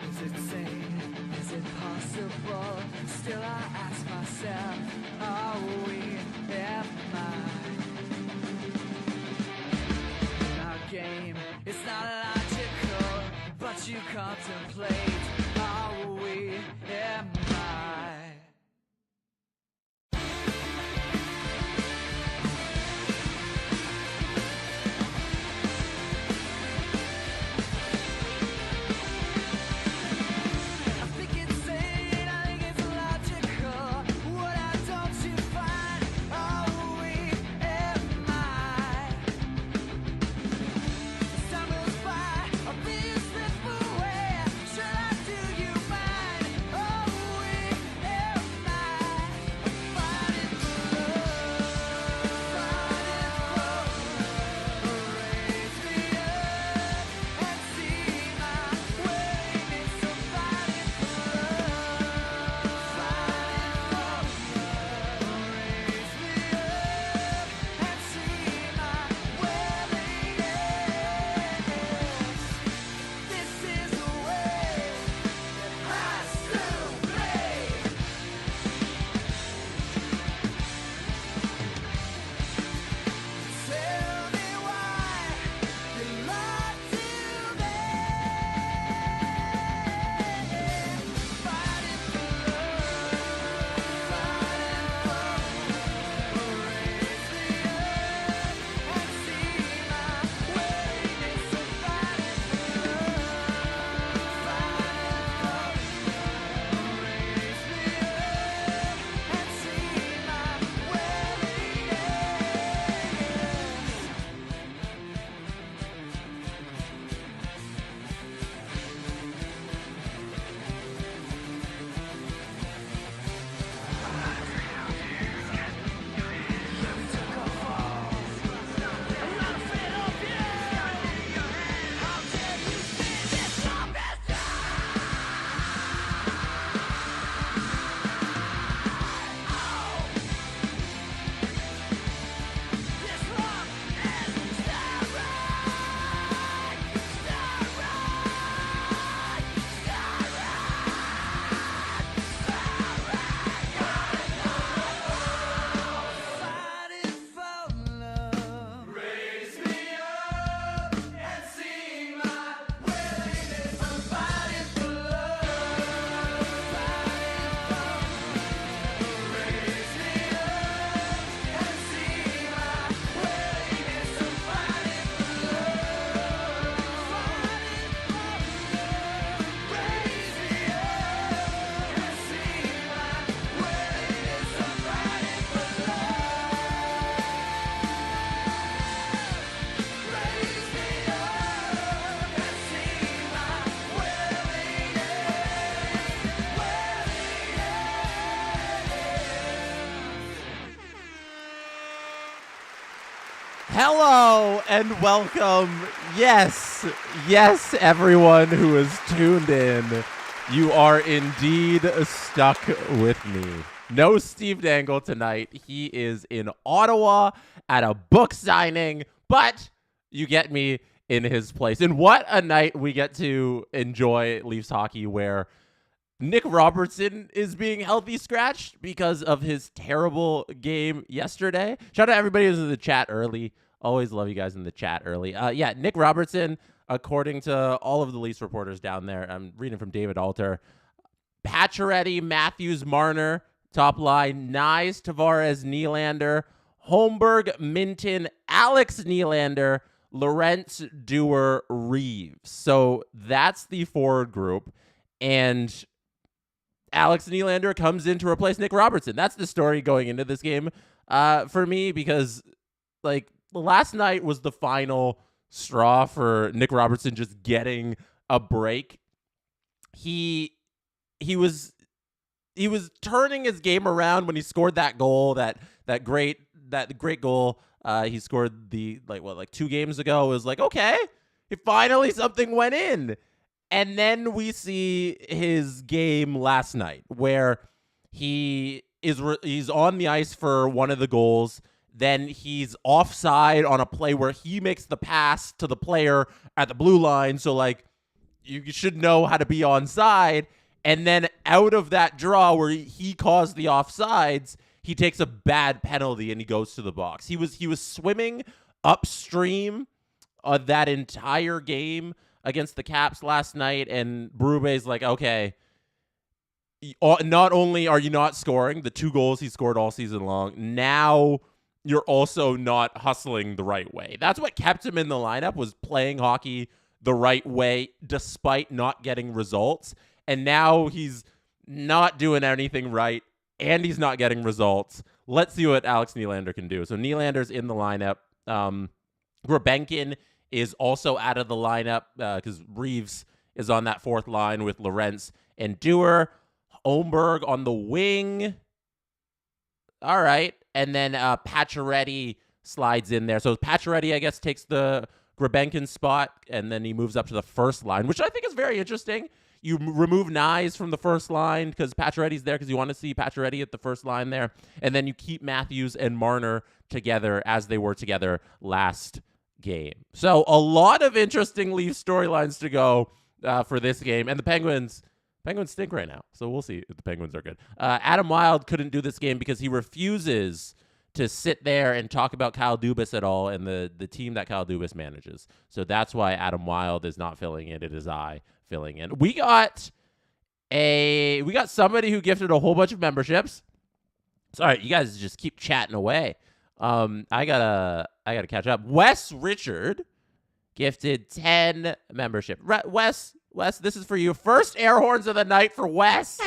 Is it sane? Is it possible? Still I ask myself, are we, am I? In our game, it's not logical, but you contemplate, are we, am I? Hello and welcome. Yes, everyone who is tuned in. You are indeed stuck with me. No Steve Dangle tonight. He is in Ottawa at a book signing, but you get me in his place. And what a night we get to enjoy Leafs hockey where Nick Robertson is being healthy scratched because of his terrible game yesterday. Shout out to everybody who's in the chat early. Always love you guys in the chat early. Nick Robertson, according to all of the Leafs reporters down there, I'm reading from David Alter, Pacioretty, Matthews, Marner, top line, Nyes, Tavares, Nylander, Holmberg, Minton, Alex Nylander, Lorentz, Dewar, Reeves. So that's the forward group. And Alex Nylander comes in to replace Nick Robertson. That's the story going into this game for me because, last night was the final straw for Nick Robertson just getting a break. He was turning his game around when he scored that goal, that great goal. He scored 2 games ago. It was like, okay, finally something went in. And then we see his game last night where he's on the ice for one of the goals. Then he's offside on a play where he makes the pass to the player at the blue line. So, you should know how to be onside. And then out of that draw where he caused the offsides, he takes a bad penalty and he goes to the box. He was swimming upstream that entire game against the Caps last night, and Berube's like, okay, not only are you not scoring the 2 goals he scored all season long, now you're also not hustling the right way. That's what kept him in the lineup, was playing hockey the right way despite not getting results. And now he's not doing anything right, and he's not getting results. Let's see what Alex Nylander can do. So Nylander's in the lineup. Grebenkin is also out of the lineup because Reeves is on that 4th line with Lorentz and Dewar. Holmberg on the wing. All right. And then Pacioretty slides in there. So Pacioretty, I guess, takes the Grebenkin spot, and then he moves up to the 1st line, which I think is very interesting. You remove Nyes from the 1st line because Pacioretty's there because you want to see Pacioretty at the 1st line there. And then you keep Matthews and Marner together as they were together last game. So a lot of interesting Leaf storylines to go for this game. And the Penguins stink right now, so we'll see if the Penguins are good. Adam Wild couldn't do this game because he refuses to sit there and talk about Kyle Dubas at all and the team that Kyle Dubas manages. So that's why Adam Wild is not filling in. It is I filling in. We got somebody who gifted a whole bunch of memberships. Sorry, you guys just keep chatting away. I gotta catch up. Wes Richard gifted 10 membership. Wes, this is for you. First air horns of the night for Wes.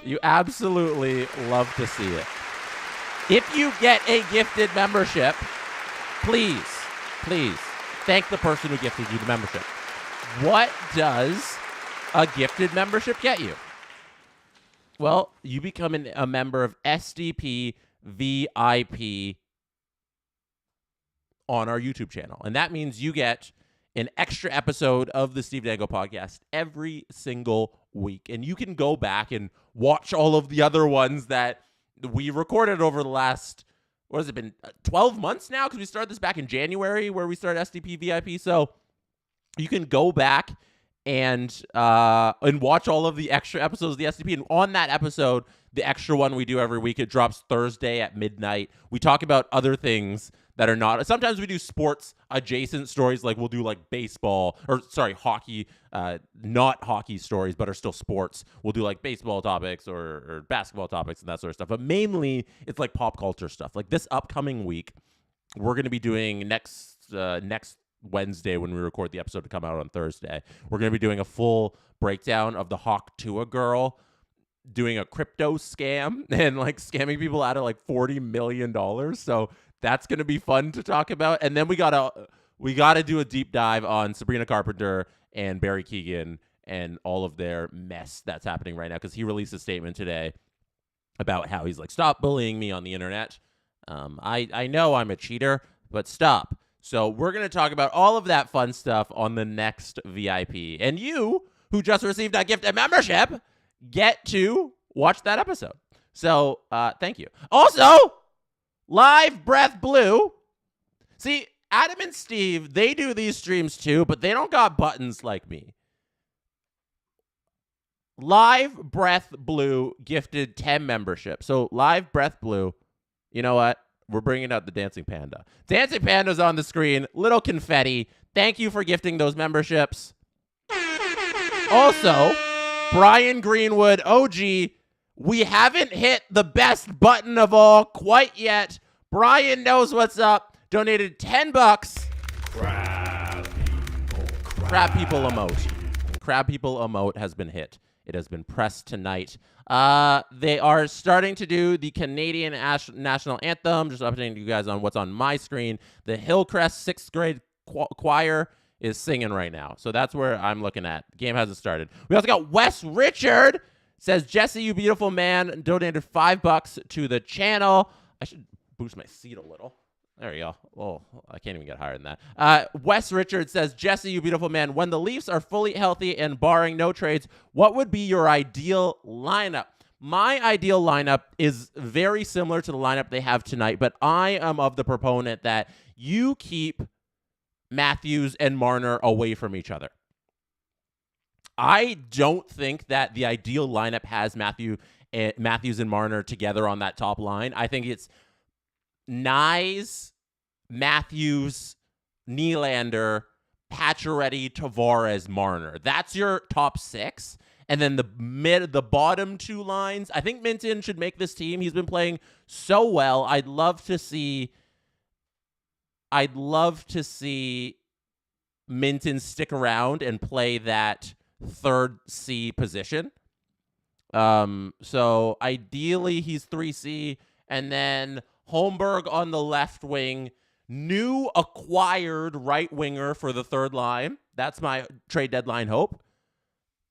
You absolutely love to see it. If you get a gifted membership, please thank the person who gifted you the membership. What does a gifted membership get you? Well, you become a member of SDP VIP on our YouTube channel. And that means you get an extra episode of the Steve Dangle podcast every single week. And you can go back and watch all of the other ones that we recorded over the last, what has it been, 12 months now? Because we started this back in January where we started SDP VIP. So you can go back and watch all of the extra episodes of the SDP. And on that episode, the extra one we do every week, it drops Thursday at midnight. We talk about other things that are not. Sometimes we do sports adjacent stories, like we'll do like hockey, not hockey stories, but are still sports. We'll do like baseball topics or basketball topics and that sort of stuff. But mainly it's like pop culture stuff. Like this upcoming week, we're going to be doing next Wednesday when we record the episode to come out on Thursday. We're going to be doing a full breakdown of the Hawk Tua girl doing a crypto scam and like scamming people out of like $40 million. So that's going to be fun to talk about. And then we gotta do a deep dive on Sabrina Carpenter and Barry Keegan and all of their mess that's happening right now, because he released a statement today about how he's like, stop bullying me on the internet. I know I'm a cheater, but stop. So we're going to talk about all of that fun stuff on the next VIP. And you, who just received a gift and membership, get to watch that episode. So thank you. Also, Live Breath Blue. See, Adam and Steve, they do these streams too, but they don't got buttons like me. Live Breath Blue gifted 10 membership. So Live Breath Blue, you know what? We're bringing out the Dancing Panda. Dancing Panda's on the screen. Little confetti. Thank you for gifting those memberships. Also, Brian Greenwood, OG, we haven't hit the best button of all quite yet. Brian knows what's up. Donated $10. Crab people emote. Crab people emote has been hit. It has been pressed tonight. They are starting to do the Canadian National Anthem. Just updating you guys on what's on my screen. The Hillcrest 6th grade choir is singing right now. So that's where I'm looking at. Game hasn't started. We also got Wes Richard. Says, Jesse, you beautiful man, donated $5 to the channel. I should boost my seat a little. There you go. Oh, I can't even get higher than that. Wes Richard says, Jesse, you beautiful man, when the Leafs are fully healthy and barring no trades, what would be your ideal lineup? My ideal lineup is very similar to the lineup they have tonight, but I am of the proponent that you keep Matthews and Marner away from each other. I don't think that the ideal lineup has Matthews and Marner together on that top line. I think it's Nyes, Matthews, Nylander, Pacioretty, Tavares, Marner. That's your top six. And then the bottom two lines, I think Minten should make this team. He's been playing so well. I'd love to see Minten stick around and play that third C position. So ideally he's 3C, and then Holmberg on the left wing, new acquired right winger for the third line. That's my trade deadline hope.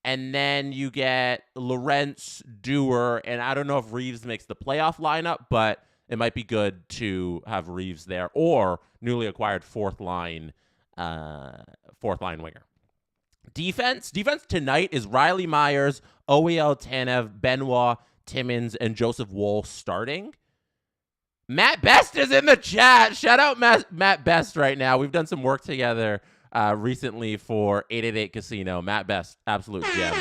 And then you get Lorentz, Dewar, and I don't know if Reeves makes the playoff lineup, but it might be good to have Reeves there, or newly acquired fourth line winger. Defense tonight is Riley Myers, OEL Tanev, Benoit, Timmins, and Joseph Woll starting. Matt Best is in the chat. Shout out Matt Best right now. We've done some work together recently for 888 Casino. Matt Best, absolute gem.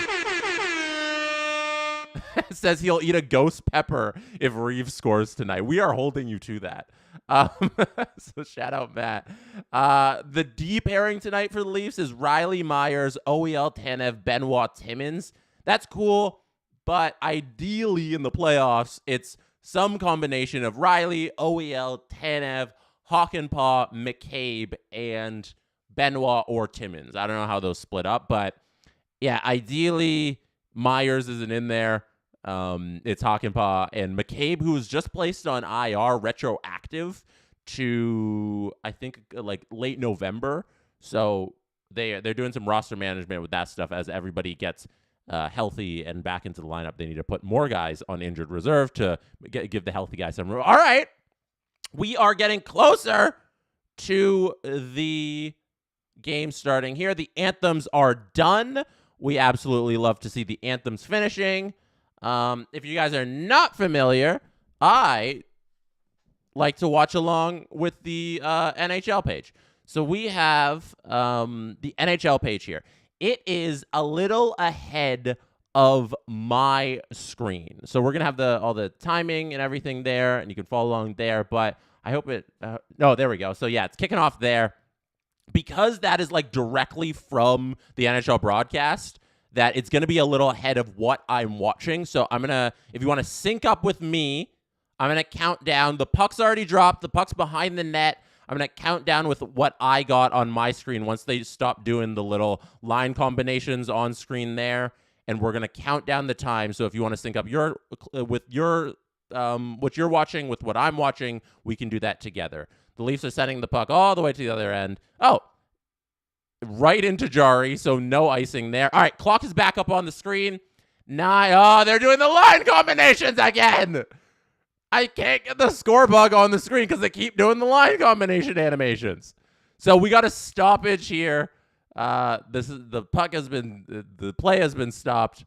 Says he'll eat a ghost pepper if Reeves scores tonight. We are holding you to that. So shout out Matt. The D pairing tonight for the Leafs is Riley Myers, OEL Tanev, Benoit, Timmins. That's cool, but ideally in the playoffs, it's some combination of Riley, OEL, Tanev, Hakanpää, McCabe, and Benoit or Timmins. I don't know how those split up, but yeah, ideally Myers isn't in there. It's Hakanpää and McCabe, who was just placed on IR retroactive to, I think, like late November. So they're doing some roster management with that stuff as everybody gets healthy and back into the lineup. They need to put more guys on injured reserve to give the healthy guys some room. All right, we are getting closer to the game starting here. The anthems are done. We absolutely love to see the anthems finishing. If you guys are not familiar, I like to watch along with the NHL page. So we have the NHL page here. It is a little ahead of my screen. So we're going to have all the timing and everything there, and you can follow along there. But I hope it no, there we go. So yeah, it's kicking off there. Because that is like directly from the NHL broadcast, that it's going to be a little ahead of what I'm watching. So I'm going to, if you want to sync up with me, I'm going to count down. The puck's already dropped. The puck's behind the net. I'm going to count down with what I got on my screen once they stop doing the little line combinations on screen there. And we're going to count down the time. So if you want to sync up what you're watching with what I'm watching, we can do that together. The Leafs are sending the puck all the way to the other end. Oh, right into Jari, so no icing there. All right, clock is back up on the screen. They're doing the line combinations again. I can't get the score bug on the screen because they keep doing the line combination animations. So we got a stoppage here. The play has been stopped.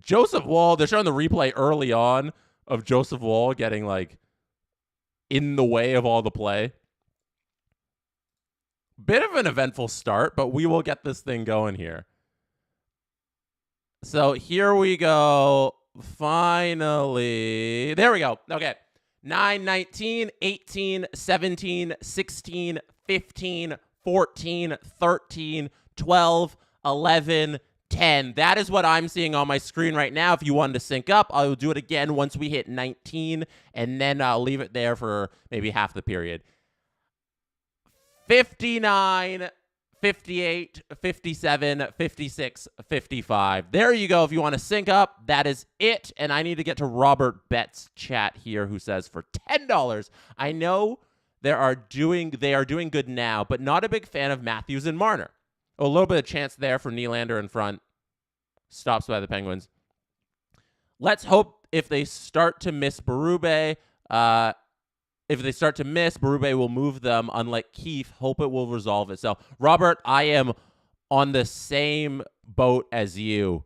Joseph Woll, they're showing the replay early on of Joseph Woll getting like in the way of all the play. Bit of an eventful start, but we will get this thing going here. So here we go. Finally. There we go. Okay. 9, 19, 18, 17, 16, 15, 14, 13, 12, 11, 10. That is what I'm seeing on my screen right now. If you wanted to sync up, I'll do it again once we hit 19, and then I'll leave it there for maybe half the period. 59, 58, 57, 56, 55. There you go. If you want to sync up, that is it. And I need to get to Robert Betts' chat here, who says for $10, I know they are doing good now, but not a big fan of Matthews and Marner. A little bit of chance there for Nylander in front. Stops by the Penguins. Let's hope if they start to miss Berube, Berube will move them, unlike Keefe. Hope it will resolve itself. Robert, I am on the same boat as you.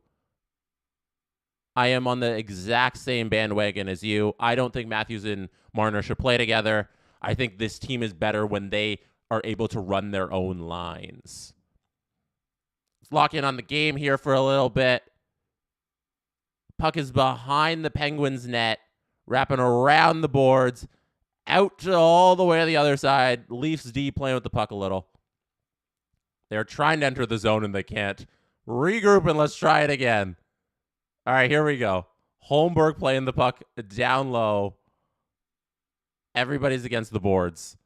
I am on the exact same bandwagon as you. I don't think Matthews and Marner should play together. I think this team is better when they are able to run their own lines. Let's lock in on the game here for a little bit. Puck is behind the Penguins' net, wrapping around the boards, out to all the way to the other side. Leafs D playing with the puck a little. They're trying to enter the zone and they can't. Regroup and let's try it again. All right, here we go. Holmberg playing the puck down low. Everybody's against the boards.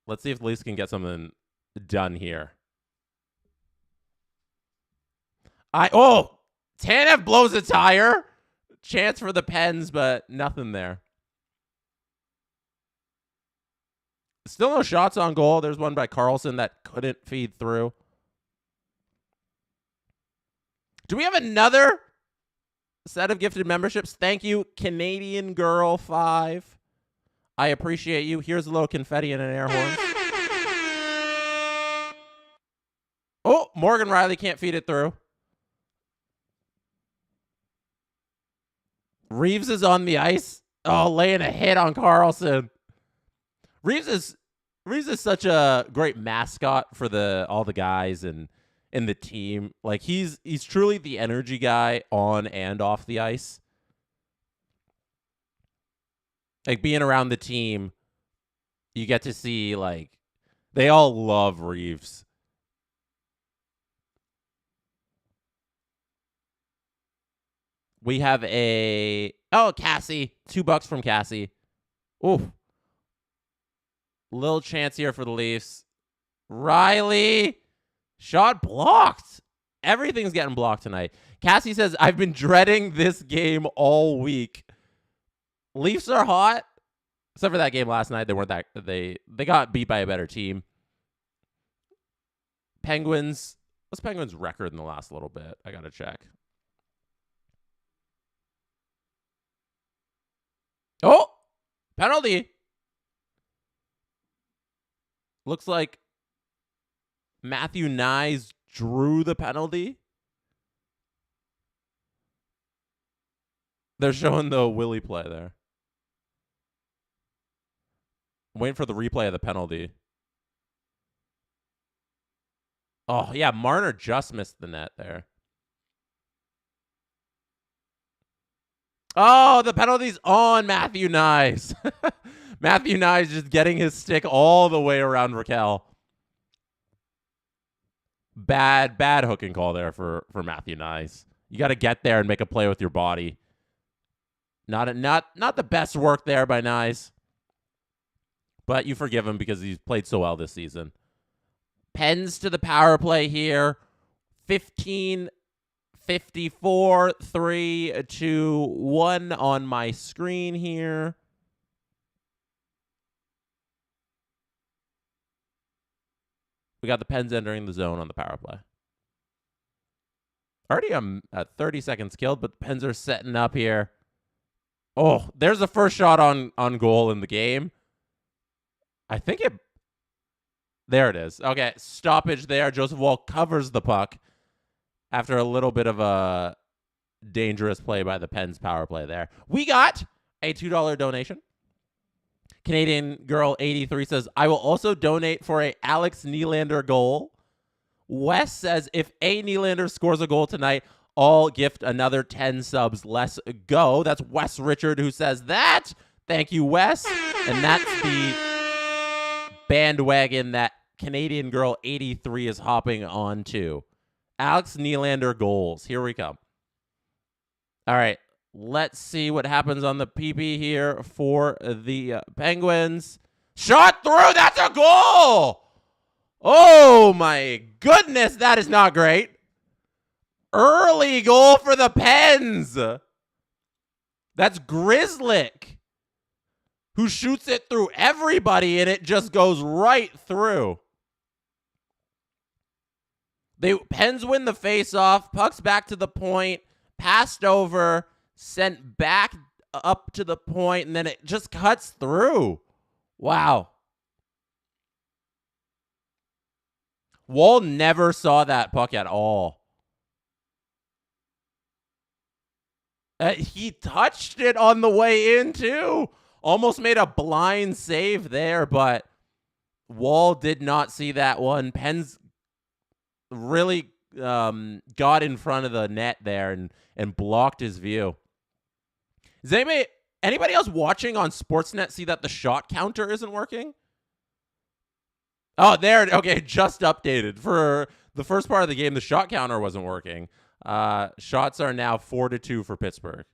Let's see if the Leafs can get something done here. Tanev blows a tire. Chance for the Pens, but nothing there. Still no shots on goal. There's one by Carlson that couldn't feed through. Do we have another set of gifted memberships? Thank you, Canadian Girl 5. I appreciate you. Here's a little confetti and an air horn. Oh, Morgan Riley can't feed it through. Reeves is on the ice. Oh, laying a hit on Carlson. Reeves is such a great mascot for all the guys and in the team. Like he's truly the energy guy on and off the ice. Like being around the team, you get to see like they all love Reeves. We have Cassie, $2 from Cassie. Ooh. Little chance here for the Leafs. Riley. Shot blocked. Everything's getting blocked tonight. Cassie says, I've been dreading this game all week. Leafs are hot. Except for that game last night. They got beat by a better team. Penguins. What's Penguins' record in the last little bit? I gotta check. Oh! Penalty. Looks like Matthew Nyes drew the penalty. They're showing the Willie play there. I'm waiting for the replay of the penalty. Oh, yeah, Marner just missed the net there. Oh, the penalty's on Matthew Nyes. Matthew Nyes just getting his stick all the way around Raquel. Bad hooking call there for Matthew Nyes. You got to get there and make a play with your body. Not the best work there by Nyes. But you forgive him because he's played so well this season. Pens to the power play here. 15:54, 3, 2, 1 on my screen here. We got the Pens entering the zone on the power play. Already I'm at 30 seconds killed, but the Pens are setting up here. Oh, there's the first shot on goal in the game. I think it... There it is. Okay, stoppage there. Joseph Woll covers the puck after a little bit of a dangerous play by the Pens power play there. We got a $2 donation. Canadian Girl 83 says, I will also donate for a Alex Nylander goal. Wes says, if a Nylander scores a goal tonight, I'll gift another 10 subs. Let's go. That's Wes Richard who says that. Thank you, Wes. And that's the bandwagon that Canadian Girl 83 is hopping on to. Alex Nylander goals. Here we come. All right. Let's see what happens on the PP here for the Penguins. Shot through. That's a goal. Oh, my goodness. That is not great. Early goal for the Pens. That's Grizzlick, who shoots it through everybody, and it just goes right through. The Pens win the faceoff. Puck's back to the point. Passed over. Sent back up to the point, and then it just cuts through. Wow. Woll never saw that puck at all. He touched it on the way in, too. Almost made a blind save there, but Wall did not see that one. Pens really got in front of the net there and blocked his view. Is anybody else watching on Sportsnet see that the shot counter isn't working? Oh, there. Okay, just updated. For the first part of the game, the shot counter wasn't working. Shots are now 4-2 for Pittsburgh.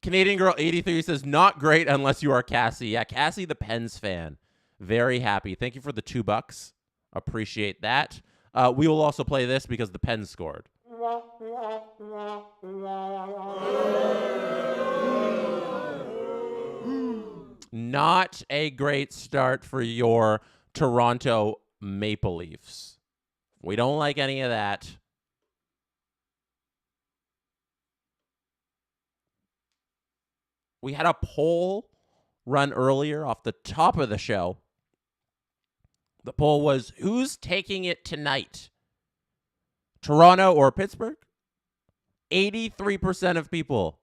Canadian Girl 83 says, not great unless you are Cassie. Yeah, Cassie the Pens fan. Very happy. Thank you for the $2. Appreciate that. We will also play this because the Pens scored. Not a great start for your Toronto Maple Leafs. We don't like any of that. We had a poll run earlier off the top of the show. The poll was, who's taking it tonight? Toronto or Pittsburgh? 83% of people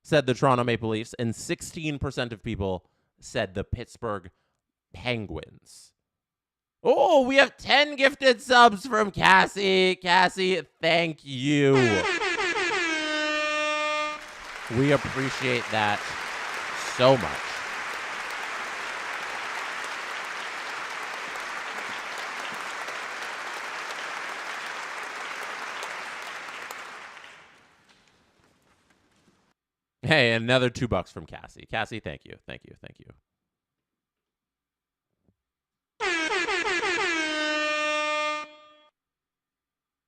said the Toronto Maple Leafs, and 16% of people said the Pittsburgh Penguins. Oh, we have 10 gifted subs from Cassie. Cassie, thank you. We appreciate that so much. Hey, another $2 from Cassie. Cassie, thank you. Thank you. Thank you.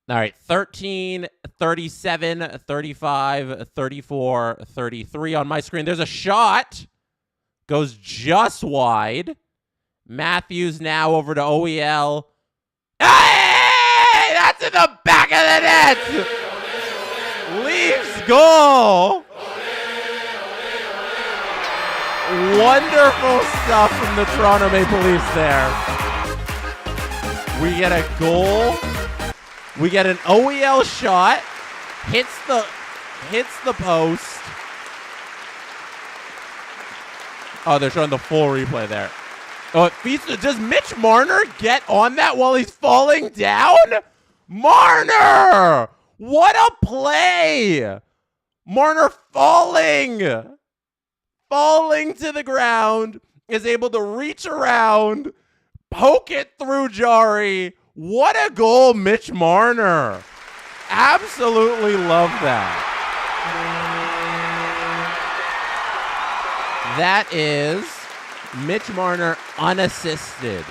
All right, 13, 37, 35, 34, 33 on my screen. There's a shot. Goes just wide. Matthews now over to OEL. Hey! That's in the back of the net! Leafs goal! Wonderful stuff from the Toronto Maple Leafs there. We get a goal. We get an OEL shot. Hits the post. Oh, they're showing the full replay there. Oh, it feeds. Does Mitch Marner get on that while he's falling down? Marner! What a play! Marner falling to the ground, is able to reach around, poke it through Jari. What a goal, Mitch Marner. Absolutely love that. That is Mitch Marner unassisted.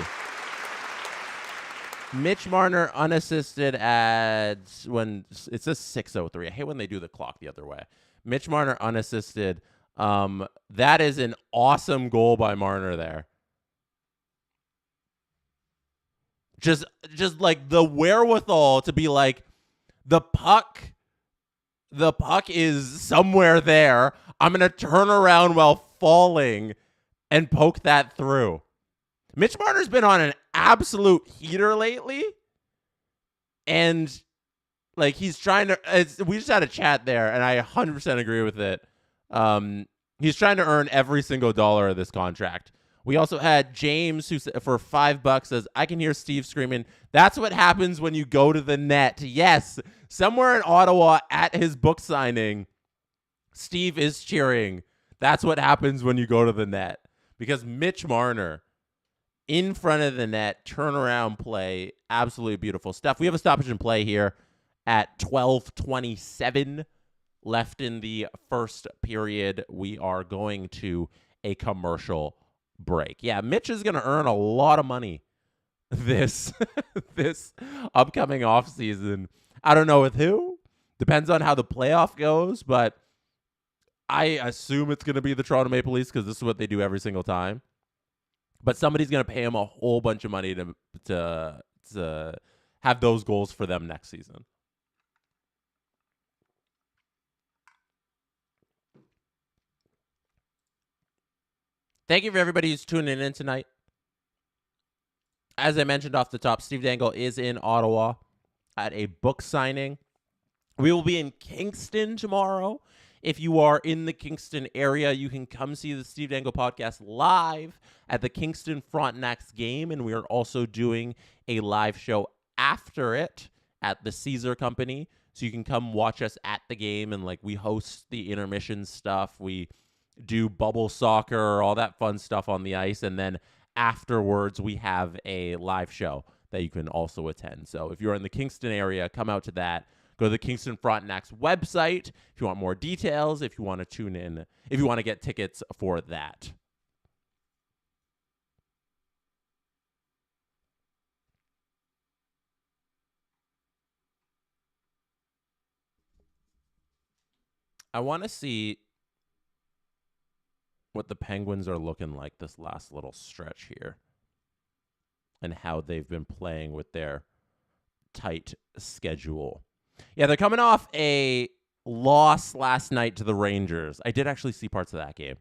Mitch Marner unassisted at when it says 6:03. I hate when they do the clock the other way. Mitch Marner unassisted. That is an awesome goal by Marner there. Just like the wherewithal to be like, the puck is somewhere there. I'm going to turn around while falling and poke that through. Mitch Marner's been on an absolute heater lately. And like he's trying to, we just had a chat there and I 100% agree with it. He's trying to earn every single dollar of this contract. We also had James, who for $5 says, I can hear Steve screaming, that's what happens when you go to the net. Yes, somewhere in Ottawa at his book signing, Steve is cheering. That's what happens when you go to the net. Because Mitch Marner, in front of the net, turnaround play, absolutely beautiful stuff. We have a stoppage in play here at 12:27 left in the first period. We are going to a commercial break. Yeah, Mitch is going to earn a lot of money this upcoming offseason. I don't know with who. Depends on how the playoff goes, but I assume it's going to be the Toronto Maple Leafs because this is what they do every single time. But somebody's going to pay him a whole bunch of money to have those goals for them next season. Thank you for everybody who's tuning in tonight. As I mentioned off the top, Steve Dangle is in Ottawa at a book signing. We will be in Kingston tomorrow If you are in the Kingston area, you can come see the Steve Dangle podcast live at the Kingston Frontenacs game, and we are also doing a live show after it at the Caesar Company. So you can come watch us at the game, and like we host the intermission stuff. We do bubble soccer, all that fun stuff on the ice, and then afterwards we have a live show that you can also attend. So if you're in the Kingston area, come out to that. Go to the Kingston Frontenacs website if you want more details, if you want to tune in, if you want to get tickets for that. I want to see what the Penguins are looking like this last little stretch here and how they've been playing with their tight schedule. Yeah, they're coming off a loss last night to the Rangers. I did actually see parts of that game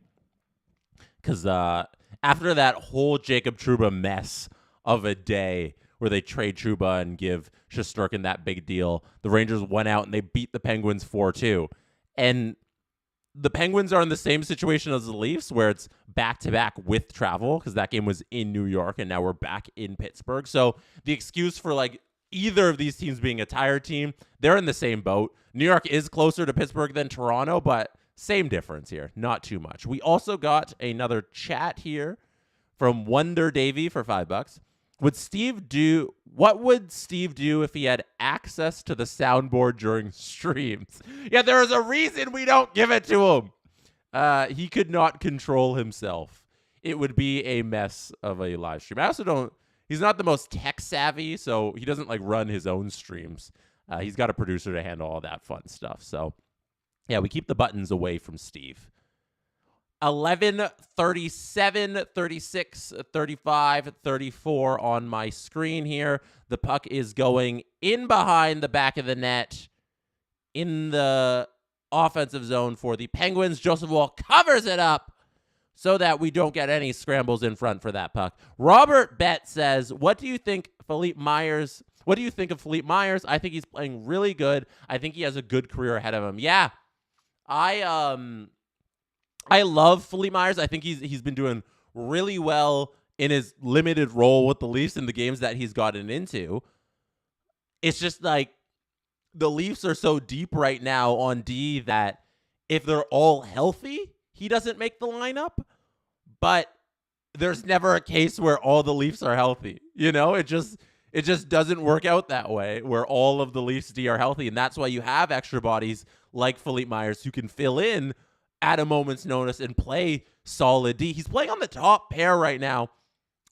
because after that whole Jacob Trouba mess of a day where they trade Trouba and give Shesterkin that big deal, the Rangers went out and they beat the Penguins 4-2. And the Penguins are in the same situation as the Leafs where it's back-to-back with travel because that game was in New York and now we're back in Pittsburgh. So the excuse for like either of these teams being a tired team, they're in the same boat. New York is closer to Pittsburgh than Toronto, but same difference here. Not too much. We also got another chat here from Wonder Davey for $5. What would Steve do if he had access to the soundboard during streams? Yeah, there is a reason we don't give it to him. He could not control himself. It would be a mess of a live stream. I also don't, he's not the most tech savvy, so he doesn't like run his own streams. He's got a producer to handle all that fun stuff. So yeah, we keep the buttons away from Steve. 11, 37, 36, 35, 34 on my screen here. The puck is going in behind the back of the net in the offensive zone for the Penguins. Joseph Woll covers it up so that we don't get any scrambles in front for that puck. Robert Bett says, what do you think of Philippe Myers? I think he's playing really good. I think he has a good career ahead of him. Yeah, I love Philippe Myers. I think he's been doing really well in his limited role with the Leafs in the games that he's gotten into. It's just like the Leafs are so deep right now on D that if they're all healthy, he doesn't make the lineup. But there's never a case where all the Leafs are healthy. You know, it just doesn't work out that way where all of the Leafs D are healthy. And that's why you have extra bodies like Philippe Myers who can fill in at a moment's notice and play solid D. He's playing on the top pair right now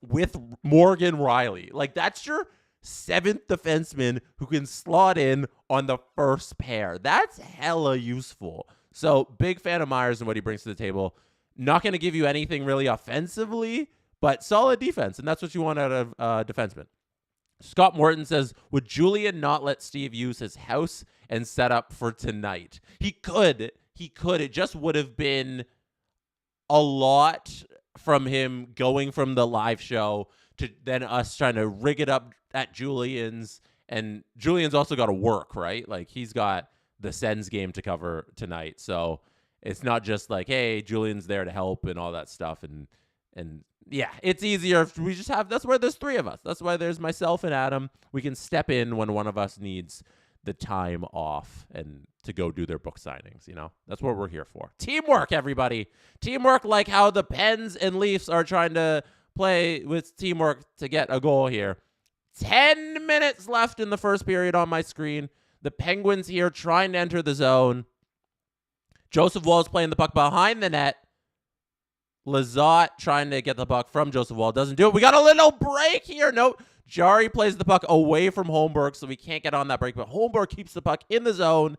with Morgan Rielly. Like, that's your seventh defenseman who can slot in on the first pair. That's hella useful. So, big fan of Myers and what he brings to the table. Not going to give you anything really offensively, but solid defense, and that's what you want out of defenseman. Scott Morton says, would Julian not let Steve use his house and set up for tonight? He could. It just would have been a lot from him going from the live show to then us trying to rig it up at Julian's. And Julian's also got to work, right? Like, he's got the Sens game to cover tonight. So it's not just like, hey, Julian's there to help and all that stuff. And yeah, it's easier if we just have, that's why there's three of us. That's why there's myself and Adam. We can step in when one of us needs the time off and to go do their book signings. You know, that's what we're here for. Teamwork, everybody. Teamwork, like how the Pens and Leafs are trying to play with teamwork to get a goal here. 10 minutes left in the first period on my screen. The Penguins here trying to enter the zone. Joseph Woll playing the puck behind the net. Lizotte trying to get the puck from Joseph Woll. Doesn't do it. We got a little break here. No, Jari plays the puck away from Holmberg, so we can't get on that break. But Holmberg keeps the puck in the zone,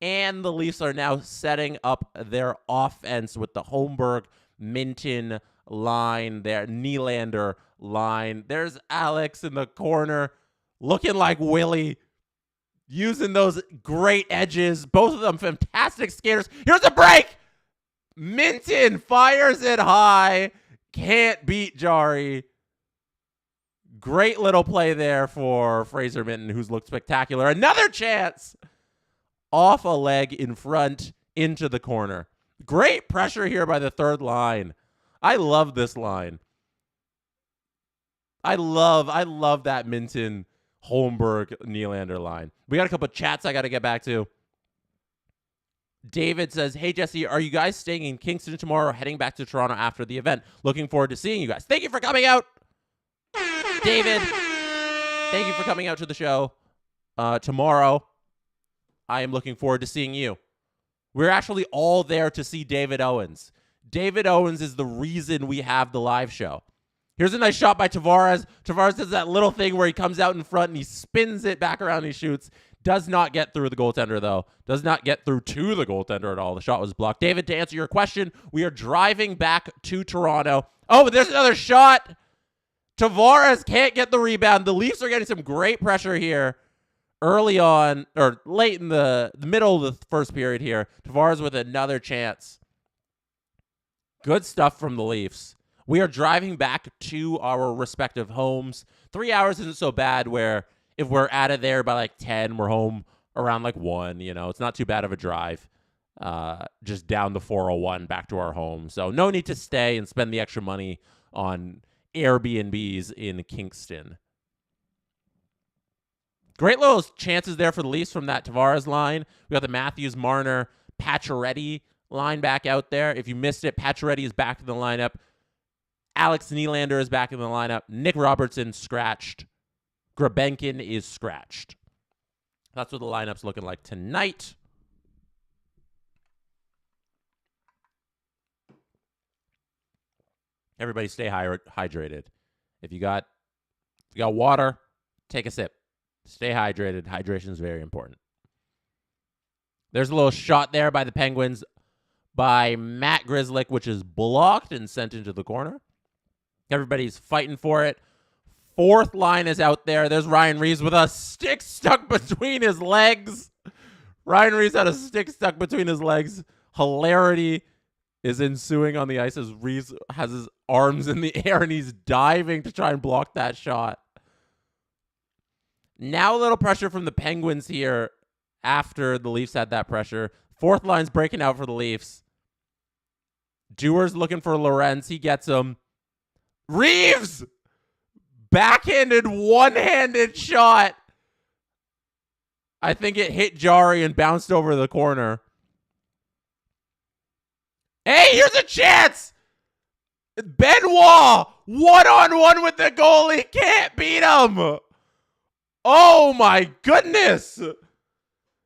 and the Leafs are now setting up their offense with the Holmberg-Minton line, their Nylander line. There's Alex in the corner looking like Willie, using those great edges. Both of them fantastic skaters. Here's a break. Minton fires it high. Can't beat Jari. Great little play there for Fraser Minton, who's looked spectacular. Another chance off a leg in front into the corner. Great pressure here by the third line. I love this line. I love that Minton, Holmberg, Nylander line. We got a couple of chats I got to get back to. David says, hey, Jesse, are you guys staying in Kingston tomorrow or heading back to Toronto after the event? Looking forward to seeing you guys. Thank you for coming out. David, thank you for coming out to the show. Tomorrow, I am looking forward to seeing you. We're actually all there to see David Owens. David Owens is the reason we have the live show. Here's a nice shot by Tavares. Tavares does that little thing where he comes out in front and he spins it back around and he shoots. Does not get through the goaltender, though. Does not get through to the goaltender at all. The shot was blocked. David, to answer your question, we are driving back to Toronto. Oh, there's another shot. Tavares can't get the rebound. The Leafs are getting some great pressure here early on, or late in the middle of the first period here. Tavares with another chance. Good stuff from the Leafs. We are driving back to our respective homes. 3 hours isn't so bad where if we're out of there by like 10, we're home around like 1. You know, it's not too bad of a drive. Just down the 401 back to our home. So no need to stay and spend the extra money on Airbnbs in Kingston. Great little chances there for the Leafs from that Tavares line. We got the Matthews, Marner, Pacioretty line back out there. If you missed it, Pacioretty is back in the lineup. Alex Nylander is back in the lineup. Nick Robertson scratched. Grabenkin is scratched. That's what the lineup's looking like tonight. Everybody stay hydrated. If you got water, take a sip. Stay hydrated. Hydration is very important. There's a little shot there by the Penguins by Matt Grzelcyk, which is blocked and sent into the corner. Everybody's fighting for it. Fourth line is out there. There's Ryan Reeves with a stick stuck between his legs. Ryan Reeves had a stick stuck between his legs. Hilarity is ensuing on the ice as Reeves has his arms in the air and he's diving to try and block that shot. Now a little pressure from the Penguins here after the Leafs had that pressure. Fourth line's breaking out for the Leafs. Dewar's looking for Lorenz. He gets him. Reeves! Backhanded, one-handed shot. I think it hit Jari and bounced over the corner. Hey, here's a chance! Benoit! One-on-one with the goalie. Can't beat him! Oh, my goodness!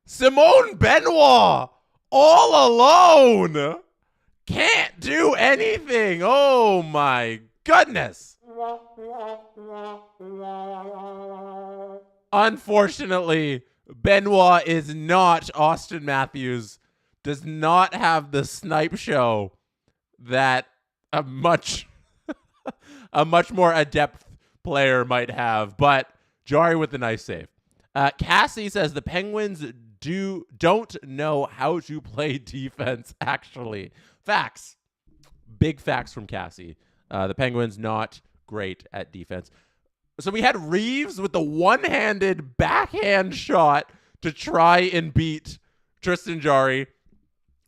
Simone Benoit! All alone! Can't do anything! Oh, my goodness! Unfortunately, Benoit is not Austin Matthews. Does not have the snipe show that a much more adept player might have. But Jari with the nice save. Cassie says the Penguins don't know how to play defense, actually. Facts. Big facts from Cassie. The Penguins not great at defense. So we had Reeves with the one-handed backhand shot to try and beat Tristan Jari.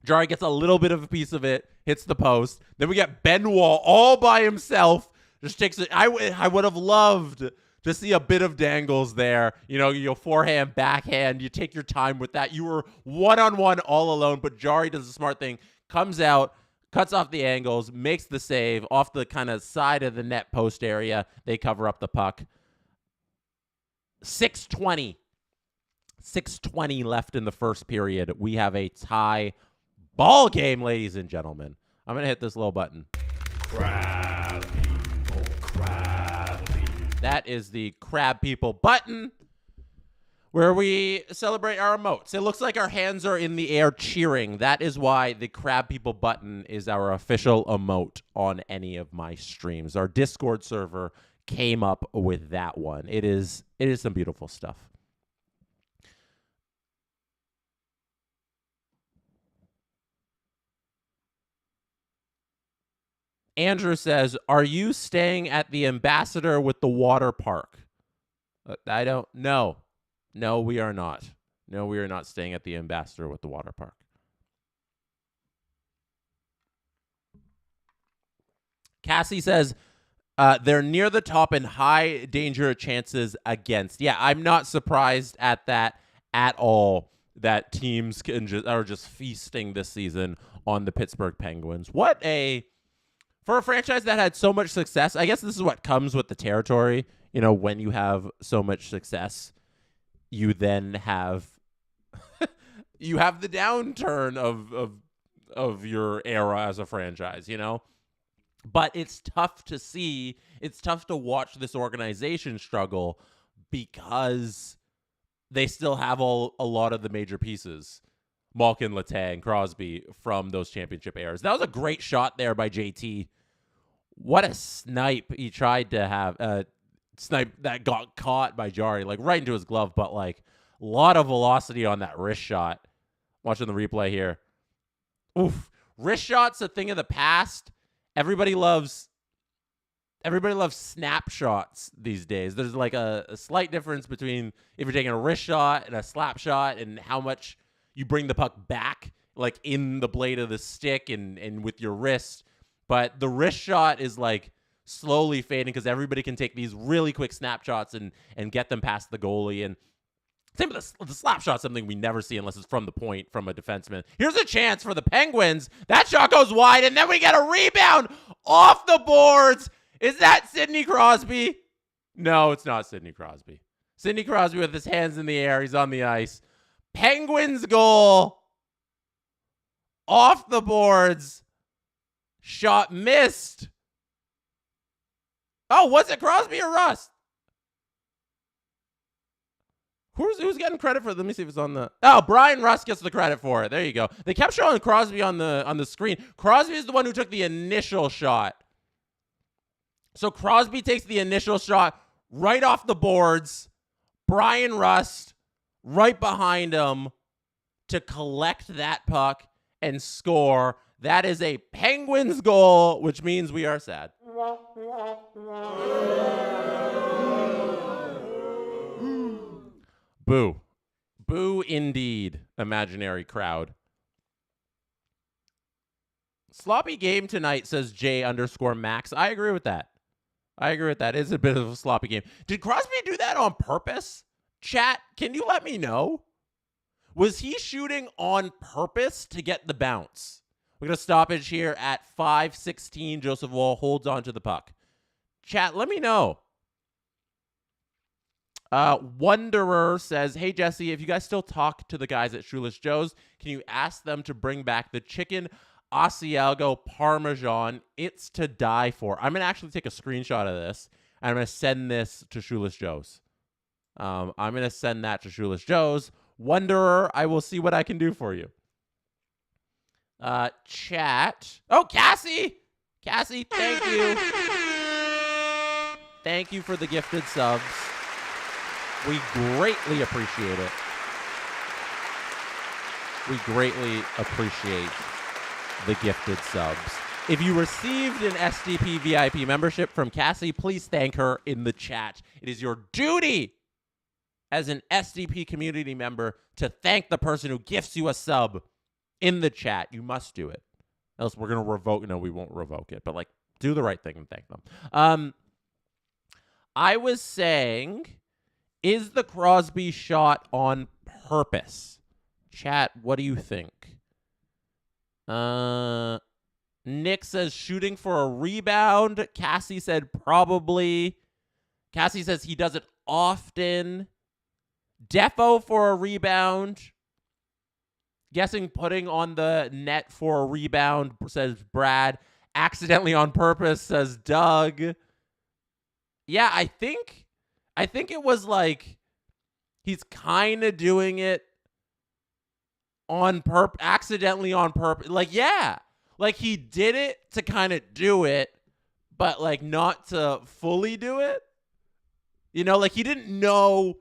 Jari gets a little bit of a piece of it, hits the post. Then we get Benoit all by himself. Just takes it. I would have loved to see a bit of dangles there. You know, your forehand, backhand. You take your time with that. You were one-on-one all alone, but Jari does a smart thing. Comes out, cuts off the angles, makes the save off the kind of side of the net post area. They cover up the puck. 6:20 left in the first period. We have a tie ball game, ladies and gentlemen. I'm going to hit this little button. Crab people, crab people. That is the crab people button where we celebrate our emotes. It looks like our hands are in the air cheering. That is why the crab people button is our official emote on any of my streams. Our Discord server came up with that one. It is some beautiful stuff. Andrew says, are you staying at the Ambassador with the water park? I don't know. No, we are not. No, we are not staying at the Ambassador with the water park. Cassie says they're near the top in high danger chances against. Yeah, I'm not surprised at that at all, that teams are just feasting this season on the Pittsburgh Penguins. For a franchise that had so much success, I guess this is what comes with the territory. When you have so much success, you then have you have the downturn of your era as a franchise, But it's tough to see. It's tough to watch this organization struggle because they still have a lot of the major pieces. Malkin, Letang, Crosby from those championship eras. That was a great shot there by JT. What a snipe he tried to have. Snipe that got caught by Jari, right into his glove, but a lot of velocity on that wrist shot. Watching the replay here. Oof. Wrist shots a thing of the past. Everybody loves snapshots these days. There's a slight difference between if you're taking a wrist shot and a slap shot and how much you bring the puck back, in the blade of the stick and with your wrist. But the wrist shot is slowly fading because everybody can take these really quick snapshots and get them past the goalie. And same with the slap shot, something we never see unless it's from the point from a defenseman. Here's a chance for the Penguins. That shot goes wide, and then we get a rebound off the boards. Is that Sidney Crosby? No, it's not Sidney Crosby. Sidney Crosby with his hands in the air. He's on the ice. Penguins goal. Off the boards. Shot missed. Oh, was it Crosby or Rust? Who's getting credit for it? Let me see if it's on the... Oh, Brian Rust gets the credit for it. There you go. They kept showing Crosby on the screen. Crosby is the one who took the initial shot. So Crosby takes the initial shot right off the boards. Brian Rust right behind him to collect that puck and score. That is a Penguins goal, which means we are sad. Boo. Boo indeed, imaginary crowd. Sloppy game tonight, says J_Max. I agree with that. It's a bit of a sloppy game. Did Crosby do that on purpose? Chat, can you let me know? Was he shooting on purpose to get the bounce? We got a stoppage here at 5:16. Joseph Wall holds on to the puck. Chat, let me know. Wanderer says, hey, Jesse, if you guys still talk to the guys at Shoeless Joe's, can you ask them to bring back the chicken Asiago Parmesan? It's to die for. I'm going to actually take a screenshot of this, and I'm going to send this to Shoeless Joe's. I'm going to send that to Shoeless Joe's. Wanderer, I will see what I can do for you. Chat. Oh, Cassie, thank you. Thank you for the gifted subs. We greatly appreciate it. We greatly appreciate the gifted subs. If you received an SDP VIP membership from Cassie, please thank her in the chat. It is your duty as an SDP community member to thank the person who gifts you a sub in the chat. You must do it. Else we're going to revoke. No, we won't revoke it. But do the right thing and thank them. I was saying... Is the Crosby shot on purpose? Chat, what do you think? Nick says shooting for a rebound. Cassie said probably. Cassie says he does it often. Defo for a rebound. Guessing putting on the net for a rebound, says Brad. Accidentally on purpose, says Doug. Yeah, I think it was he's kind of doing it on purpose, accidentally on purpose. Yeah. He did it to kind of do it, but not to fully do it. He didn't know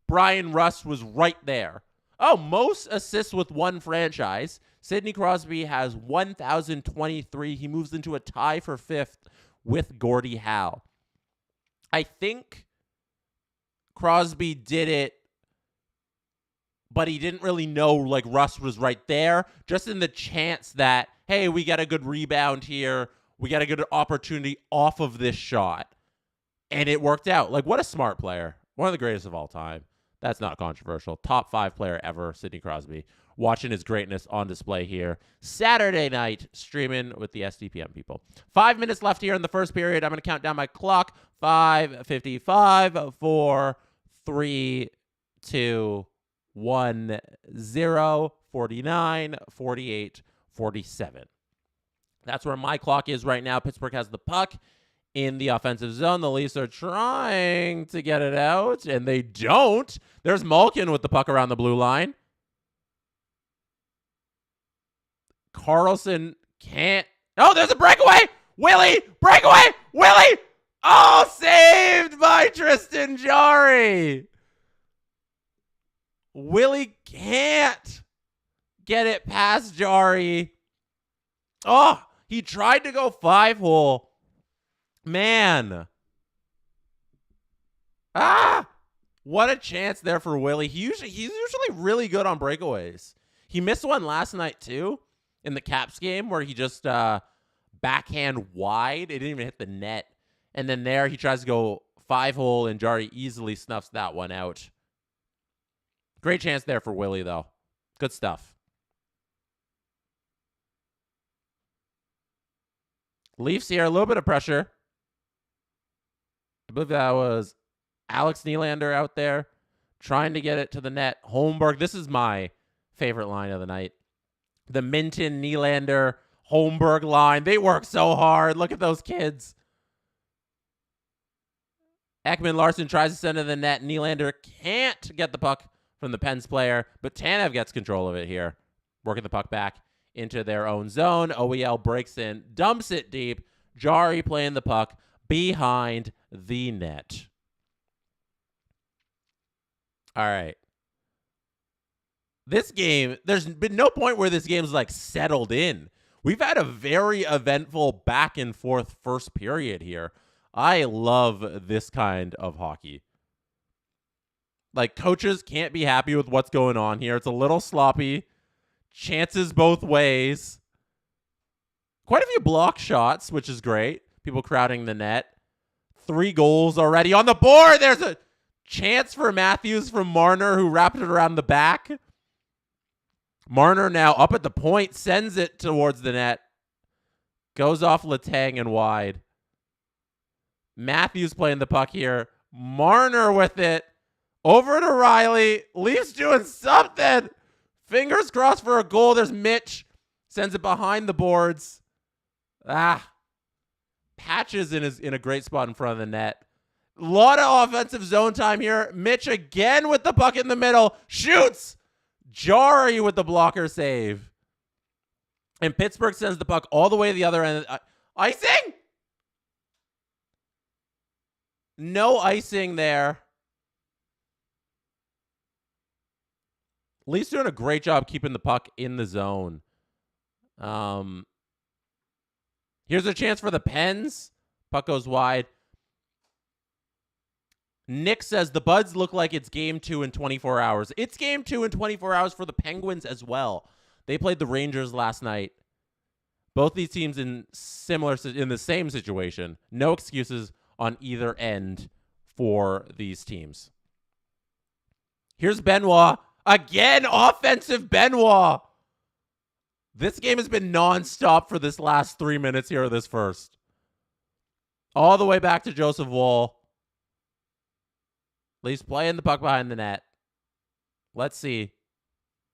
Brian Rust was right there. Oh, most assists with one franchise. Sidney Crosby has 1,023. He moves into a tie for 5th with Gordie Howe. I think Crosby did it, but he didn't really know Russ was right there. Just in the chance that, hey, we got a good rebound here. We got a good opportunity off of this shot. And it worked out. Like, what a smart player. One of the greatest of all time. That's not controversial. Top 5 player ever, Sidney Crosby. Watching his greatness on display here. Saturday night, streaming with the SDPM people. 5 minutes left here in the first period. I'm going to count down my clock. 5:55, 4, 3, 2, 1, 0, 49, 48, 47. That's where my clock is right now. Pittsburgh has the puck in the offensive zone. The Leafs are trying to get it out, and they don't. There's Malkin with the puck around the blue line. Carlson can't. Oh, there's a breakaway. Willie, breakaway. Willie. Oh, saved by Tristan Jarry. Willie can't get it past Jarry. Oh, he tried to go 5-hole. Man. What a chance there for Willie. He's usually really good on breakaways. He missed one last night too in the Caps game where he just backhand wide. It didn't even hit the net. And then there he tries to go 5-hole and Jarry easily snuffs that one out. Great chance there for Willie though. Good stuff. Leafs here, a little bit of pressure. I believe that was Alex Nylander out there trying to get it to the net. Holmberg, this is my favorite line of the night. The Minton, Nylander, Holmberg line. They work so hard. Look at those kids. Ekman Larson tries to send it to the net. Nylander can't get the puck from the Pens player, but Tanev gets control of it here. Working the puck back into their own zone. OEL breaks in, dumps it deep. Jarry playing the puck behind the net. All right. This game, there's been no point where this game's like settled in. We've had a very eventful back and forth first period here. I love this kind of hockey. Like, coaches can't be happy with what's going on here. It's a little sloppy. Chances both ways. Quite a few block shots, which is great. People crowding the net. 3 goals already on the board. There's a chance for Matthews from Marner, who wrapped it around the back. Marner now up at the point, sends it towards the net. Goes off Letang and wide. Matthews playing the puck here. Marner with it. Over to Riley. Leafs doing something. Fingers crossed for a goal. There's Mitch. Sends it behind the boards. Patches in a great spot in front of the net. A lot of offensive zone time here. Mitch again with the puck in the middle. Shoots. Jarry with the blocker save. And Pittsburgh sends the puck all the way to the other end. Icing? No icing there. Leafs doing a great job keeping the puck in the zone. Here's a chance for the Pens. Puck goes wide. Nick says the Buds look like it's game 2 in 24 hours. It's game 2 in 24 hours for the Penguins as well. They played the Rangers last night. Both these teams in the same situation. No excuses on either end for these teams. Here's Benoit. Again, offensive Benoit. This game has been nonstop for this last 3 minutes here of this first. All the way back to Joseph Woll. Leafs playing the puck behind the net. Let's see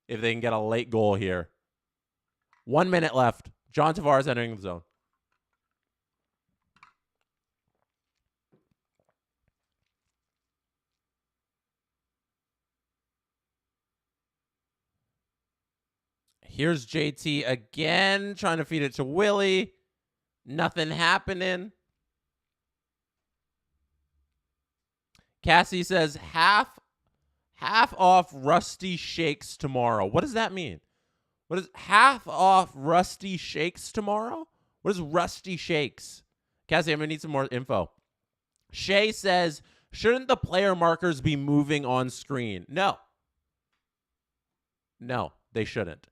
if they can get a late goal here. 1 minute left. John Tavares entering the zone. Here's JT again, trying to feed it to Willie. Nothing happening. Cassie says half off Rusty Shakes tomorrow. What does that mean? What is half off Rusty Shakes tomorrow? What is Rusty Shakes? Cassie, I'm going to need some more info. Shay says, shouldn't the player markers be moving on screen? No. No, they shouldn't.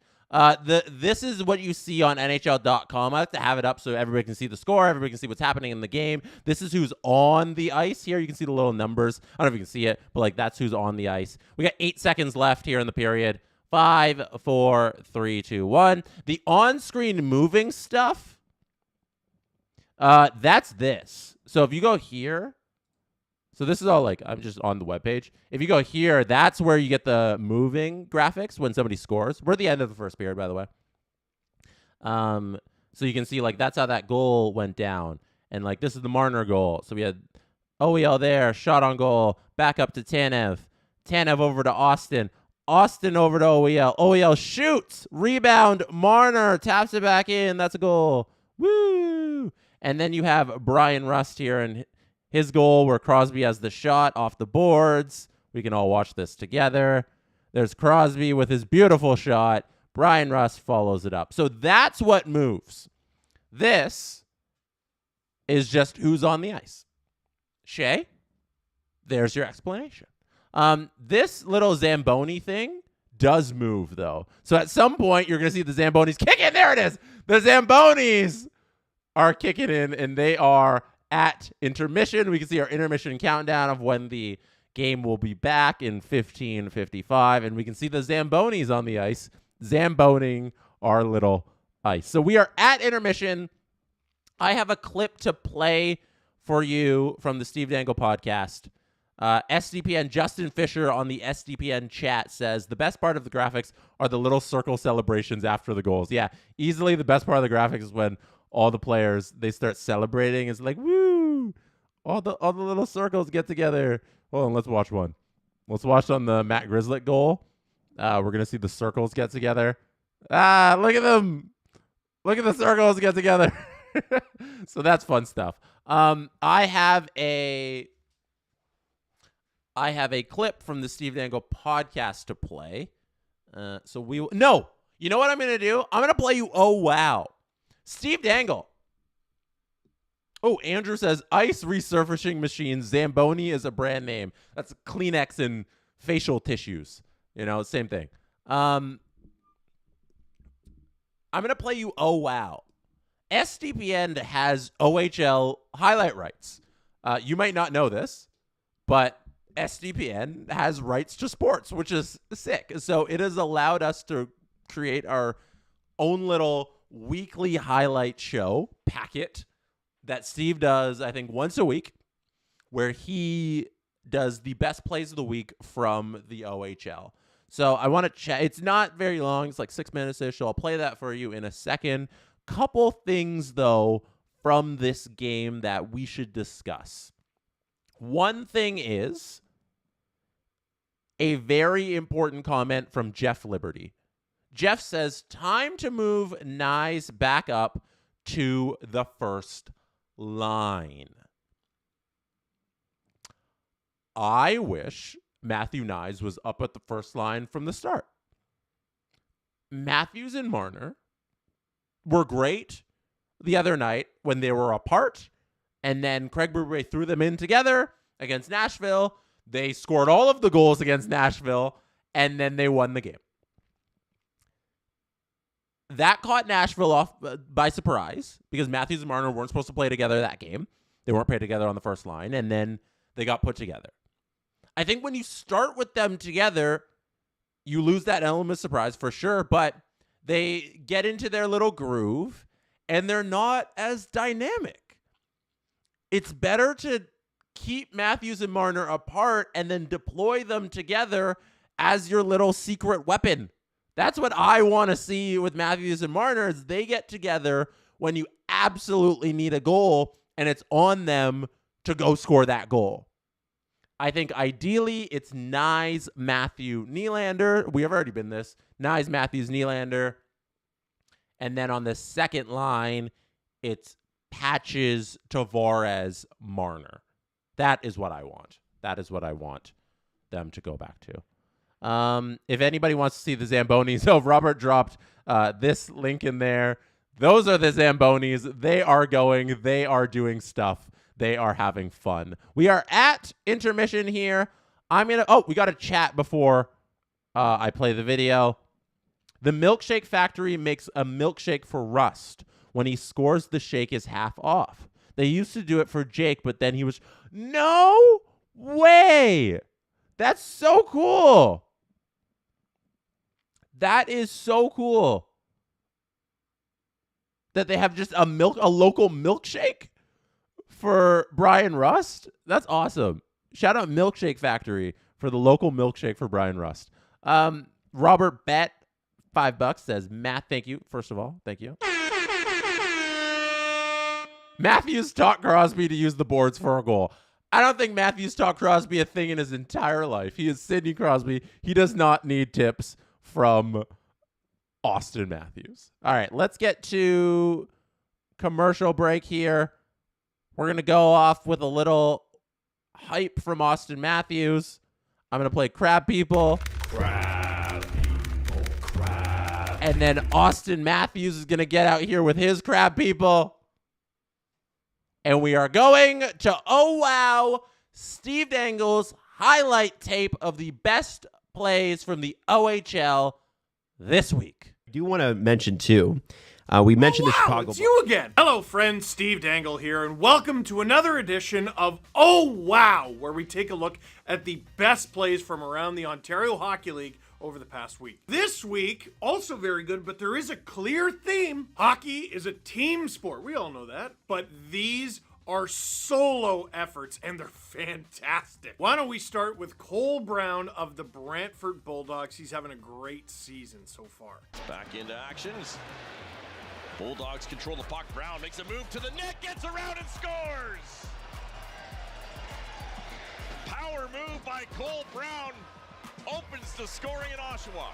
This is what you see on NHL.com. I like to have it up so everybody can see the score, everybody can see what's happening in the game. This is who's on the ice here. You can see the little numbers. I don't know if you can see it, but like that's who's on the ice. We got 8 seconds left here in the period. 5, 4, 3, 2, 1. The on-screen moving stuff, that's this. So if you go here, so this is all like, I'm just on the webpage. If you go here, that's where you get the moving graphics when somebody scores. We're at the end of the first period, by the way. So you can see like that's how that goal went down. And like this is the Marner goal. So we had OEL there, shot on goal, back up to Tanev. Tanev over to Austin. Austin over to OEL. OEL shoots. Rebound. Marner taps it back in. That's a goal. Woo! And then you have Brian Rust here and his goal where Crosby has the shot off the boards. We can all watch this together. There's Crosby with his beautiful shot. Brian Rust follows it up. So that's what moves. This is just who's on the ice. Shay, there's your explanation. This little Zamboni thing does move, though. So at some point, you're going to see the Zambonis kick in. There it is. The Zambonis are kicking in, and they are at intermission. We can see our intermission countdown of when the game will be back in 15:55, and we can see the Zambonis on the ice zamboning our little ice. So we are at intermission. I have a clip to play for you from the Steve Dangle podcast. SDPN Justin Fisher on the SDPN chat says the best part of the graphics are the little circle celebrations after the goals. Yeah, easily the best part of the graphics is when all the players, they start celebrating. It's like, woo! All the little circles get together. Hold on, let's watch one. Let's watch on the Matt Grizzlick goal. We're going to see the circles get together. Look at them. Look at the circles get together. So that's fun stuff. I have a clip from the Steve Dangle podcast to play. You know what I'm going to do? I'm going to play you Oh Wow. Steve Dangle. Oh, Andrew says, ice resurfacing machine. Zamboni is a brand name. That's Kleenex and facial tissues. You know, same thing. I'm going to play you Oh Wow. SDPN has OHL highlight rights. You might not know this, but SDPN has rights to sports, which is sick. So it has allowed us to create our own little weekly highlight show packet that Steve does, I think, once a week, where he does the best plays of the week from the OHL. So I want to chat. It's not very long. It's like 6 minutes-ish. So I'll play that for you in a second. Couple things, though, from this game that we should discuss. One thing is a very important comment from Jeff Liberty. Jeff says, time to move Nyes back up to the first line. I wish Matthew Nyes was up at the first line from the start. Matthews and Marner were great the other night when they were apart, and then Craig Berube threw them in together against Nashville. They scored all of the goals against Nashville, and then they won the game. That caught Nashville off by surprise because Matthews and Marner weren't supposed to play together that game. They weren't played together on the first line, and then they got put together. I think when you start with them together, you lose that element of surprise for sure, but they get into their little groove, and they're not as dynamic. It's better to keep Matthews and Marner apart and then deploy them together as your little secret weapon. That's what I want to see with Matthews and Marner is they get together when you absolutely need a goal, and it's on them to go score that goal. I think ideally it's Nyes, Matthew, Nylander. We have already been this. Nyes, Matthews, Nylander. And then on the second line, it's Patches, Tavares, Marner. That is what I want. That is what I want them to go back to. If anybody wants to see the Zambonis, Robert dropped this link in there. Those are the Zambonis. They are going. They are doing stuff. They are having fun. We are at intermission here. We got to chat before I play the video. The Milkshake Factory makes a milkshake for Rust. When he scores, the shake is half off. They used to do it for Jake, but then he was... No way! That's so cool. That is so cool. That they have just a local milkshake for Brian Rust. That's awesome. Shout out Milkshake Factory for the local milkshake for Brian Rust. Robert Bet, $5 says, Matt, thank you. First of all, thank you. Matthews taught Crosby to use the boards for a goal. I don't think Matthews taught Crosby a thing in his entire life. He is Sidney Crosby. He does not need tips from Austin Matthews. All right, let's get to commercial break here. We're going to go off with a little hype from Austin Matthews. I'm going to play Crab People. Crab people, crab. And then Austin Matthews is going to get out here with his Crab People. And we are going to, oh wow, Steve Dangle's highlight tape of the best plays from the OHL this week. I do want to mention, too, we mentioned the Chicago... It's you again. Hello, friends. Steve Dangle here, and welcome to another edition of Oh Wow, where we take a look at the best plays from around the Ontario Hockey League over the past week. This week, also very good, but there is a clear theme. Hockey is a team sport. We all know that. But these are solo efforts, and they're fantastic. Why don't we start with Cole Brown of the Brantford Bulldogs. He's having a great season so far. Back into actions. Bulldogs control the puck. Brown makes a move to the net, gets around and scores. Power move by Cole Brown opens the scoring in Oshawa.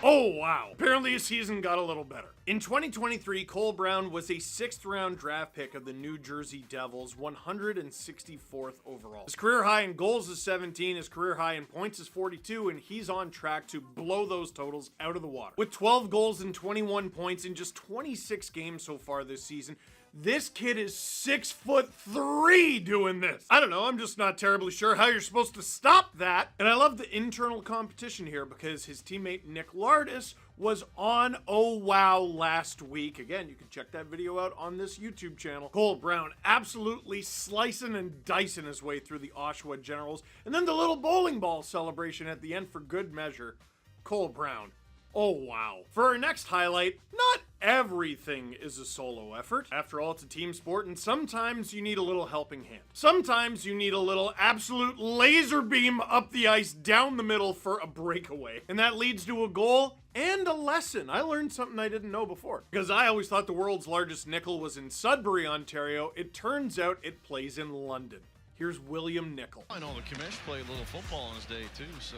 Oh, wow. Apparently his season got a little better. In 2023, Cole Brown was a 6th-round draft pick of the New Jersey Devils, 164th overall. His career high in goals is 17, his career high in points is 42, and he's on track to blow those totals out of the water. With 12 goals and 21 points in just 26 games so far this season, this kid is 6'3" doing this. I don't know, I'm just not terribly sure how you're supposed to stop that. And I love the internal competition here because his teammate Nick Lardis was on Oh Wow last week. Again, you can check that video out on this YouTube channel. Cole Brown absolutely slicing and dicing his way through the Oshawa Generals. And then the little bowling ball celebration at the end for good measure. Cole Brown. Oh, wow. For our next highlight, not everything is a solo effort. After all, it's a team sport, and sometimes you need a little helping hand. Sometimes you need a little absolute laser beam up the ice down the middle for a breakaway. And that leads to a goal and a lesson. I learned something I didn't know before. Because I always thought the world's largest nickel was in Sudbury, Ontario. It turns out it plays in London. Here's William Nickel. I know the commish played a little football in his day, too, so...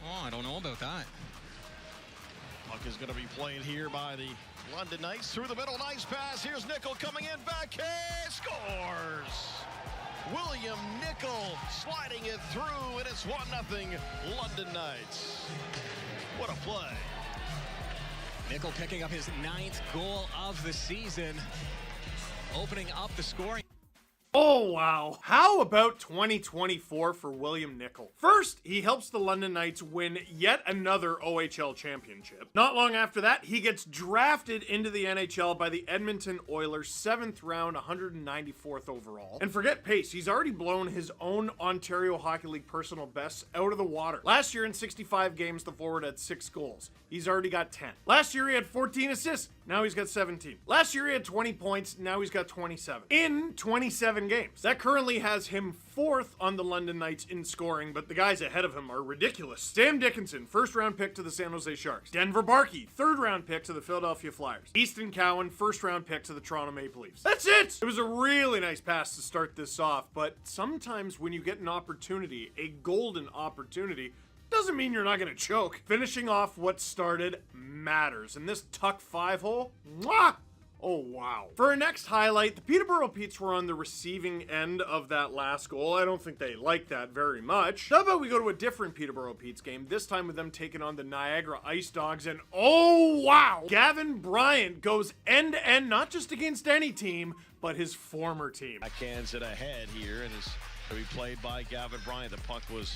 Oh, I don't know about that. Puck is going to be played here by the London Knights. Through the middle, nice pass. Here's Nickel coming in, backhand, scores! William Nickel sliding it through, and it's 1-0 London Knights. What a play. Nickel picking up his 9th goal of the season, opening up the scoring. Oh, wow. How about 2024 for William Nickel? First, he helps the London Knights win yet another OHL championship. Not long after that, he gets drafted into the NHL by the Edmonton Oilers, 7th round, 194th overall. And forget pace, he's already blown his own Ontario Hockey League personal bests out of the water. Last year in 65 games, the forward had 6 goals. He's already got 10. Last year he had 14 assists. Now he's got 17. Last year he had 20 points. Now he's got 27. In 27 games. That currently has him 4th on the London Knights in scoring, but the guys ahead of him are ridiculous. Sam Dickinson, 1st round pick to the San Jose Sharks. Denver Barkey, 3rd round pick to the Philadelphia Flyers. Easton Cowan, 1st round pick to the Toronto Maple Leafs. That's it! It was a really nice pass to start this off, but sometimes when you get an opportunity, a golden opportunity, doesn't mean you're not going to choke. Finishing off what started matters. And this tuck 5-hole, mwah! Oh, wow. For our next highlight, the Peterborough Petes were on the receiving end of that last goal. I don't think they liked that very much. How about we go to a different Peterborough Petes game, this time with them taking on the Niagara Ice Dogs, and oh, wow! Gavin Bryant goes end-to-end, not just against any team, but his former team. Backhands it ahead here, and is to be played by Gavin Bryant. The puck was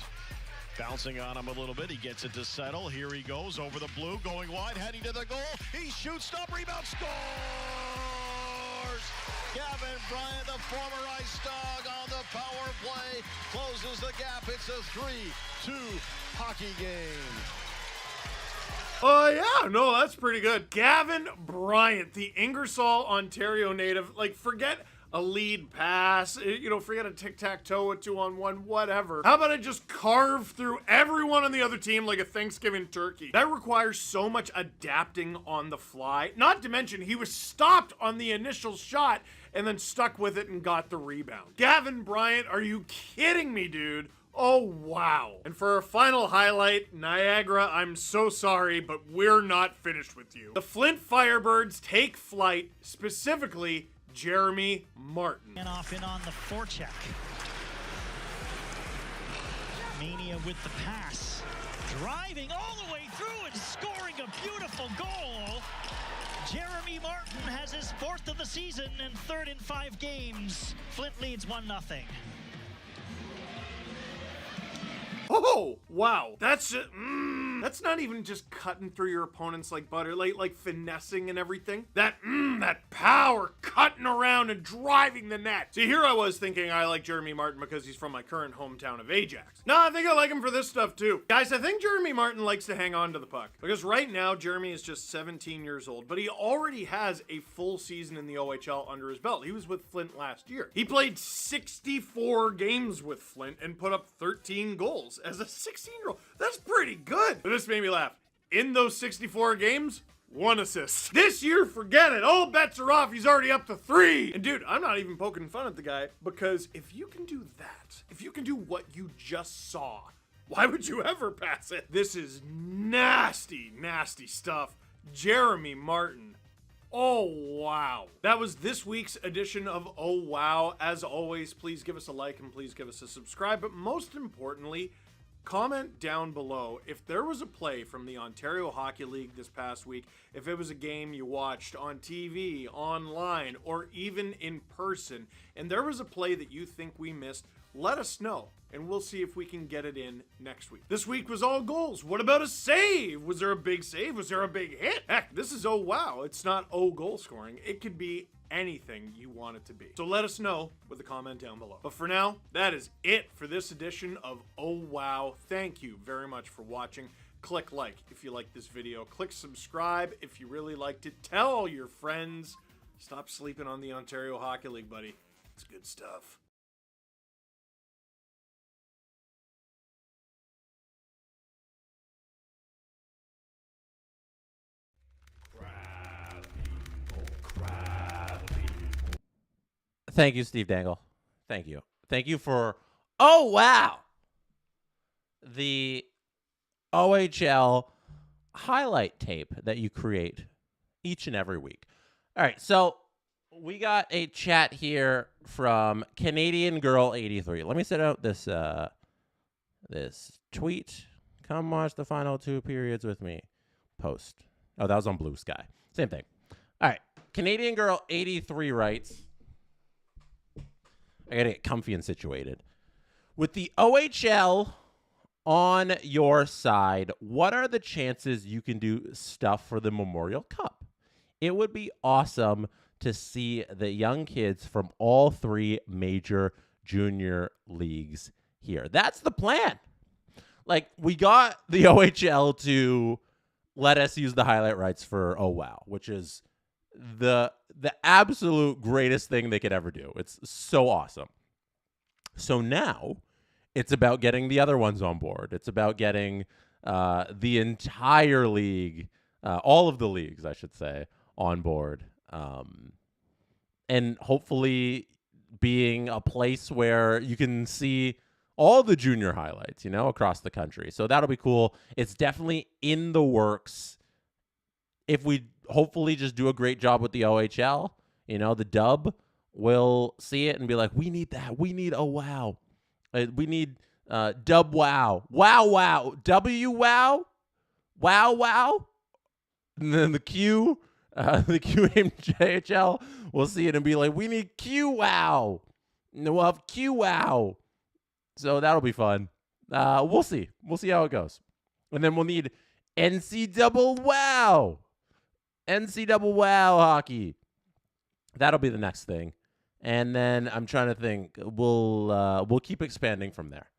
Bouncing on him a little bit. He gets it to settle. Here he goes over the blue, going wide, heading to the goal. He shoots, stop, rebound, scores! Gavin Bryant, the former Ice Dog, on the power play, closes the gap. It's a 3-2 hockey game. Oh, yeah. No, that's pretty good. Gavin Bryant, the Ingersoll, Ontario native. Like, forget a lead pass, forget a tic-tac-toe, a 2-on-1, whatever. How about I just carve through everyone on the other team like a Thanksgiving turkey? That requires so much adapting on the fly. Not to mention, he was stopped on the initial shot and then stuck with it and got the rebound. Gavin Bryant, are you kidding me, dude? Oh, wow. And for our final highlight, Niagara, I'm so sorry, but we're not finished with you. The Flint Firebirds take flight, specifically Jeremy Martin. And off in on the forecheck. Mania with the pass. Driving all the way through and scoring a beautiful goal. Jeremy Martin has his 4th of the season and 3rd in 5 games. Flint leads 1-0. Oh, wow. That's that's not even just cutting through your opponents like butter, like finessing and everything. That power cutting around and driving the net. See, here I was thinking I like Jeremy Martin because he's from my current hometown of Ajax. No, I think I like him for this stuff too. Guys, I think Jeremy Martin likes to hang on to the puck because right now Jeremy is just 17 years old, but he already has a full season in the OHL under his belt. He was with Flint last year. He played 64 games with Flint and put up 13 goals as a 16-year-old. That's pretty good. But this made me laugh. In those 64 games, 1 assist. This year, forget it. All bets are off. He's already up to 3. And dude, I'm not even poking fun at the guy because if you can do that, if you can do what you just saw, why would you ever pass it? This is nasty, nasty stuff. Jeremy Martin. Oh, wow. That was this week's edition of Oh, Wow. As always, please give us a like and please give us a subscribe. But most importantly, comment down below if there was a play from the Ontario Hockey League this past week, if it was a game you watched on TV, online, or even in person, and there was a play that you think we missed, let us know, and we'll see if we can get it in next week. This week was all goals. What about a save? Was there a big save? Was there a big hit? Heck, this is Oh Wow. It's not Oh goal scoring. It could be anything you want it to be. So let us know with a comment down below. But for now, that is it for this edition of Oh Wow. Thank you very much for watching. Click like if you liked this video. Click subscribe if you really liked it. Tell all your friends. Stop sleeping on the Ontario Hockey League, buddy. It's good stuff. Thank you, Steve Dangle. Thank you. Thank you for, oh, wow, the OHL highlight tape that you create each and every week. All right, so we got a chat here from Canadian Girl 83. Let me set out this this tweet. Come watch the final 2 periods with me. Post. Oh, that was on Blue Sky. Same thing. All right, Canadian Girl 83 writes, I gotta get comfy and situated. With the OHL on your side, what are the chances you can do stuff for the Memorial Cup? It would be awesome to see the young kids from all 3 major junior leagues here. That's the plan. Like, we got the OHL to let us use the highlight rights for Oh Wow, which is the absolute greatest thing they could ever do. It's so awesome. So now it's about getting the other ones on board. It's about getting the entire league, all of the leagues, I should say, on board. And hopefully being a place where you can see all the junior highlights, across the country. So that'll be cool. It's definitely in the works. If we hopefully just do a great job with the OHL, the dub will see it and be like, we need that. We need Oh Wow. We need dub wow. Wow wow. W wow. Wow wow. And then the Q named JHL will see it and be like, we need Q wow. And we'll have Q wow. So that'll be fun. We'll see. We'll see how it goes. And then we'll need NC double wow hockey. That'll be the next thing. And then I'm trying to think. We'll keep expanding from there.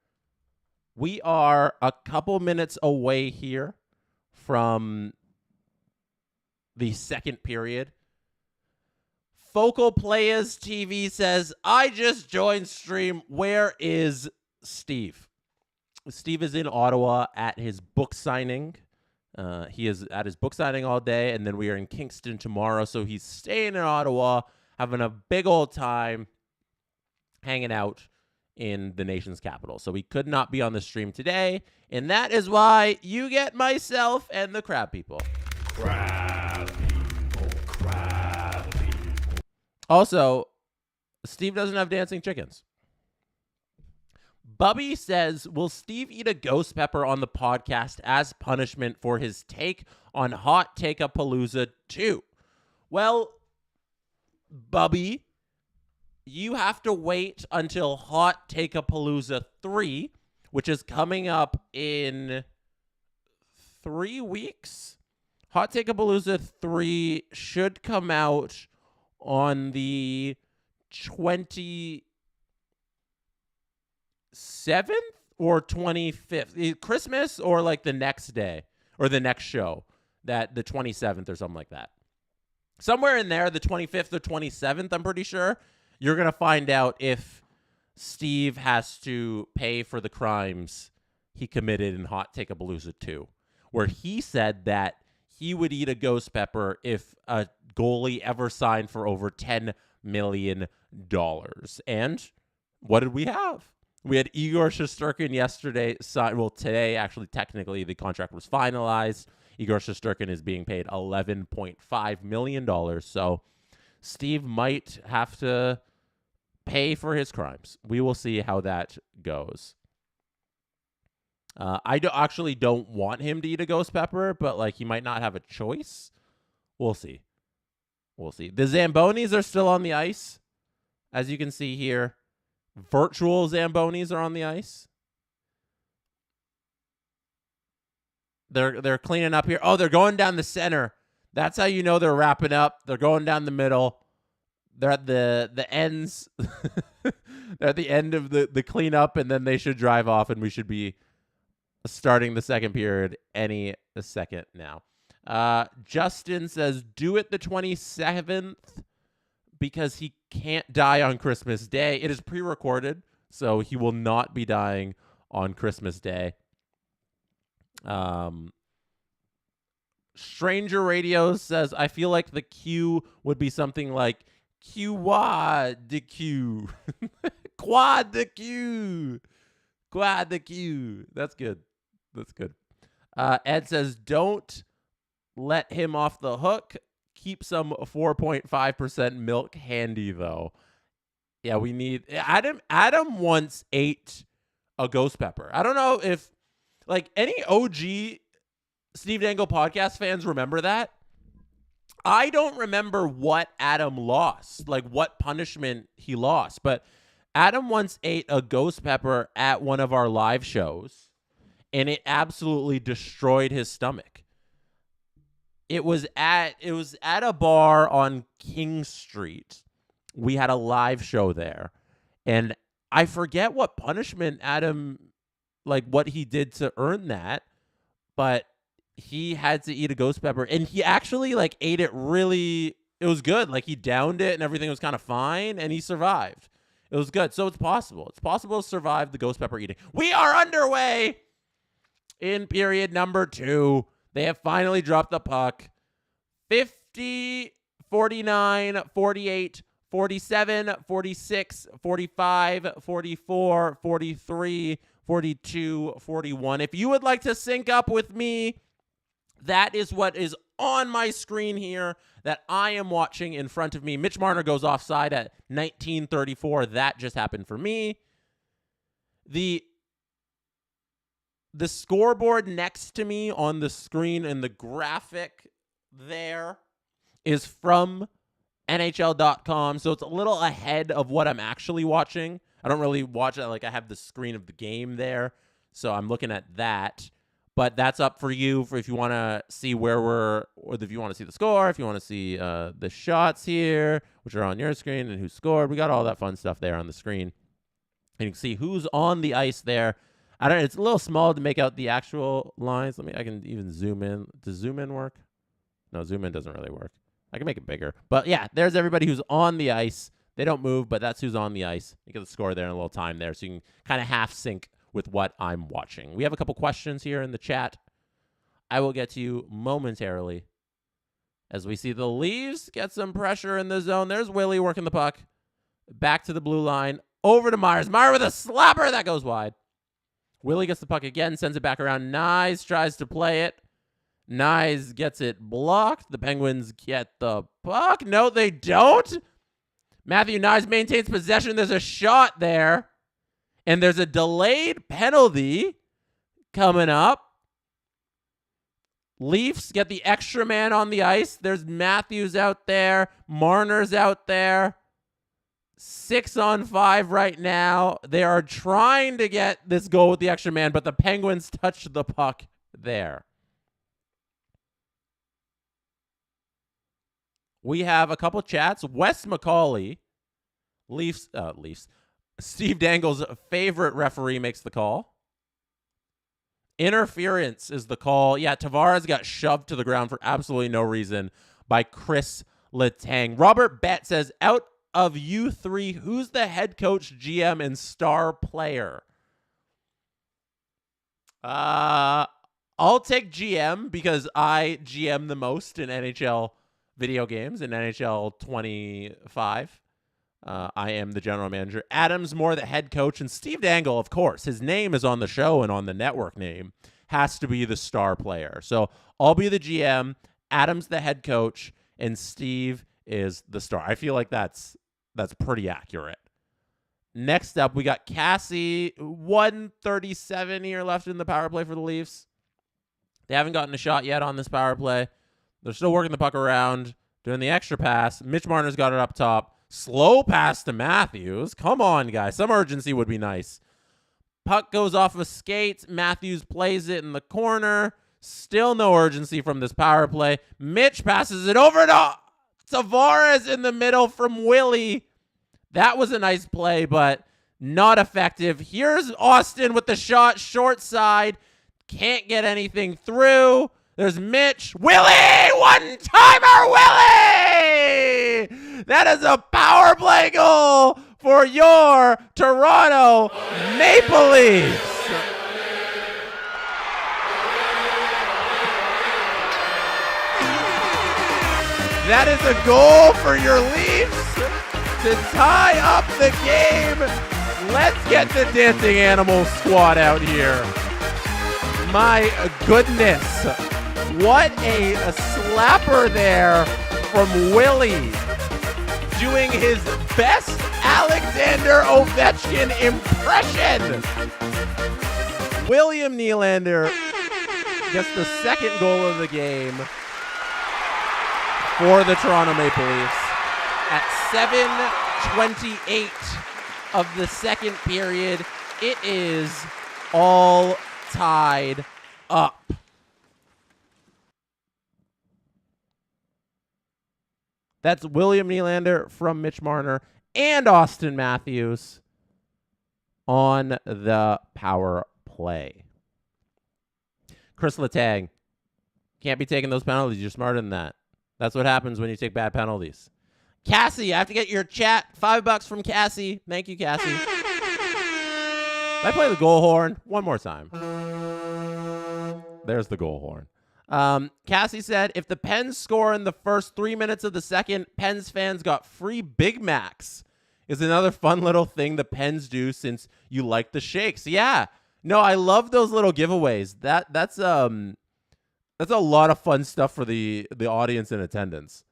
We are a couple minutes away here from the second period. Focal Players TV says, I just joined stream. Where is Steve? Steve is in Ottawa at his book signing. He is at his book signing all day, and then we are in Kingston tomorrow. So he's staying in Ottawa, having a big old time, hanging out in the nation's capital. So he could not be on the stream today, and that is why you get myself and the Crab People. Crab people. Also, Steve doesn't have dancing chickens. Bubby says, will Steve eat a ghost pepper on the podcast as punishment for his take on Hot Take-A-Palooza 2? Well, Bubby, you have to wait until Hot Take-A-Palooza 3, which is coming up in 3 weeks. Hot Take-A-Palooza 3 should come out on the 27th or 25th. Christmas or like the next day or the next show, that the 27th or something like that. Somewhere in there, the 25th or 27th, I'm pretty sure. You're going to find out if Steve has to pay for the crimes he committed in Hot Take-A-Palooza 2, where he said that he would eat a ghost pepper if a goalie ever signed for over $10 million. And what did we have? We had Igor Shesterkin yesterday signed. Well, today, actually, technically, the contract was finalized. Igor Shesterkin is being paid $11.5 million. So Steve might have to pay for his crimes. We will see how that goes. I actually don't want him to eat a ghost pepper, but like he might not have a choice. We'll see. We'll see. The Zambonis are still on the ice. As you can see here, virtual Zambonis are on the ice. They're cleaning up here. Oh, they're going down the center. That's how you know they're wrapping up. They're going down the middle. They're at the ends. They're at the end of the cleanup, and then they should drive off, and we should be starting the second period any second now. Justin says, do it the 27th because he can't die on Christmas Day. It is pre-recorded, so he will not be dying on Christmas Day. Stranger Radio says, I feel like the Q would be something like quad the Q. Quad the Q. Quad the Q. That's good. That's good. Ed says, don't let him off the hook. Keep some 4.5% milk handy, though. Yeah, we need... Adam once ate a ghost pepper. I don't know if... Like, any OG Steve Dangle podcast fans remember that? I don't remember what Adam lost, like what punishment he lost. But Adam once ate a ghost pepper at one of our live shows, and it absolutely destroyed his stomach. It was at a bar on King Street. We had a live show there, and I forget what punishment Adam, like what he did to earn that, but he had to eat a ghost pepper, and he actually like ate it really. It was good. Like he downed it, and everything was kind of fine, and he survived. It was good. So it's possible. It's possible to survive the ghost pepper eating. We are underway in period number 2. They have finally dropped the puck. 50, 49, 48, 47, 46, 45, 44, 43, 42, 41. If you would like to sync up with me, that is what is on my screen here that I am watching in front of me. Mitch Marner goes offside at 19:34. That just happened for me. The scoreboard next to me on the screen and the graphic there is from NHL.com, so it's a little ahead of what I'm actually watching. I don't really watch it. Like, I have the screen of the game there, So I'm looking at that. But that's up for you for if you want to see where we're, or if you want to see the score, if you want to see the shots here, which are on your screen, and who scored. We got all that fun stuff there on the screen. And you can see who's on the ice there. I don't know, it's a little small to make out the actual lines. I can even zoom in. Does zoom in work? No, zoom in doesn't really work. I can make it bigger. But yeah, there's everybody who's on the ice. They don't move, but that's who's on the ice. You get the score there and a little time there, so you can kind of half sync with what I'm watching. We have a couple questions here in the chat. I will get to you momentarily as we see the Leafs get some pressure in the zone. There's Willie working the puck. Back to the blue line. Over to Myers. Myers with a slapper. That goes wide. Willie gets the puck again, sends it back around. Nyes tries to play it. Nyes gets it blocked. The Penguins get the puck. No, they don't. Matthew Nyes maintains possession. There's a shot there. And there's a delayed penalty coming up. Leafs get the extra man on the ice. There's Matthews out there. Marner's out there. 6-on-5 right now. They are trying to get this goal with the extra man, but the Penguins touched the puck there. We have a couple chats. Wes McCauley, Leafs. Steve Dangle's favorite referee makes the call. Interference is the call. Yeah, Tavares got shoved to the ground for absolutely no reason by Chris Letang. Robert Bett says, out of you three, who's the head coach, GM, and star player? I'll take GM because I GM the most in NHL video games in NHL 25. I am the general manager. Adam's more the head coach, and Steve Dangle, of course, his name is on the show and on the network name, has to be the star player. So I'll be the GM, Adam's the head coach, and Steve is the star. I feel like that's pretty accurate. Next up, we got Cassie. 1:37 here left in the power play for the Leafs. They haven't gotten a shot yet on this power play. They're still working the puck around, doing the extra pass. Mitch Marner's got it up top. Slow pass to Matthews. Come on, guys. Some urgency would be nice. Puck goes off of skates. Matthews plays it in the corner. Still no urgency from this power play. Mitch passes it over to Tavares in the middle from Willie. That was a nice play, but not effective. Here's Austin with the shot, short side. Can't get anything through. There's Mitch. Willie! One-timer, Willie! That is a power play goal for your Toronto Maple Leafs. That is a goal for your Leafs to tie up the game. Let's get the Dancing Animal squad out here. My goodness. What a slapper there from Willie. Doing his best Alexander Ovechkin impression. William Nylander gets the second goal of the game for the Toronto Maple Leafs at 7:28 of the second period. It is all tied up. That's William Nylander from Mitch Marner and Austin Matthews on the power play. Chris Letang, can't be taking those penalties. You're smarter than that. That's what happens when you take bad penalties. Cassie, I have to get your chat. $5 from Cassie. Thank you, Cassie. Can I play the goal horn one more time? There's the goal horn. Cassie said, if the Pens score in the first 3 minutes of the second, Pens fans got free Big Macs. Is another fun little thing the Pens do since you like the shakes. Yeah. No, I love those little giveaways. That's a lot of fun stuff for the audience in attendance.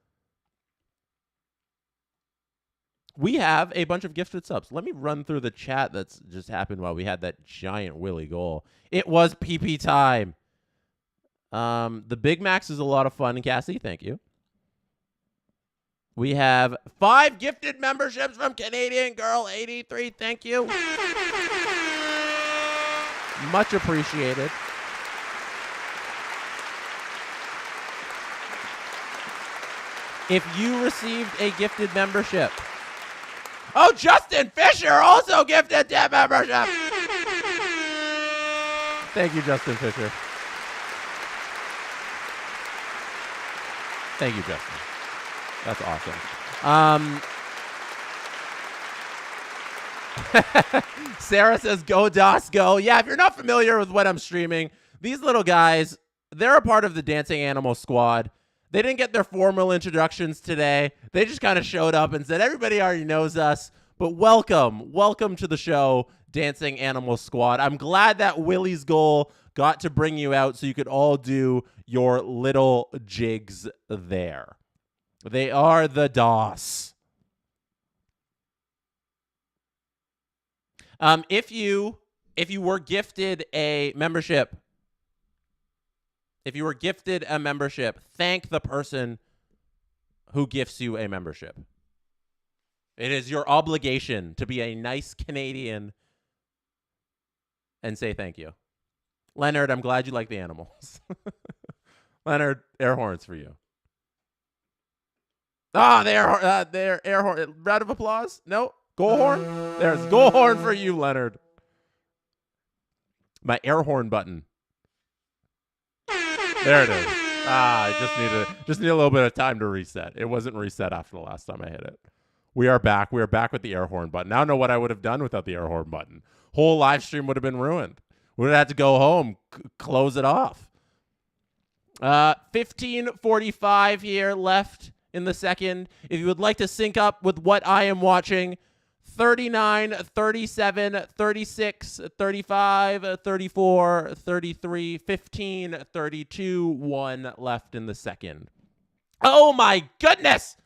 We have a bunch of gifted subs. Let me run through the chat that's just happened while we had that giant Willie goal. It was PP time. The Big Macs is a lot of fun, Cassie. Thank you. We have 5 gifted memberships from Canadian Girl 83. Thank you. Much appreciated. If you received a gifted membership. Oh, Justin Fisher also gifted a membership. Thank you, Justin Fisher. Thank you, Justin. That's awesome. Sarah says, go DOS, go. Yeah, if you're not familiar with what I'm streaming, these little guys, they're a part of the Dancing Animal Squad. They didn't get their formal introductions today. They just kind of showed up and said, everybody already knows us, but welcome to the show, Dancing Animal Squad. I'm glad that Willie's goal got to bring you out so you could all do your little jigs there. They are the DOS. If you were gifted a membership, thank the person who gifts you a membership. It is your obligation to be a nice Canadian and say thank you. Leonard, I'm glad you like the animals. Leonard, air horns for you. Ah, they're air horn. Round of applause? No? Goal horn? There's goal horn for you, Leonard. My air horn button. There it is. I just need a little bit of time to reset. It wasn't reset after the last time I hit it. We are back. We are back with the air horn button. Now I know what I would have done without the air horn button. Whole live stream would have been ruined. We would have had to go home, close it off. 15:45 here left in the second. If you would like to sync up with what I am watching, 39, 37, 36, 35, 34, 33, 15, 32, 1 left in the second. Oh my goodness!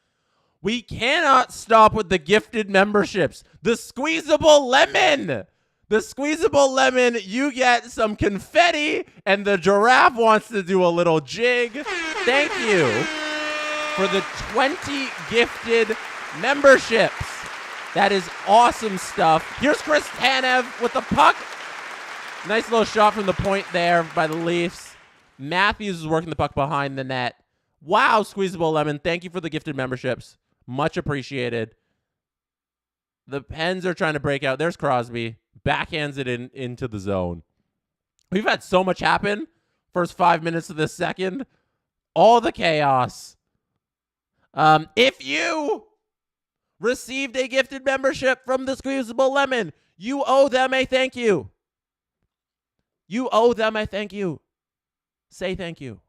We cannot stop with the gifted memberships. The squeezable lemon! The squeezable lemon, you get some confetti, and the giraffe wants to do a little jig. Thank you for the 20 gifted memberships. That is awesome stuff. Here's Chris Tanev with the puck. Nice little shot from the point there by the Leafs. Matthews is working the puck behind the net. Wow, squeezable lemon. Thank you for the gifted memberships. Much appreciated. The Pens are trying to break out. There's Crosby. Backhands it into the zone. We've had so much happen. First 5 minutes of this second. All the chaos. If you received a gifted membership from the Squeezable Lemon, you owe them a thank you. You owe them a thank you. Say thank you.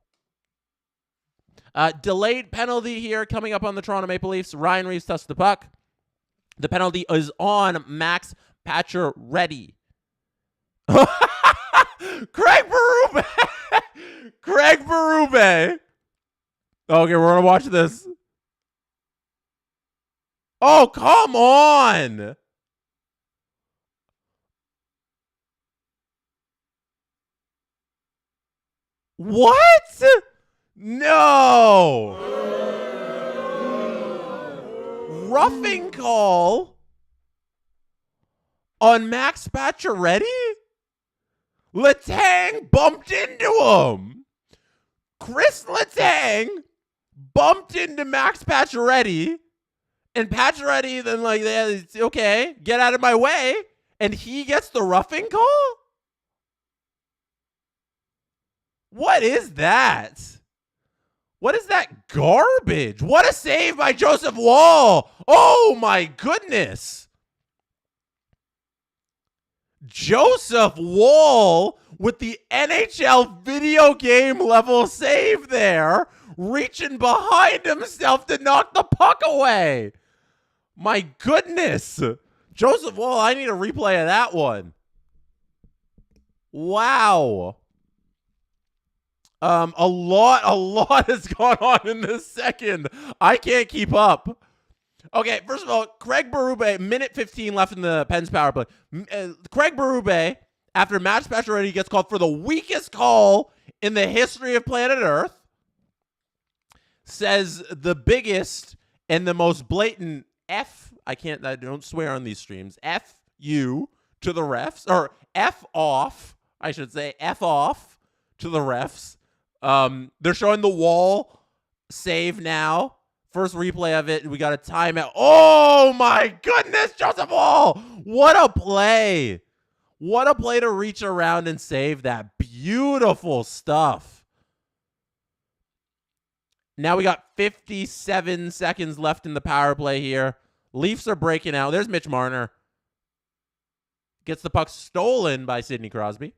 Delayed penalty here coming up on the Toronto Maple Leafs. Ryan Reeves touched the puck. The penalty is on Max Pacioretty. Craig Berube. Craig Berube. Okay, we're going to watch this. Oh, come on. What? No. Roughing call on Max Pacioretty? Letang bumped into him. Chris Letang bumped into Max Pacioretty, and Pacioretty then like, okay, get out of my way, and he gets the roughing call? What is that? What is that garbage? What a save by Joseph Woll. Oh, my goodness. Joseph Woll with the NHL video game level save there, reaching behind himself to knock the puck away. My goodness. Joseph Woll, I need a replay of that one. Wow. A lot has gone on in this second. I can't keep up. Okay, first of all, Craig Berube, minute 15 left in the Pens power play. Craig Berube, after Max Pacioretty gets called for the weakest call in the history of planet Earth, says the biggest and the most blatant I don't swear on these streams, F you to the refs, or F off. I should say, F off to the refs. They're showing the Wall save now. First replay of it. We got a timeout. Oh, my goodness, Joseph Wall. What a play. What a play to reach around and save that. Beautiful stuff. Now we got 57 seconds left in the power play here. Leafs are breaking out. There's Mitch Marner. Gets the puck stolen by Sidney Crosby.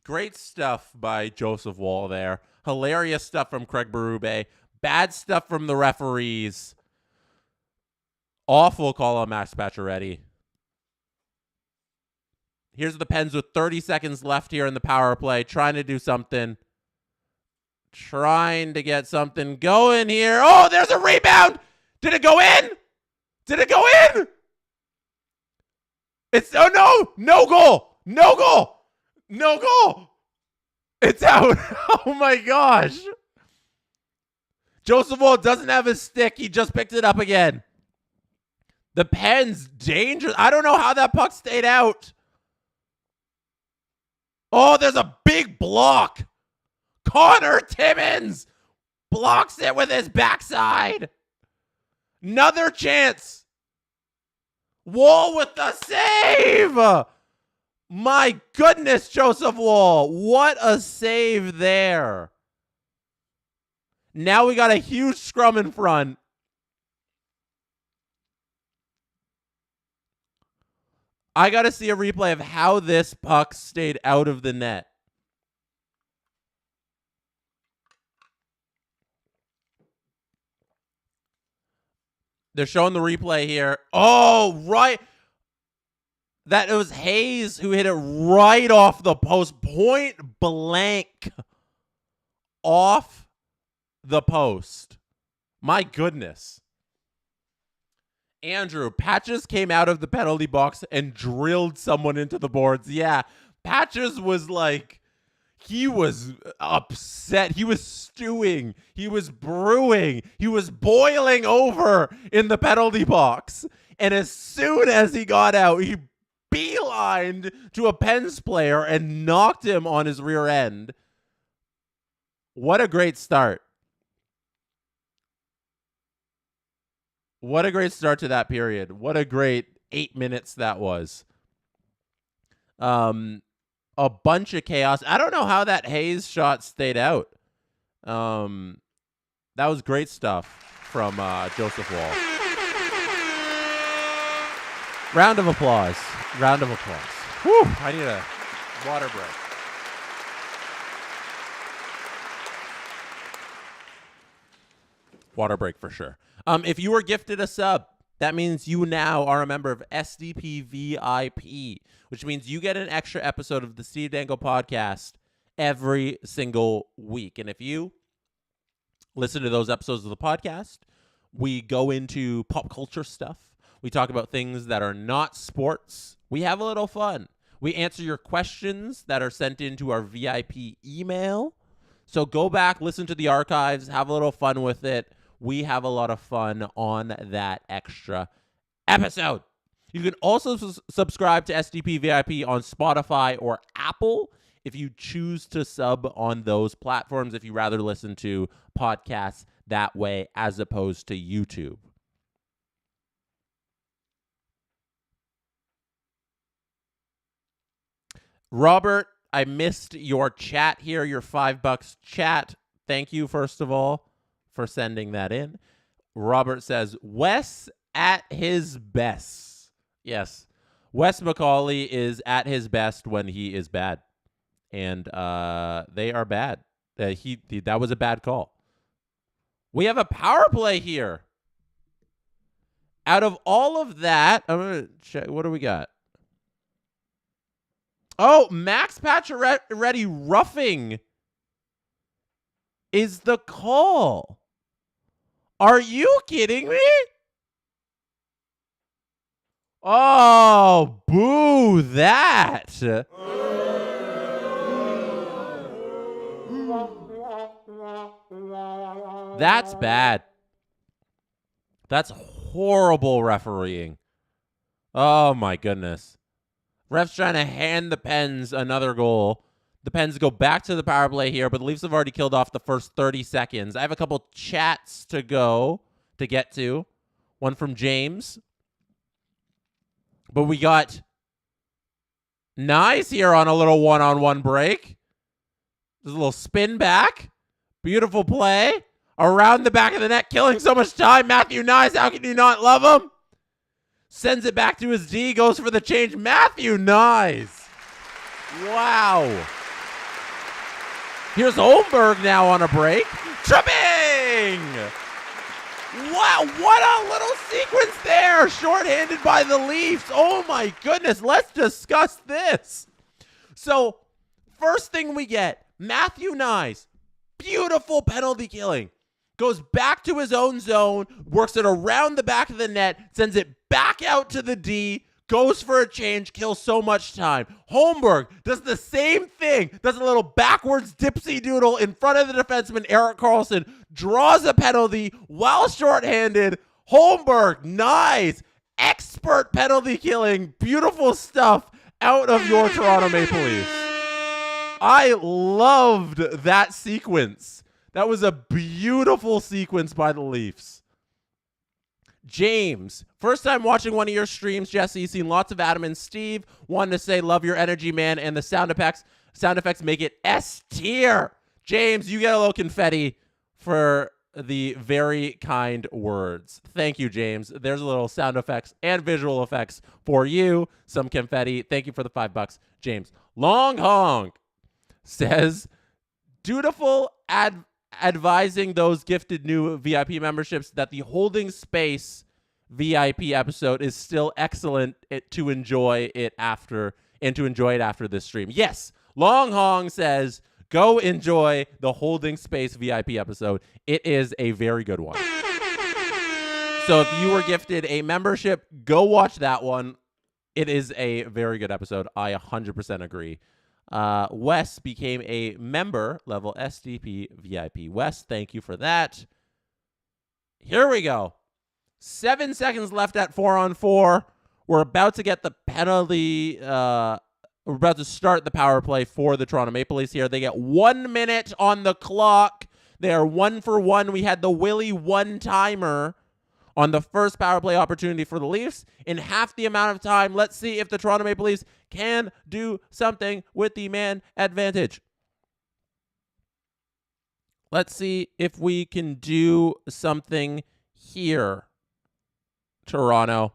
Great stuff by Joseph Wall there. Hilarious stuff from Craig Berube. Bad stuff from the referees. Awful call on Max Pacioretty. Here's the Pens with 30 seconds left here in the power play. Trying to do something. Trying to get something going here. Oh, there's a rebound. Did it go in? Did it go in? It's, oh no, no goal. No goal. No goal. It's out. Oh my gosh. Joseph Wall doesn't have his stick. He just picked it up again. The Pens, dangerous. I don't know how that puck stayed out. Oh, there's a big block. Connor Timmins blocks it with his backside. Another chance. Wall with the save. My goodness, Joseph Wall. What a save there. Now we got a huge scrum in front. I got to see a replay of how this puck stayed out of the net. They're showing the replay here. Oh, right. That it was Hayes who hit it right off the post. Point blank off the post. My goodness. Andrew, Patches came out of the penalty box and drilled someone into the boards. Yeah, Patches was like, he was upset. He was stewing. He was brewing. He was boiling over in the penalty box. And as soon as he got out, he beelined to a Pens player and knocked him on his rear end. What a great start. What a great start to that period. What a great 8 minutes that was. A bunch of chaos. I don't know how that Hayes shot stayed out. That was great stuff from Joseph Wall. Round of applause. Round of applause. Whew, I need a water break. Water break for sure. If you were gifted a sub, that means you now are a member of SDP VIP, which means you get an extra episode of the Steve Dangle podcast every single week. And if you listen to those episodes of the podcast, we go into pop culture stuff. We talk about things that are not sports. We have a little fun. We answer your questions that are sent into our VIP email. So go back, listen to the archives, have a little fun with it. We have a lot of fun on that extra episode. You can also subscribe to SDP VIP on Spotify or Apple if you choose to sub on those platforms, if you rather listen to podcasts that way as opposed to YouTube. Robert, I missed your chat here, your $5 chat. Thank you, first of all, for sending that in. Robert says, Wes at his best. Yes, Wes McCauley is at his best when he is bad. And they are bad. That was a bad call. We have a power play here. Out of all of that, I'm going to check. What do we got? Oh, Max Pacioretty roughing is the call. Are you kidding me? Oh, boo that. That's bad. That's horrible refereeing. Oh, my goodness. Ref's trying to hand the Pens another goal. The Pens go back to the power play here, but the Leafs have already killed off the first 30 seconds. I have a couple chats to get to. One from James. But we got Nice here on a little one-on-one break. There's a little spin back. Beautiful play. Around the back of the net, killing so much time. Matthew Nice, how can you not love him? Sends it back to his D, goes for the change. Matthew Nice. Wow. Here's Holmberg now on a break. Tripping! Wow, what a little sequence there. Shorthanded by the Leafs. Oh my goodness, let's discuss this. So, first thing we get, Matthew Nice. Beautiful penalty killing. Goes back to his own zone, works it around the back of the net, sends it back out to the D, goes for a change, kills so much time. Holmberg does the same thing, does a little backwards dipsy doodle in front of the defenseman Erik Karlsson, draws a penalty while shorthanded. Holmberg, nice, expert penalty killing, beautiful stuff out of your Toronto Maple Leafs. I loved that sequence. That was a beautiful sequence by the Leafs. James, first time watching one of your streams, Jesse, seen lots of Adam and Steve. Wanted to say love your energy, man, and the sound effects make it S tier. James, you get a little confetti for the very kind words. Thank you, James. There's a little sound effects and visual effects for you. Some confetti. Thank you for the $5, James. Long Honk says, dutiful advising those gifted new VIP memberships that the Holding Space VIP episode is still excellent to enjoy it after this stream. Yes, Long Hong says, go enjoy the Holding Space VIP episode. It is a very good one. So if you were gifted a membership, go watch that one. It is a very good episode. I 100% agree. Wes became a member, level SDP VIP. Wes, thank you for that. Here we go. 7 seconds left at 4-on-4. We're about to get the penalty. We're about to start the power play for the Toronto Maple Leafs here. They get 1 minute on the clock. They are 1 for 1. We had the Willie one-timer on the first power play opportunity for the Leafs in half the amount of time. Let's see if the Toronto Maple Leafs can do something with the man advantage. Let's see if we can do something here. Toronto.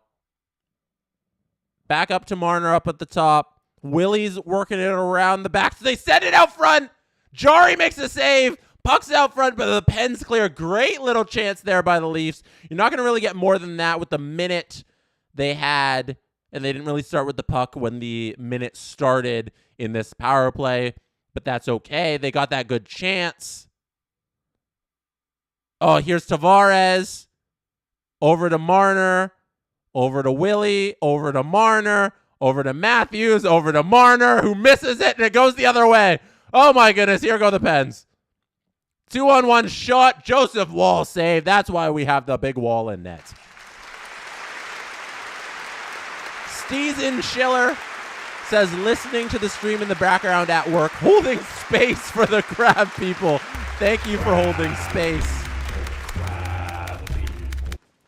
Back up to Marner up at the top. Willie's working it around the back. So they send it out front. Jari makes a save. Puck's out front, but the Pens clear. Great little chance there by the Leafs. You're not going to really get more than that with the minute they had, and they didn't really start with the puck when the minute started in this power play, but that's okay. They got that good chance. Oh, here's Tavares. Over to Marner. Over to Willie. Over to Marner. Over to Matthews. Over to Marner, who misses it, and it goes the other way. Oh, my goodness. Here go the Pens. 2-on-1 shot. Joseph Wall save. That's why we have the big wall in net. Steven Schiller says, listening to the stream in the background at work, holding space for the crab people. Thank you for holding space.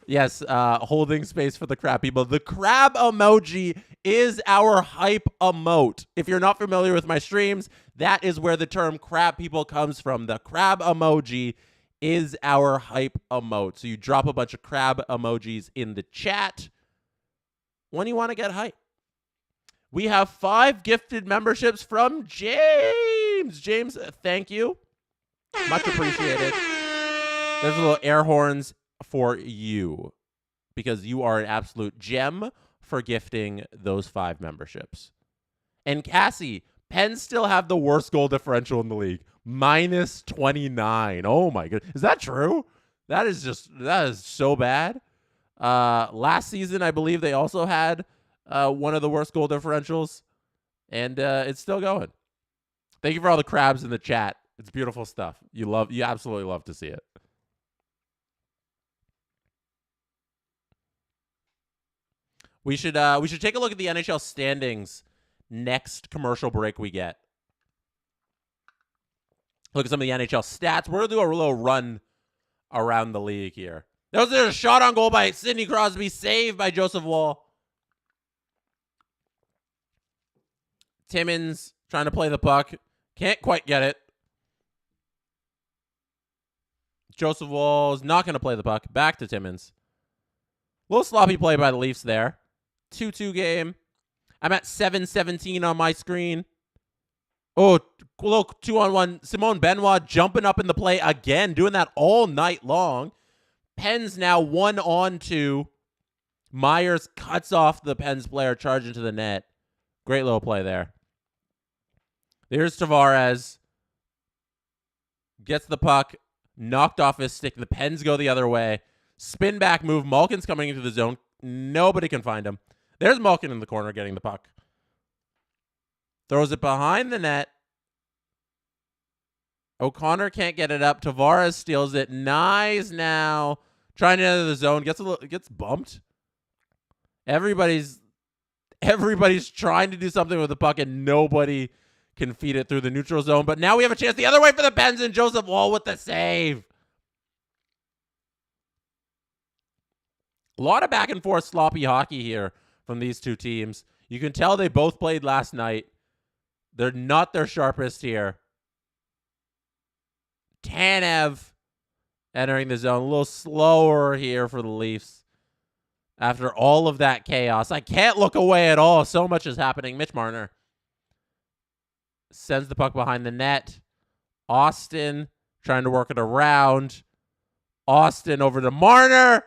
Yes, holding space for the crab people. The crab emoji is our hype emote. If you're not familiar with my streams, that is where the term crab people comes from. The crab emoji is our hype emote. So you drop a bunch of crab emojis in the chat when you want to get hype. We have 5 gifted memberships from James. James, thank you. Much appreciated. There's a little air horns for you because you are an absolute gem for gifting those 5 memberships. And Cassie, Pens still have the worst goal differential in the league. -29. Oh my goodness. Is that true? That is so bad. Last season, I believe they also had one of the worst goal differentials, and it's still going. Thank you for all the crabs in the chat. It's beautiful stuff. You absolutely love to see it. We should take a look at the NHL standings next commercial break we get. Look at some of the NHL stats. We're going to do a little run around the league here. There's a shot on goal by Sidney Crosby, saved by Joseph Woll. Timmins trying to play the puck. Can't quite get it. Joseph Woll is not going to play the puck. Back to Timmins. A little sloppy play by the Leafs there. 2-2 game. I'm at 7:17 on my screen. Oh, look, 2-on-1. Simone Benoit jumping up in the play again, doing that all night long. Pens now 1-on-2. Myers cuts off the Pens player, charging to the net. Great little play there. There's Tavares. Gets the puck, knocked off his stick. The Pens go the other way. Spin back move. Malkin's coming into the zone. Nobody can find him. There's Malkin in the corner getting the puck. Throws it behind the net. O'Connor can't get it up. Tavares steals it. Nice now. Trying to enter the zone. Gets bumped. Everybody's trying to do something with the puck, and nobody can feed it through the neutral zone. But now we have a chance the other way for the Pens, and Joseph Woll with the save. A lot of back and forth sloppy hockey here from these two teams. You can tell they both played last night. They're not their sharpest here. Tanev entering the zone. A little slower here for the Leafs. After all of that chaos. I can't look away at all. So much is happening. Mitch Marner sends the puck behind the net. Austin trying to work it around. Austin over to Marner.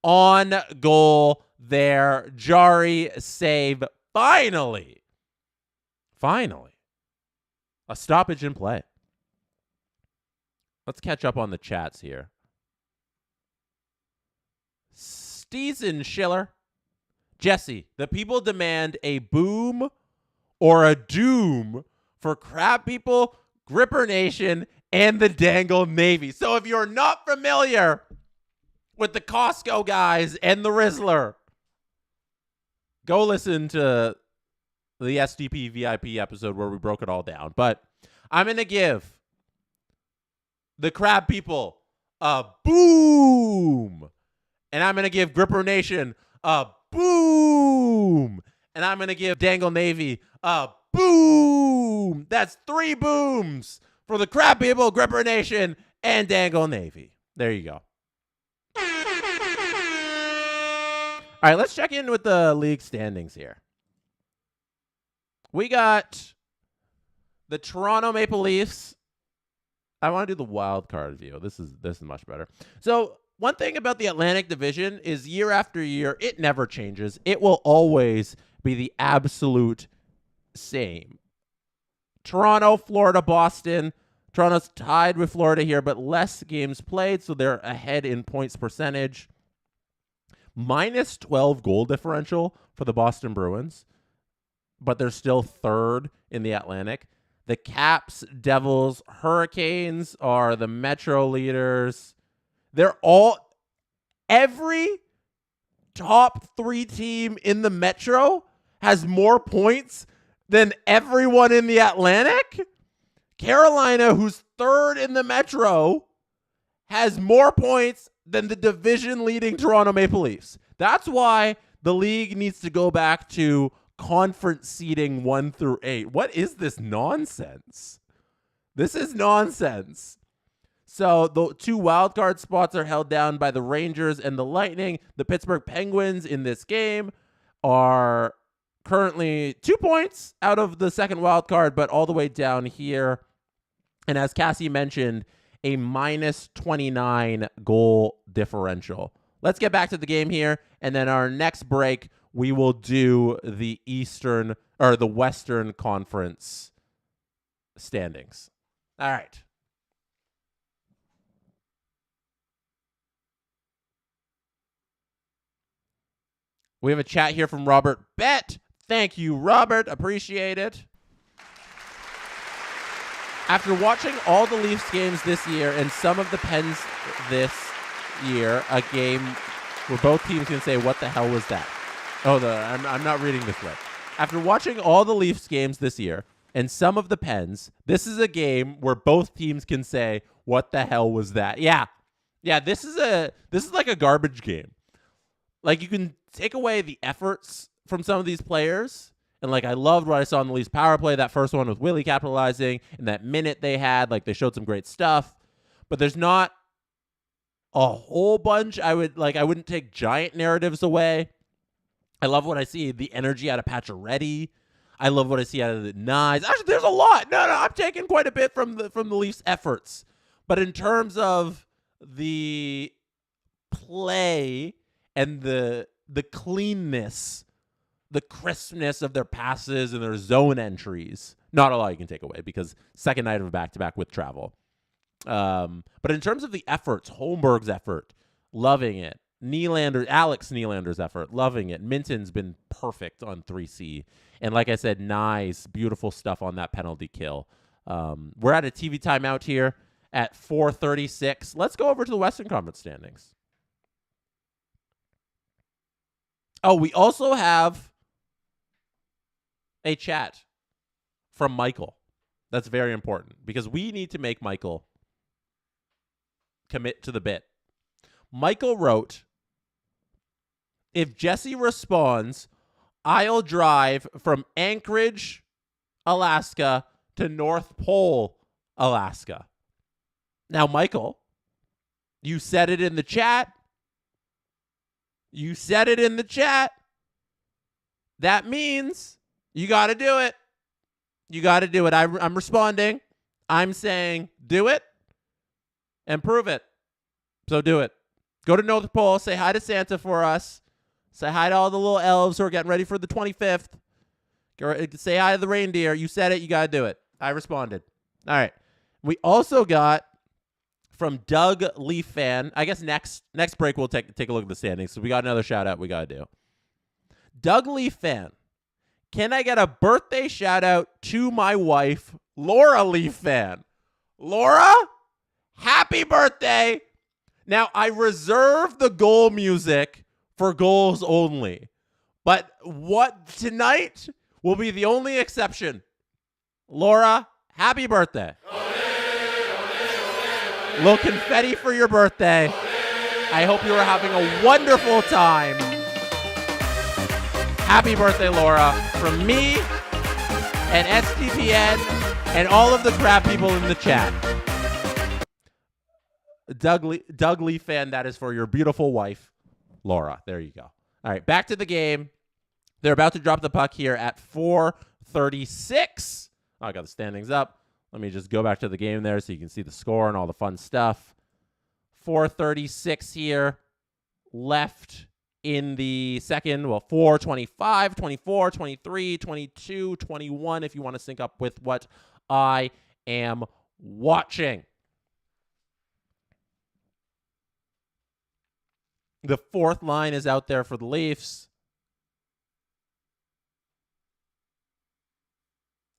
On goal there. Jari save. Finally. A stoppage in play. Let's catch up on the chats here. Steven Schiller. Jesse, the people demand a boom or a doom for Crab People, Gripper Nation, and the Dangle Navy. So if you're not familiar with the Costco guys and the Rizzler, go listen to the SDP VIP episode where we broke it all down. But I'm going to give the Crab People a boom. And I'm going to give Gripper Nation a boom. And I'm going to give Dangle Navy a boom. That's 3 booms for the Crab People, Gripper Nation, and Dangle Navy. There you go. All right, let's check in with the league standings here. We got the Toronto Maple Leafs. I want to do the wild card view. This is much better. So one thing about the Atlantic Division is year after year, it never changes. It will always be the absolute same. Toronto, Florida, Boston. Toronto's tied with Florida here, but less games played, so they're ahead in points percentage. Minus 12 goal differential for the Boston Bruins, but they're still third in the Atlantic. The Caps, Devils, Hurricanes are the Metro leaders. Every top 3 team in the Metro has more points than everyone in the Atlantic. Carolina, who's third in the Metro, has more points than the division-leading Toronto Maple Leafs. That's why the league needs to go back to conference seeding 1 through 8. What is this nonsense? This is nonsense. So the 2 wildcard spots are held down by the Rangers and the Lightning. The Pittsburgh Penguins in this game are currently 2 points out of the second wildcard, but all the way down here. And as Cassie mentioned, a minus 29 goal differential. Let's get back to the game here, and then our next break, we will do the Western Conference standings. All right. We have a chat here from Robert Bett. Thank you, Robert. Appreciate it. After watching all the Leafs games this year and some of the Pens this year, a game where both teams can say, what the hell was that? I'm not reading this right. After watching all the Leafs games this year and some of the Pens, this is a game where both teams can say, "What the hell was that?" Yeah, this is like a garbage game. Like, you can take away the efforts from some of these players, and like I loved what I saw in the Leafs power play. That first one with Willie capitalizing, and that minute they had, like they showed some great stuff, but there's not a whole bunch. I wouldn't take giant narratives away. I love what I see, the energy out of Pacioretty. I love what I see out of the Knives. Actually, there's a lot. No, I'm taking quite a bit from the Leafs' efforts. But in terms of the play and the cleanness, the crispness of their passes and their zone entries, not a lot you can take away because second night of a back-to-back with travel. But in terms of the efforts, Holmberg's effort, loving it. Alex Nylander's effort, loving it. Minton's been perfect on 3C. And like I said, nice, beautiful stuff on that penalty kill. We're at a TV timeout here at 4:36. Let's go over to the Western Conference standings. Oh, we also have a chat from Michael. That's very important because we need to make Michael commit to the bit. Michael wrote, "If Jesse responds, I'll drive from Anchorage, Alaska to North Pole, Alaska." Now, Michael, you said it in the chat. That means you got to do it. I'm responding. I'm saying do it and prove it. So do it. Go to North Pole. Say hi to Santa for us. Say hi to all the little elves who are getting ready for the 25th. Say hi to the reindeer. You said it. You got to do it. I responded. All right. We also got from Doug Leaf Fan. I guess next break we'll take a look at the standings. So we got another shout out we got to do. Doug Leaf Fan. Can I get a birthday shout out to my wife, Laura Leaf Fan? Laura, happy birthday. Now, I reserve the goal music for goals only, but what tonight will be the only exception. Laura, happy birthday. Little confetti for your birthday. I hope you are having a wonderful time. Happy birthday, Laura, from me and SDPN and all of the crap people in the chat. Doug Lee Fan, that is for your beautiful wife, Laura. There you go. All right, back to the game. They're about to drop the puck here at 4:36. Oh, I got the standings up. Let me just go back to the game there so you can see the score and all the fun stuff. 4:36 here left in the second. Well, 4:25, 24, 23, 22, 21 if you want to sync up with what I am watching. The fourth line is out there for the Leafs.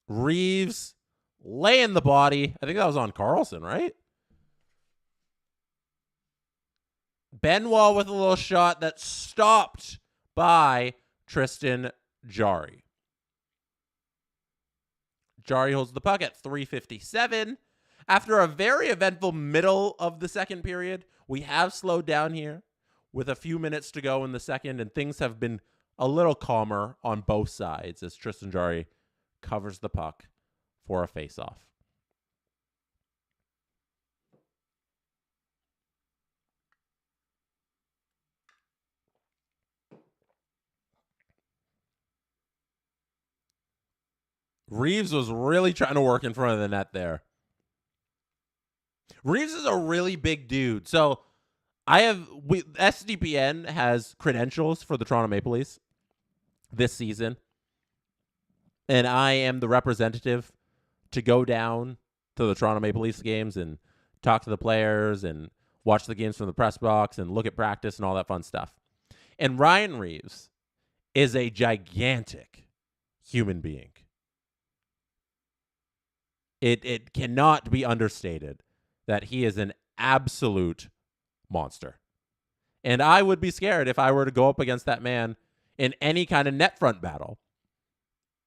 Reeves laying the body. I think that was on Carlson, right? Benoit with a little shot that's stopped by Tristan Jarry. Jarry holds the puck at 3:57. After a very eventful middle of the second period, we have slowed down here with a few minutes to go in the second, and things have been a little calmer on both sides as Tristan Jarry covers the puck for a faceoff. Reeves was really trying to work in front of the net there. Reeves is a really big dude. So SDPN has credentials for the Toronto Maple Leafs this season. And I am the representative to go down to the Toronto Maple Leafs games and talk to the players and watch the games from the press box and look at practice and all that fun stuff. And Ryan Reeves is a gigantic human being. It cannot be understated that he is an absolute monster. And I would be scared if I were to go up against that man in any kind of net front battle.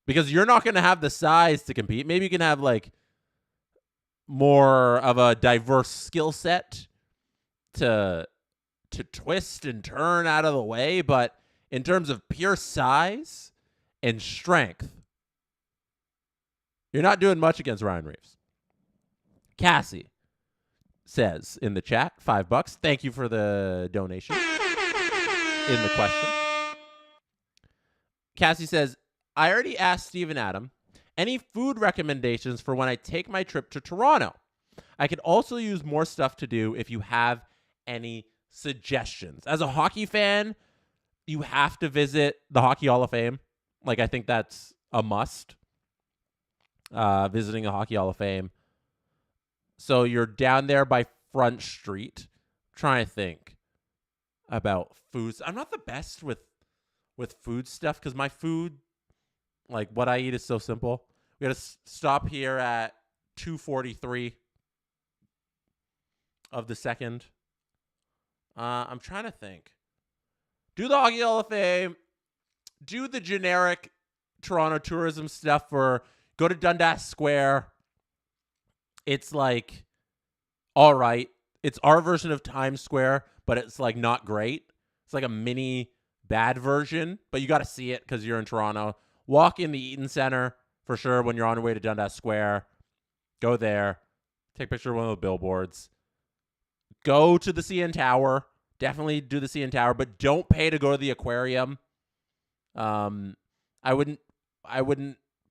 Because you're not going to have the size to compete. Maybe you can have like more of a diverse skill set to twist and turn out of the way, but in terms of pure size and strength, you're not doing much against Ryan Reeves. Cassie says in the chat, $5. Thank you for the donation in the question. Cassie says, I already asked Steve and Adam any food recommendations for when I take my trip to Toronto. I could also use more stuff to do if you have any suggestions. As a hockey fan, you have to visit the Hockey Hall of Fame. Like, I think that's a must. Visiting the Hockey Hall of Fame. So you're down there by Front Street. I'm trying to think about foods. I'm not the best with food stuff because my food, like what I eat, is so simple. We got to stop here at 2:43 of the second. I'm trying to think. Do the Hockey Hall of Fame. Do the generic Toronto tourism stuff for go to Dundas Square. It's like, all right. It's our version of Times Square, but it's like not great. It's like a mini bad version, but you got to see it because you're in Toronto. Walk in the Eaton Center for sure when you're on your way to Dundas Square. Go there. Take a picture of one of the billboards. Go to the CN Tower. Definitely do the CN Tower, but don't pay to go to the aquarium. I wouldn't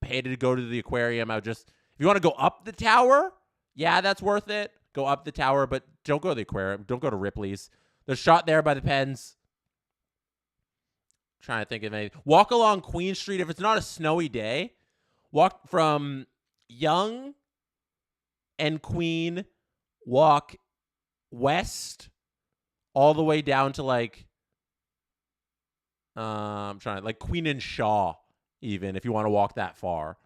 pay to go to the aquarium. I would just, if you want to go up the tower, yeah, that's worth it. Go up the tower, but don't go to the aquarium. Don't go to Ripley's. The shot there by the Pens. Trying to think of anything. Walk along Queen Street if it's not a snowy day. Walk from Yonge and Queen. Walk west all the way down to like Queen and Shaw, even if you want to walk that far.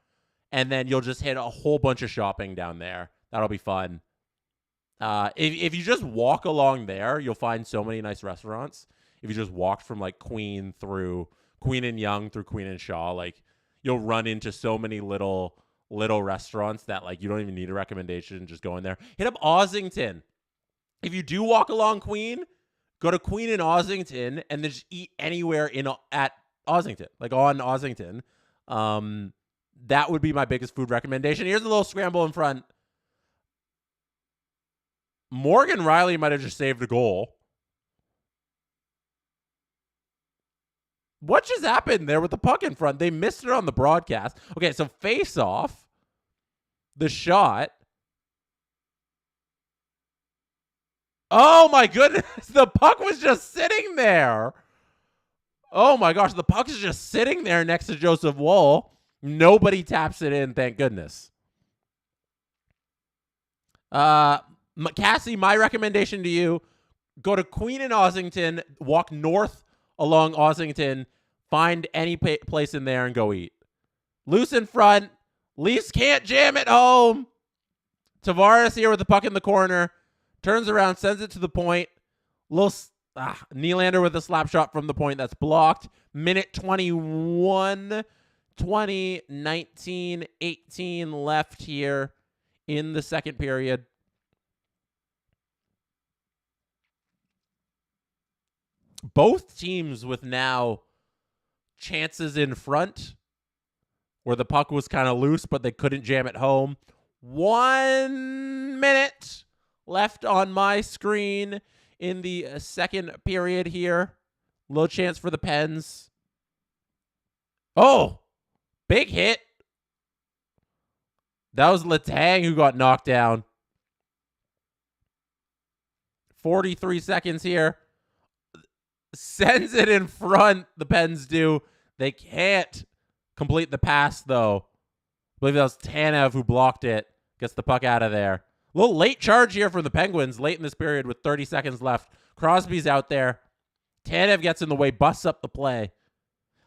And then you'll just hit a whole bunch of shopping down there. That'll be fun. If you just walk along there, you'll find so many nice restaurants. If you just walked from like Queen through Queen and Yonge through Queen and Shaw, like you'll run into so many little restaurants that like you don't even need a recommendation. Just go in there. Hit up Ossington. If you do walk along Queen, go to Queen and Ossington and then just eat anywhere at Ossington, like on Ossington. That would be my biggest food recommendation. Here's a little scramble in front. Morgan Riley might have just saved a goal. What just happened there with the puck in front? They missed it on the broadcast. Okay, so face off. The shot. Oh my goodness. The puck was just sitting there. Oh my gosh. The puck is just sitting there next to Joseph Woll. Nobody taps it in, thank goodness. Cassie, my recommendation to you, go to Queen and Ossington, walk north along Ossington, find any place in there and go eat. Loose in front. Leafs can't jam it home. Tavares here with the puck in the corner. Turns around, sends it to the point. Nylander with a slap shot from the point that's blocked. Minute 21, 20, 19, 18 left here in the second period. Both teams with now chances in front where the puck was kind of loose, but they couldn't jam it home. 1 minute left on my screen in the second period here. Little chance for the Pens. Oh, big hit. That was Letang who got knocked down. 43 seconds here. Sends it in front. The Pens do. They can't complete the pass, though. I believe that was Tanev who blocked it. Gets the puck out of there. A little late charge here from the Penguins late in this period with 30 seconds left. Crosby's out there. Tanev gets in the way, busts up the play.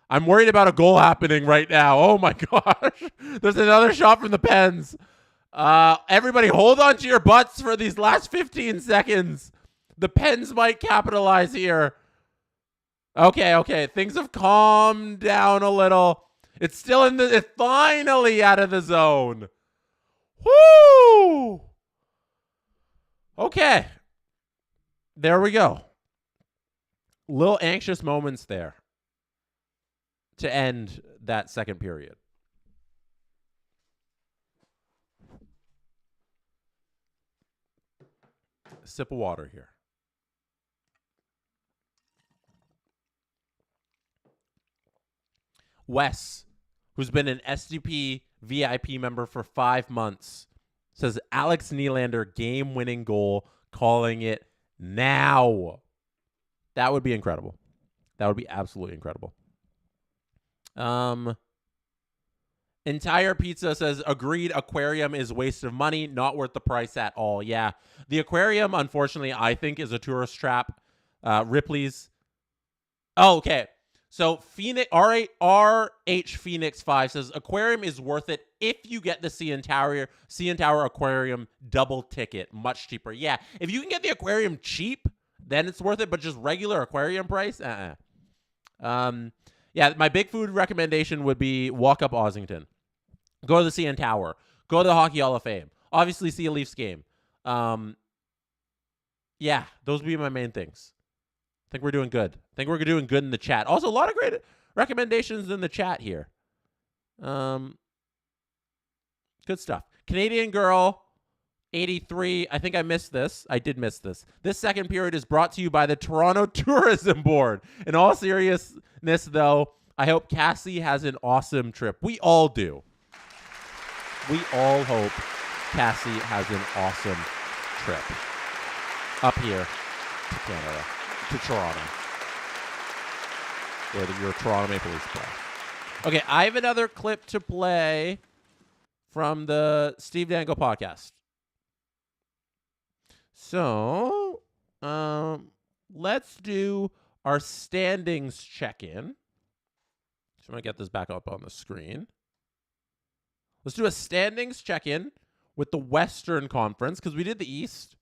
I'm worried about a goal happening right now. Oh, my gosh. There's another shot from the Pens. Everybody hold on to your butts for these last 15 seconds. The Pens might capitalize here. Okay. Things have calmed down a little. It's still it's finally out of the zone. Woo! Okay. There we go. Little anxious moments there to end that second period. Sip of water here. Wes, who's been an SDP VIP member for 5 months, says Alex Nylander game-winning goal, calling it now. That would be incredible. That would be absolutely incredible. Entire Pizza says, agreed, aquarium is waste of money, not worth the price at all. Yeah, the aquarium, unfortunately, I think is a tourist trap. Ripley's. Oh, okay. So Phoenix RH Phoenix 5 says aquarium is worth it if you get the CN Tower Aquarium double ticket, much cheaper. Yeah, if you can get the aquarium cheap, then it's worth it. But just regular aquarium price, Yeah, my big food recommendation would be walk up Ossington, go to the CN Tower, go to the Hockey Hall of Fame, obviously see a Leafs game. Yeah, those would be my main things. I think we're doing good. I think we're doing good in the chat. Also, a lot of great recommendations in the chat here. Good stuff. Canadian Girl 83. I think I missed this. I did miss this. This second period is brought to you by the Toronto Tourism Board. In all seriousness, though, I hope Cassie has an awesome trip. We all do. We all hope Cassie has an awesome trip up here to Canada. To Toronto, where your Toronto Maple Leafs play. Okay, I have another clip to play from the Steve Dangle podcast. So, let's do our standings check-in. So I'm going to get this back up on the screen. Let's do a standings check-in with the Western Conference, because we did the East.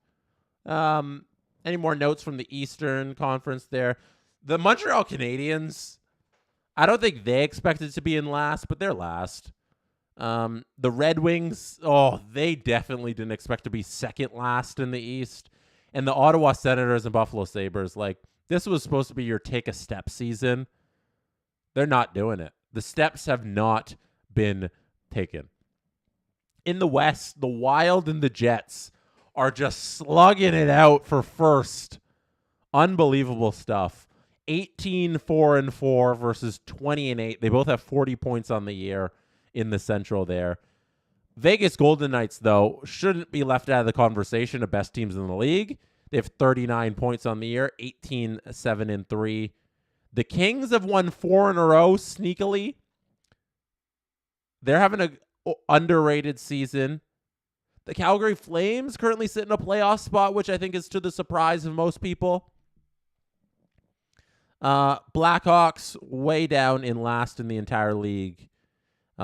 Any more notes from the Eastern Conference there? The Montreal Canadiens, I don't think they expected to be in last, but they're last. The Red Wings, they definitely didn't expect to be second last in the East. And the Ottawa Senators and Buffalo Sabres, this was supposed to be your take a step season. They're not doing it. The steps have not been taken. In the West, the Wild and the Jets are just slugging it out for first. Unbelievable stuff. 18-4-4 versus 20-8. They both have 40 points on the year in the Central there. Vegas Golden Knights, though, shouldn't be left out of the conversation of best teams in the league. They have 39 points on the year, 18-7-3. The Kings have won 4 in a row sneakily. They're having an underrated season. The Calgary Flames currently sit in a playoff spot, which I think is to the surprise of most people. Blackhawks way down in last in the entire league.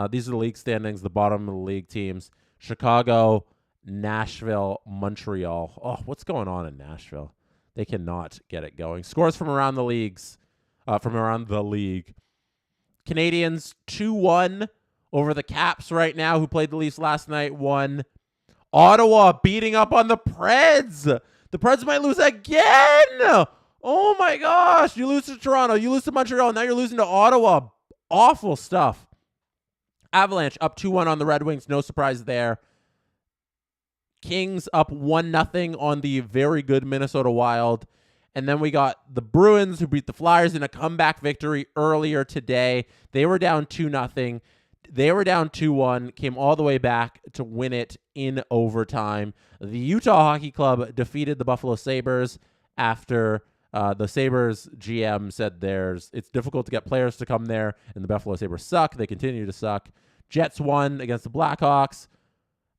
These are the league standings, the bottom of the league teams. Chicago, Nashville, Montreal. Oh, what's going on in Nashville? They cannot get it going. Scores from around the leagues, from around the league. Canadians 2-1 over the Caps right now, who played the Leafs last night, won. Ottawa beating up on the Preds. The Preds might lose again. Oh, my gosh. You lose to Toronto. You lose to Montreal. Now you're losing to Ottawa. Awful stuff. Avalanche up 2-1 on the Red Wings. No surprise there. Kings up 1-0 on the very good Minnesota Wild. And then we got the Bruins, who beat the Flyers in a comeback victory earlier today. They were down 2-0. They were down 2-1, came all the way back to win it in overtime. The Utah Hockey Club defeated the Buffalo Sabres after the Sabres GM said it's difficult to get players to come there, and the Buffalo Sabres suck. They continue to suck. Jets won against the Blackhawks.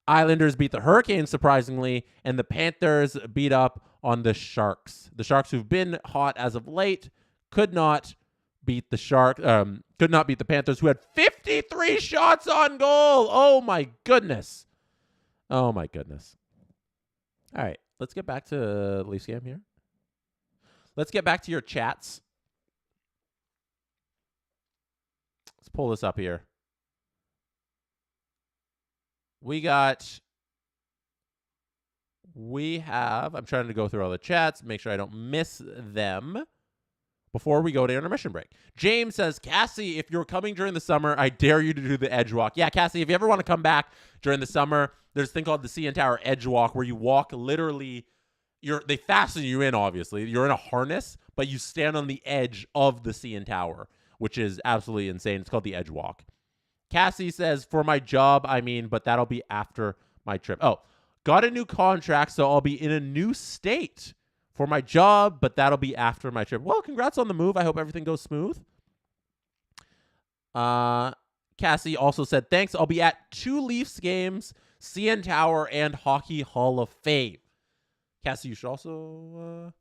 Islanders beat the Hurricanes, surprisingly, and the Panthers beat up on the Sharks. The Sharks, who've been hot as of late, could not beat the Panthers, who had 53 shots on goal. Oh, my goodness. Oh, my goodness. All right, let's get back to Leafs game here. Let's get back to your chats. pull this up here. We have, I'm trying to go through all the chats, make sure I don't miss them before we go to intermission break. James says, Cassie, if you're coming during the summer, I dare you to do the edge walk. Yeah, Cassie, if you ever want to come back during the summer, there's a thing called the CN Tower edge walk where you walk literally, they fasten you in, obviously. You're in a harness, but you stand on the edge of the CN Tower, which is absolutely insane. It's called the edge walk. Cassie says, for my job, but that'll be after my trip. Oh, got a new contract, so I'll be in a new state for my job, but that'll be after my trip. Well, congrats on the move. I hope everything goes smooth. Cassie also said, thanks. I'll be at 2 Leafs games, CN Tower, and Hockey Hall of Fame. Cassie, you should also,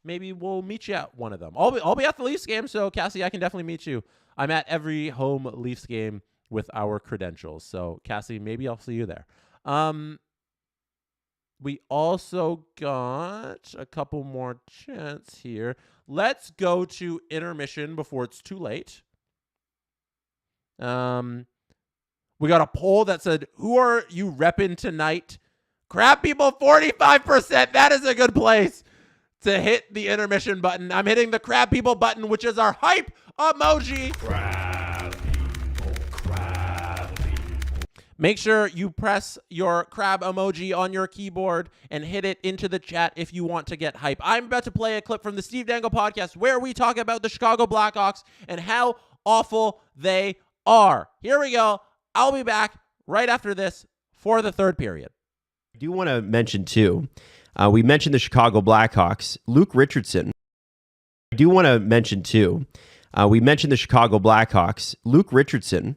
maybe we'll meet you at one of them. I'll be at the Leafs game, so Cassie, I can definitely meet you. I'm at every home Leafs game with our credentials. So, Cassie, maybe I'll see you there. We also got a couple more chats here. Let's go to intermission before it's too late. We got a poll that said, who are you repping tonight? Crab people, 45%. That is a good place to hit the intermission button. I'm hitting the crab people button, which is our hype emoji. Crab people, crab people. Make sure you press your crab emoji on your keyboard and hit it into the chat if you want to get hype. I'm about to play a clip from the Steve Dangle podcast where we talk about the Chicago Blackhawks and how awful they are. Here we go. I'll be back right after this for the third period. I do want to mention, too, we mentioned the Chicago Blackhawks. Luke Richardson. I do want to mention, too, we mentioned the Chicago Blackhawks. Luke Richardson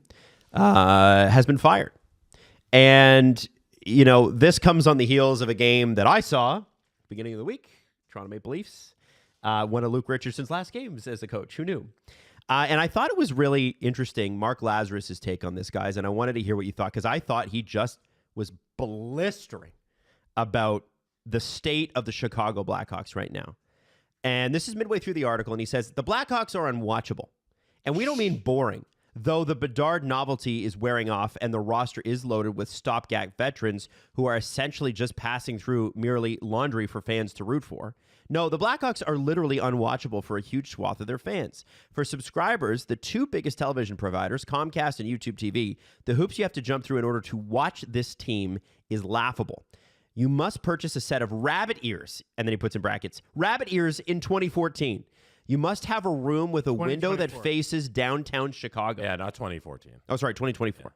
has been fired. And, this comes on the heels of a game that I saw beginning of the week, Toronto Maple Leafs, one of Luke Richardson's last games as a coach. Who knew? And I thought it was really interesting, Mark Lazarus' take on this, guys, and I wanted to hear what you thought, because I thought he just was blistering about the state of the Chicago Blackhawks right now. And this is midway through the article, and he says, the Blackhawks are unwatchable. And we don't mean boring, though the Bedard novelty is wearing off and the roster is loaded with stopgap veterans who are essentially just passing through merely laundry for fans to root for. No, the Blackhawks are literally unwatchable for a huge swath of their fans. For subscribers, the 2 biggest television providers, Comcast and YouTube TV, the hoops you have to jump through in order to watch this team is laughable. You must purchase a set of rabbit ears, and then he puts in brackets, rabbit ears in 2014. You must have a room with a window that faces downtown Chicago. Yeah, not 2014. Oh, sorry, 2024.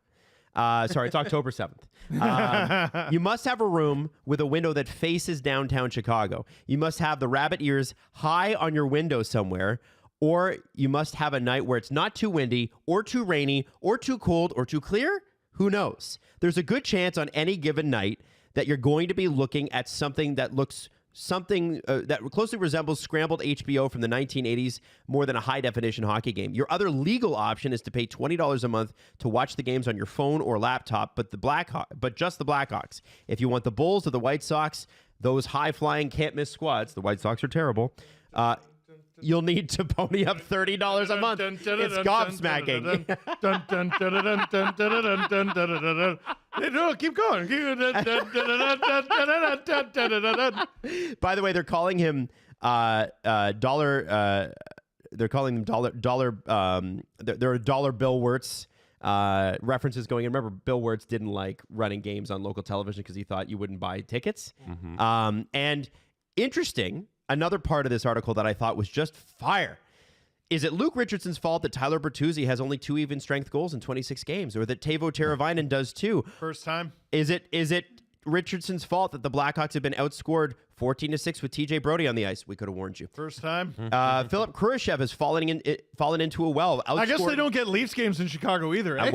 Yeah. Sorry, it's October 7th. You must have a room with a window that faces downtown Chicago. You must have the rabbit ears high on your window somewhere, or you must have a night where it's not too windy or too rainy or too cold or too clear. Who knows? There's a good chance on any given night that you're going to be looking at something that looks that closely resembles scrambled HBO from the 1980s more than a high-definition hockey game. Your other legal option is to pay $20 a month to watch the games on your phone or laptop, but just the Blackhawks. If you want the Bulls or the White Sox, those high-flying can't-miss squads, the White Sox are terrible, you'll need to pony up $30 a month. It's gobsmacking. No, keep going. By the way, they're calling him dollar. They're calling him dollar. There are dollar Bill Wirtz references going in. Remember, Bill Wirtz didn't like running games on local television because he thought you wouldn't buy tickets. Mm-hmm. And interesting. Another part of this article that I thought was just fire. Is it Luke Richardson's fault that Tyler Bertuzzi has only 2 even-strength goals in 26 games, or that Teuvo Teravainen does too? First time. Is it Richardson's fault that the Blackhawks have been outscored 14-6 with TJ Brody on the ice? We could have warned you. First time. Philip Kurashev has fallen into a well. I guess they don't get Leafs games in Chicago either, eh?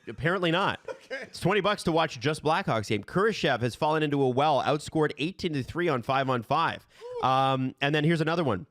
Apparently not. Okay. It's $20 to watch just Blackhawks game. Kurashev has fallen into a well, outscored 18-3 on 5-on-5. And then here's another one.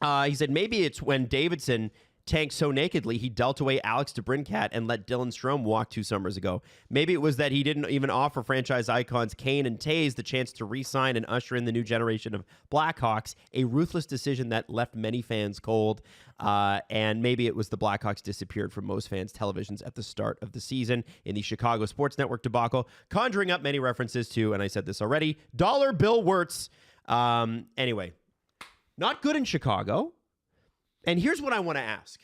He said maybe it's when Davidson tanked so nakedly he dealt away Alex DeBrincat and let Dylan Strome walk 2 summers ago. Maybe it was that he didn't even offer franchise icons Kane and Taze the chance to re-sign and usher in the new generation of Blackhawks, a ruthless decision that left many fans cold. And maybe it was the Blackhawks disappeared from most fans' televisions at the start of the season in the Chicago Sports Network debacle, conjuring up many references to, and I said this already, Dollar Bill Wirtz. Anyway, not good in Chicago. And here's what I want to ask.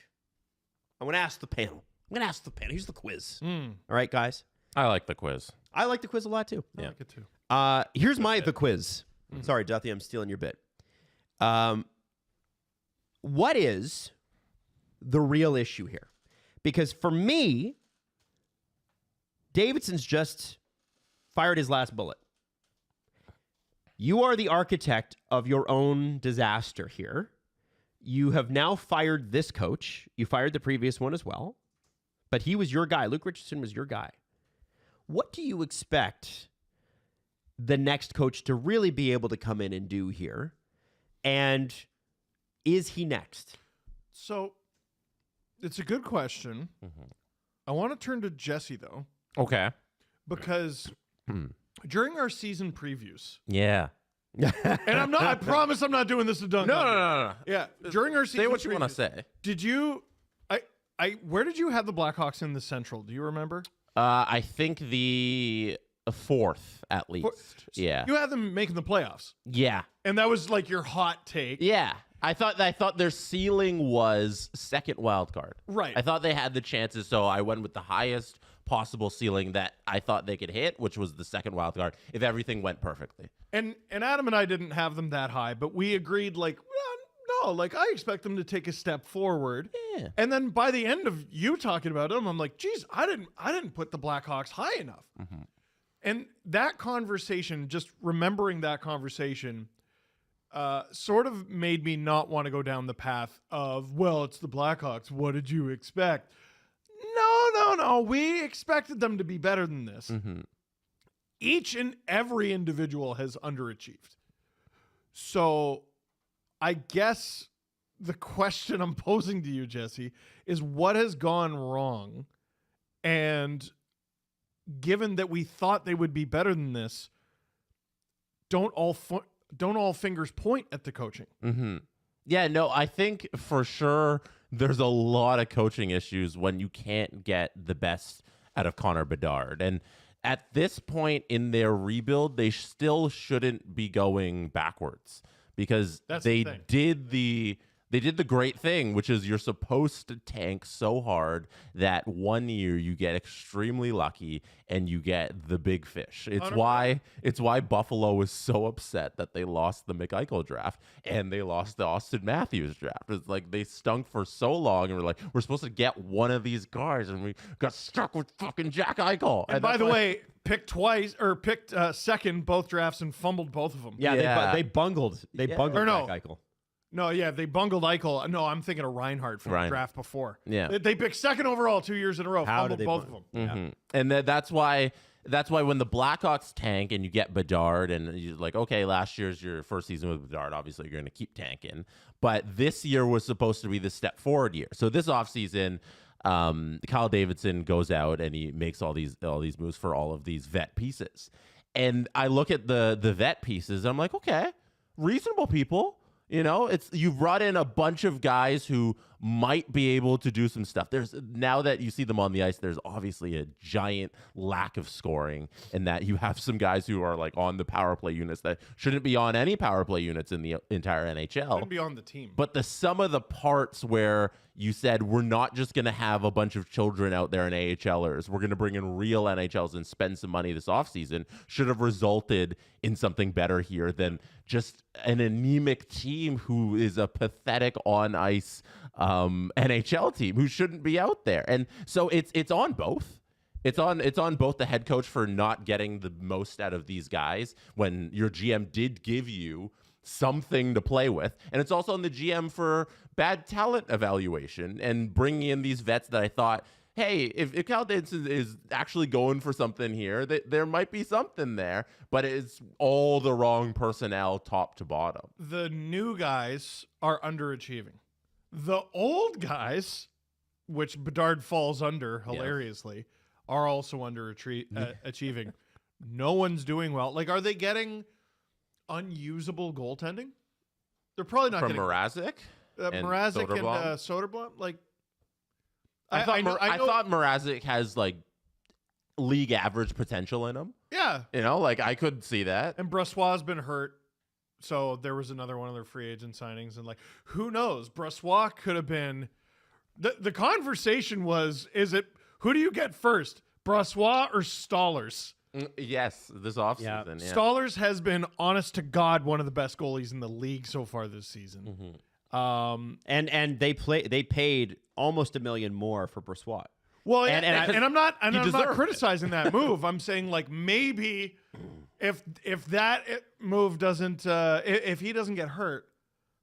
I want to ask the panel. I'm going to ask the panel. Here's the quiz. All right, guys? I like the quiz. I like the quiz a lot, too. I like it too. Here's the quiz. Sorry, Duthie, I'm stealing your bit. What is the real issue here? Because for me, Davidson's just fired his last bullet. You are the architect of your own disaster here. You have now fired this coach. You fired the previous one as well. But he was your guy. Luke Richardson was your guy. What do you expect the next coach to really be able to come in and do here? And is he next? So it's a good question. I want to turn to Jesse, though. Okay. Because during our season previews, Yeah. and I promise I'm not doing this to Duncan. No. Yeah, during our season Say what you previews, want to say. Did you? Where did you have the Blackhawks in the Central? Do you remember? I think the fourth, at least. Yeah. You had them making the playoffs, Yeah. and that was like your hot take. Yeah. I thought their ceiling was second wild card. Right. I thought they had the chances, so I went with the highest possible ceiling that I thought they could hit, which was the second wild card, if everything went perfectly. And Adam and I didn't have them that high, but we agreed like, well, no, like I expect them to take a step forward. Yeah. And then by the end of you talking about them, I'm like, geez, I didn't put the Blackhawks high enough. And that conversation, just remembering that conversation, sort of made me not want to go down the path of, well, it's the Blackhawks. What did you expect? No. We expected them to be better than this. Each and every individual has underachieved. So I guess the question I'm posing to you, Jesse, is what has gone wrong? And given that we thought they would be better than this, don't all fingers point at the coaching. Yeah, no, I think for sure there's a lot of coaching issues when you can't get the best out of Connor Bedard. And at this point in their rebuild, they still shouldn't be going backwards because they did the great thing, which is you're supposed to tank so hard that one year you get extremely lucky and you get the big fish. It's why Buffalo was so upset that they lost the McEichel draft and they lost the Austin Matthews draft. It's like they stunk for so long and we're like, we're supposed to get one of these guys and we got stuck with fucking Jack Eichel. And by the way, picked second both drafts and fumbled both of them. Yeah. They bungled. They bungled Jack Eichel. No, yeah, they bungled Eichel. No, I'm thinking of Reinhardt from the draft before. Yeah, they picked second overall 2 years in a row. Fumbled both of them. Yeah. And that's why when the Blackhawks tank and you get Bedard and you're like, okay, last year's your first season with Bedard, obviously you're going to keep tanking. But this year was supposed to be the step forward year. So this offseason, Kyle Davidson goes out and he makes all these moves for all of these vet pieces. And I look at the vet pieces and I'm like, okay, reasonable people. You know, you've brought in a bunch of guys who might be able to do some stuff. Now that you see them on the ice, there's obviously a giant lack of scoring, and that you have some guys who are like on the power play units that shouldn't be on any power play units in the entire NHL. Shouldn't be on the team. But the sum of the parts where you said we're not just going to have a bunch of children out there in AHLers, we're going to bring in real NHLs and spend some money this offseason, should have resulted in something better here than just an anemic team who is a pathetic on ice NHL team who shouldn't be out there. And so it's on both. It's on both the head coach for not getting the most out of these guys when your GM did give you something to play with, and it's also on the GM for bad talent evaluation and bringing in these vets that I thought, hey, if Kyle Davidson is actually going for something here, there might be something there, but it's all the wrong personnel top to bottom. The new guys are underachieving. The old guys, which Bedard falls under hilariously, are also under achieving. No one's doing well. Like, are they getting unusable goaltending? They're probably not From getting Mrazek and Mrazek Soderblom? and Soderblom. Like, I thought Mrazek has like league average potential in him. Yeah, Like I could see that. and Brossoit's been hurt, so there was another one of their free agent signings, and like, who knows? Brossoit could have been. The conversation was, who do you get first, Brossoit or Stollers? Yes, this offseason. Yeah. Stollers has been, honest to God, one of the best goalies in the league so far this season. And they paid almost $1 million more for Brossoit. Well, And I'm not deserved criticizing that move. I'm saying, like, maybe if that move doesn't if he doesn't get hurt,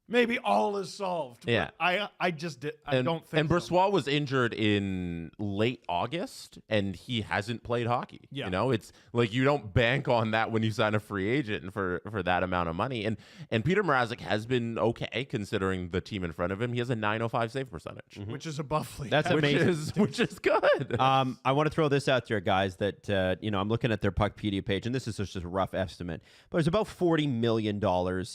maybe all is solved. Yeah. But I don't think. And so. Brossoit was injured in late August, and he hasn't played hockey. Yeah. It's like you don't bank on that when you sign a free agent for that amount of money. And Peter Mrazek has been okay considering the team in front of him. He has a .905 save percentage, which is above league. That's amazing. which is good. I want to throw this out there, guys, that, I'm looking at their Puckpedia page, and this is just a rough estimate, but there's about $40 million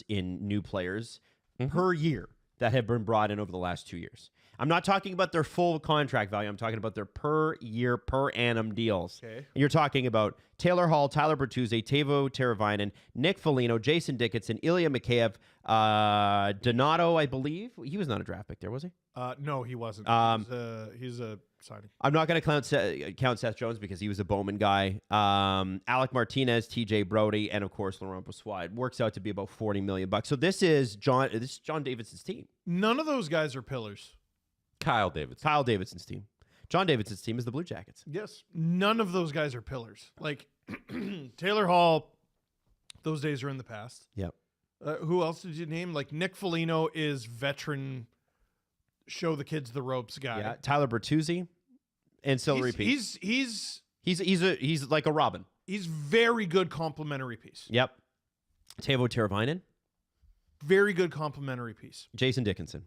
in new players per year that have been brought in over the last 2 years. I'm not talking about their full contract value. I'm talking about their per year, per annum deals. Okay. And you're talking about Taylor Hall, Tyler Bertuzzi, Teuvo Teravainen, Nick Foligno, Jason Dickinson, Ilya Mikheyev, Donato, I believe. He was not a draft pick there, was he? No, he wasn't. He's a signing. I'm not going to count Seth Jones because he was a Bowman guy. Alec Martinez, TJ Brody, and of course Laurent Brossoit. It works out to be about $40 million. So this is John Davidson's team. None of those guys are pillars. Kyle Davidson. Kyle Davidson's team. John Davidson's team is the Blue Jackets. Yes, none of those guys are pillars. Like Taylor Hall, those days are in the past. Yep. Who else did you name? Like Nick Foligno is veteran. Show the kids the ropes guy. Yeah, Tyler Bertuzzi, ancillary piece. He's like a Robin. He's very good complimentary piece. Yep. Teuvo Teravainen, very good complimentary piece. Jason Dickinson,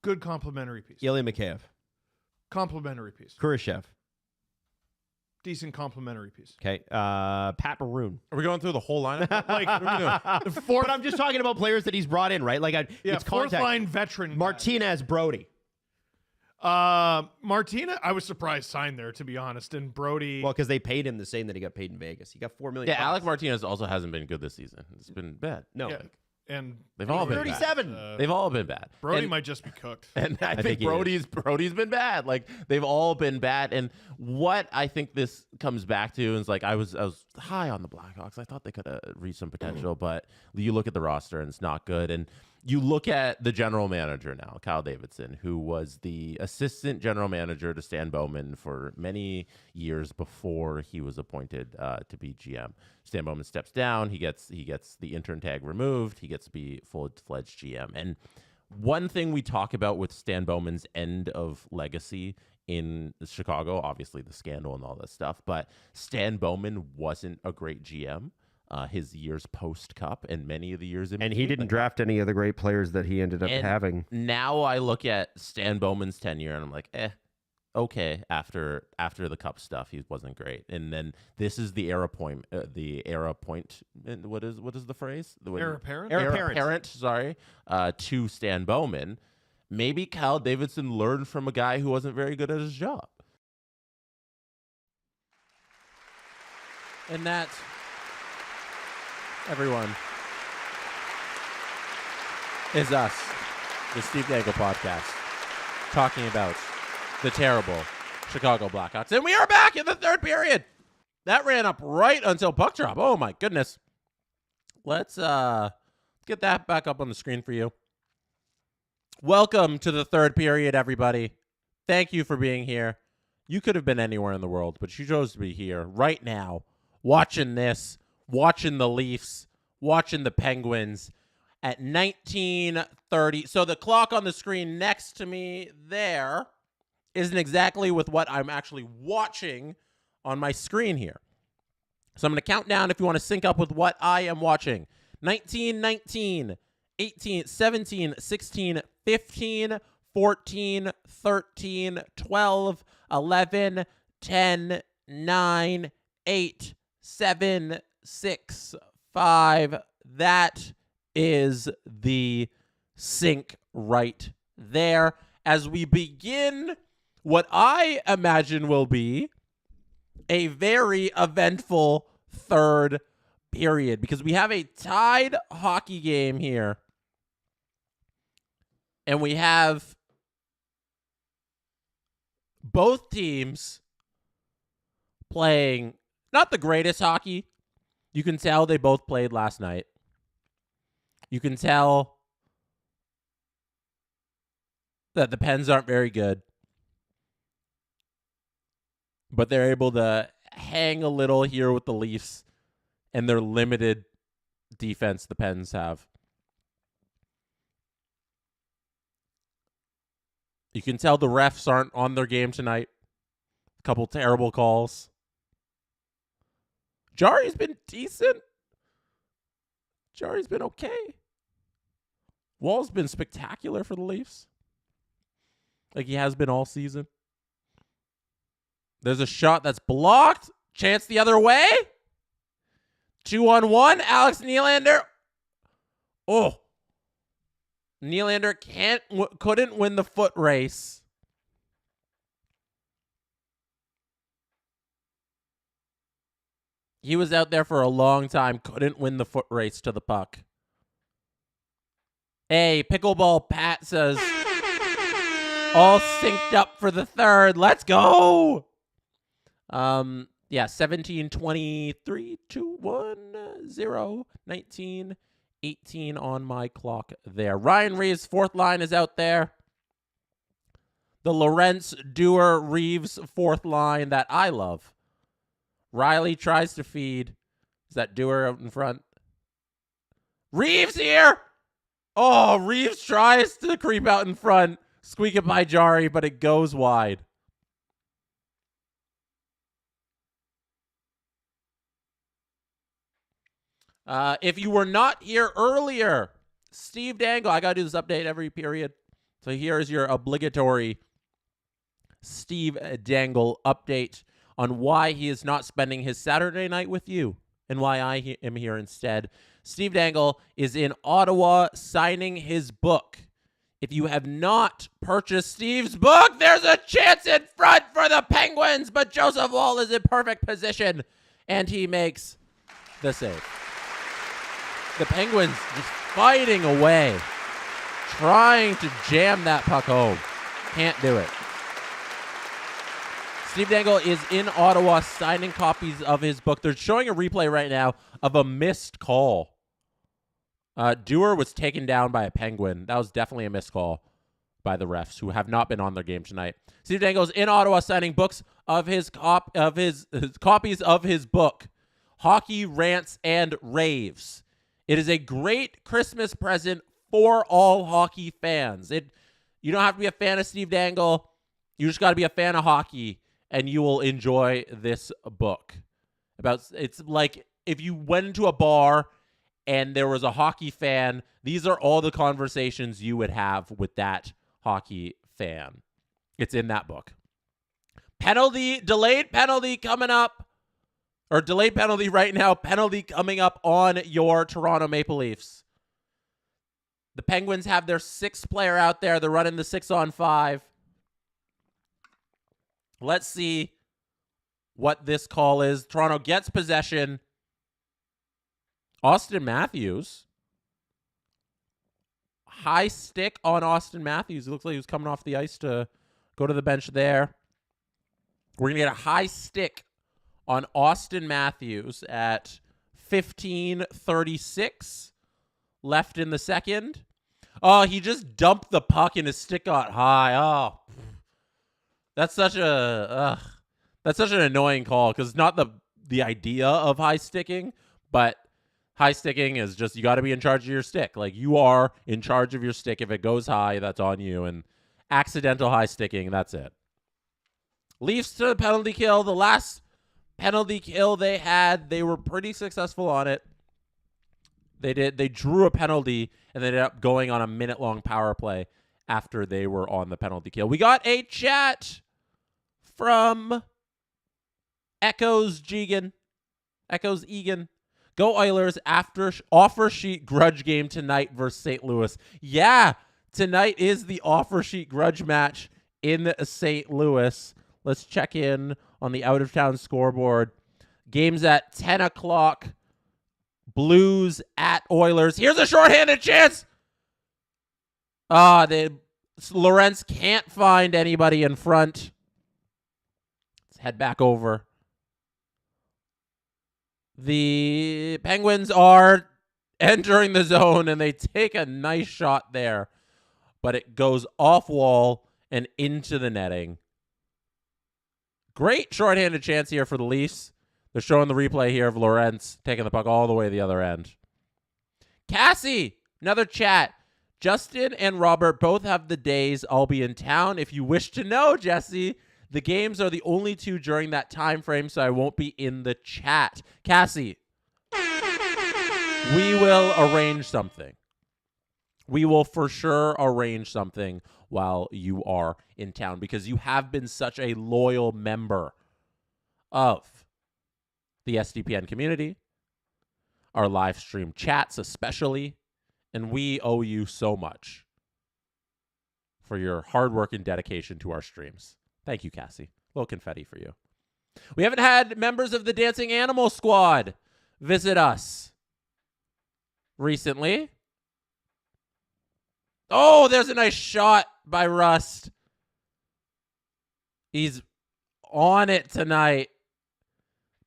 good complimentary piece. Ilya Mikheyev, complimentary piece. Kurashev, decent complimentary piece. Okay, Pat Maroon. Are we going through the whole lineup? Like what are we doing? the fourth, But I'm just talking about players that he's brought in, right? Like, it's fourth contact. line veteran. Martinez, Brody. Martina, I was surprised signed there, to be honest. And Brody, Well, because they paid him the same that he got paid in Vegas. He got $4 million. Yeah, Alec Martinez also hasn't been good this season. It's been bad. No, yeah, and They've all been 37. bad. They've all been bad. Brody And- might just be cooked. And I think think he Brody's been bad. Like they've all been bad. And what I think this comes back to is like I was high on the Blackhawks. I thought they could have reached some potential, but you look at the roster and it's not good. And you look at the general manager now, Kyle Davidson, who was the assistant general manager to Stan Bowman for many years before he was appointed to be GM. Stan Bowman steps down. He gets the intern tag removed. He gets to be full-fledged GM. And one thing we talk about with Stan Bowman's end of legacy in Chicago, obviously the scandal and all that stuff, but Stan Bowman wasn't a great GM. His years post-Cup and many of the years in And he didn't draft any of the great players that he ended up having. Now I look at Stan Bowman's tenure and I'm like, okay. After the Cup stuff, he wasn't great. And then this is the heir appoint. And what is the phrase? Heir apparent? Heir Heir apparent. apparent. Sorry, to Stan Bowman. Maybe Kyle Davidson learned from a guy who wasn't very good at his job. And that, everyone, is us, the Steve Dangle Podcast, talking about the terrible Chicago Blackhawks. And we are back in the third period. That ran up right until puck drop. Oh, my goodness. Let's get that back up on the screen for you. Welcome to the third period, everybody. Thank you for being here. You could have been anywhere in the world, but you chose to be here right now, watching this, watching the Leafs, watching the Penguins at 19:30. So the clock on the screen next to me there isn't exactly with what I'm actually watching on my screen here. So I'm going to count down if you want to sync up with what I am watching. 19, 19, 18, 17, 16, 15, 14, 13, 12, 11, 10, 9, 8, 7, 6, 5. That is the sync right there as we begin what I imagine will be a very eventful third period, because we have a tied hockey game here. And we have both teams playing not the greatest hockey. You can tell they both played last night. You can tell that the Pens aren't very good, but they're able to hang a little here with the Leafs and their limited defense the Pens have. You can tell the refs aren't on their game tonight. A couple terrible calls. Jari's been decent. Jari's been okay. Wall's been spectacular for the Leafs, like he has been all season. There's a shot that's blocked. Chance the other way. 2-on-1. Alex Nylander. Oh. Nylander couldn't win the foot race. He was out there for a long time. Couldn't win the foot race to the puck. Hey, Pickleball Pat says, all synced up for the third. Let's go. Yeah, 17, 23, 2, 1, 0, 19, 18 on my clock there. Ryan Reeves' fourth line is out there. The Lorentz, Dewar, Reeves fourth line that I love. Riley tries to feed. Is that Dewar out in front? Reeves here! Oh, Reeves tries to creep out in front. Squeak it by Jari, but it goes wide. If you were not here earlier, Steve Dangle, I got to do this update every period. So here's your obligatory Steve Dangle update on why he is not spending his Saturday night with you and why I am here instead. Steve Dangle is in Ottawa signing his book. If you have not purchased Steve's book, there's a chance in front for the Penguins, but Joseph Woll is in perfect position, and he makes the save. The Penguins just fighting away, trying to jam that puck home. Can't do it. Steve Dangle is in Ottawa signing copies of his book. They're showing a replay right now of a missed call. Dewar was taken down by a Penguin. That was definitely a missed call by the refs, who have not been on their game tonight. Steve Dangle is in Ottawa signing books of his copies of his book, Hockey Rants and Raves. It is a great Christmas present for all hockey fans. You don't have to be a fan of Steve Dangle. You just got to be a fan of hockey, and you will enjoy this book. It's like if you went into a bar and there was a hockey fan, these are all the conversations you would have with that hockey fan. It's in that book. Delayed penalty coming up. Or delayed penalty right now. Penalty coming up on your Toronto Maple Leafs. The Penguins have their sixth player out there. They're running the 6-on-5. Let's see what this call is. Toronto gets possession. Austin Matthews. High stick on Austin Matthews. It looks like he was coming off the ice to go to the bench there. We're going to get a high stick on Austin Matthews at 15:36 left in the second. Oh, he just dumped the puck and his stick got high. Oh, that's such an annoying call, because it's not the idea of high sticking, but high sticking is just, you got to be in charge of your stick. Like, you are in charge of your stick. If it goes high, that's on you. And accidental high sticking, that's it. Leafs to the penalty kill. The last penalty kill they had, they were pretty successful on it. They drew a penalty and they ended up going on a minute-long power play after they were on the penalty kill. We got a chat from Echoes Egan. Go Oilers after offer sheet grudge game tonight versus St. Louis. Yeah, tonight is the offer sheet grudge match in St. Louis. Let's check in on the out-of-town scoreboard. Game's at 10 o'clock. Blues at Oilers. Here's a shorthanded chance. Lorentz can't find anybody in front. Let's head back over. The Penguins are entering the zone, and they take a nice shot there. But it goes off wall and into the netting. Great shorthanded chance here for the Leafs. They're showing the replay here of Lorentz taking the puck all the way to the other end. Cassie, another chat. Justin and Robert both have the days I'll be in town. If you wish to know, Jesse, the games are the only two during that time frame, so I won't be in the chat. Cassie, we will arrange something. We will for sure arrange something while you are in town because you have been such a loyal member of the SDPN community, our live stream chats especially, and we owe you so much for your hard work and dedication to our streams. Thank you, Cassie. A little confetti for you. We haven't had members of the Dancing Animal Squad visit us recently. Oh, there's a nice shot by Rust. He's on it tonight.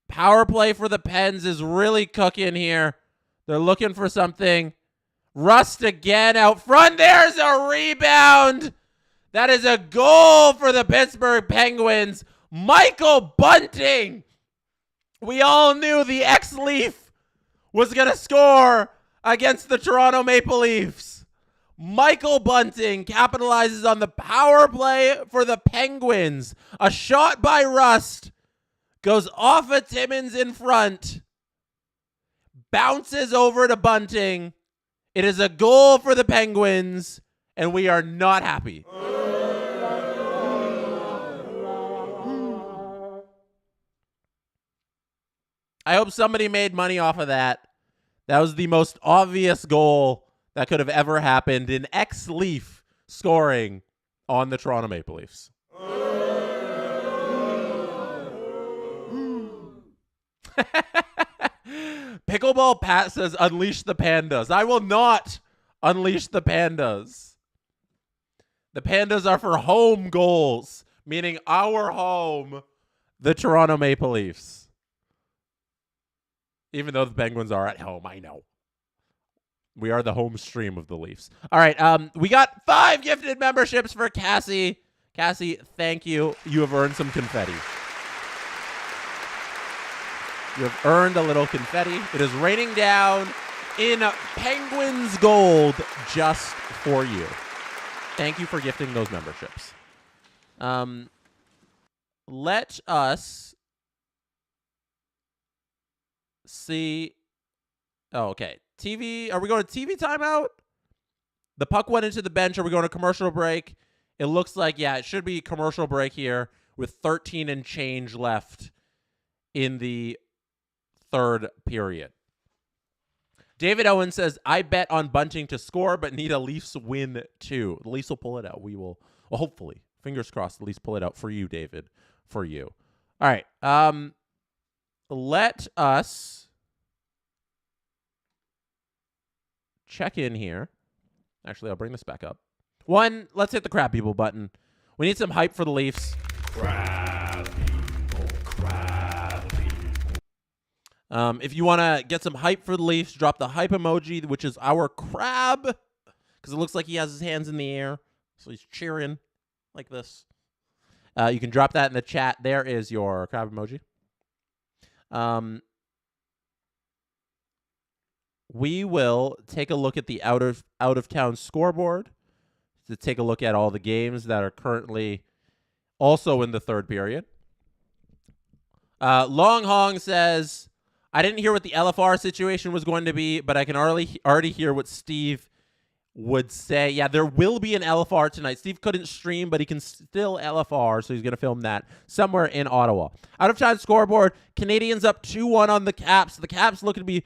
Power play for the Pens is really cooking here. They're looking for something. Rust again out front. There's a rebound. That is a goal for the Pittsburgh Penguins. Michael Bunting. We all knew the ex-Leaf was going to score against the Toronto Maple Leafs. Michael Bunting capitalizes on the power play for the Penguins. A shot by Rust. Goes off of Timmins in front. Bounces over to Bunting. It is a goal for the Penguins, and we are not happy. I hope somebody made money off of that. That was the most obvious goal that could have ever happened. An ex-Leaf scoring on the Toronto Maple Leafs. Pickleball Pat says, unleash the pandas. I will not unleash the pandas. The pandas are for home goals, meaning our home, the Toronto Maple Leafs. Even though the Penguins are at home, I know. We are the home stream of the Leafs. All right, we got 5 gifted memberships for Cassie. Cassie, thank you. You have earned some confetti. You have earned a little confetti. It is raining down in Penguins gold just for you. Thank you for gifting those memberships. Let us see. Oh, okay. TV. Are we going to TV timeout? The puck went into the bench. Are we going to commercial break? It looks like, yeah, it should be commercial break here with 13 and change left in the third period. David Owen says, I bet on Bunting to score, but need a Leafs win too. The Leafs will pull it out. We will, well, hopefully, fingers crossed, the Leafs pull it out for you, David, for you. All right. Let us check in here. Actually, I'll bring this back up. One, let's hit the crab people button. We need some hype for the Leafs. Crab people, crab people. If you want to get some hype for the Leafs, drop the hype emoji, which is our crab, because it looks like he has his hands in the air, so he's cheering like this. You can drop that in the chat. There is your crab emoji. We will take a look at the out of town scoreboard to take a look at all the games that are currently also in the third period. Long Hong says, I didn't hear what the LFR situation was going to be, but I can already hear what Steve would say, yeah, there will be an LFR tonight. Steve couldn't stream, but he can still LFR, so he's going to film that somewhere in Ottawa. Out of time scoreboard, Canadians up 2-1 on the Caps. The Caps looking to be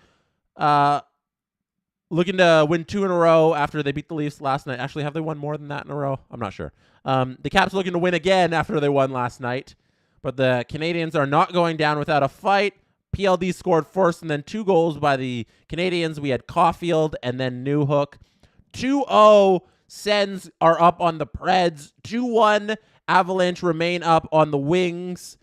looking to win 2 in a row after they beat the Leafs last night. Actually, have they won more than that in a row? I'm not sure. The Caps looking to win again after they won last night. But the Canadians are not going down without a fight. PLD scored first and then 2 goals by the Canadians. We had Caulfield and then Newhook. 2-0 Sens are up on the Preds. 2-1 Avalanche remain up on the Wings.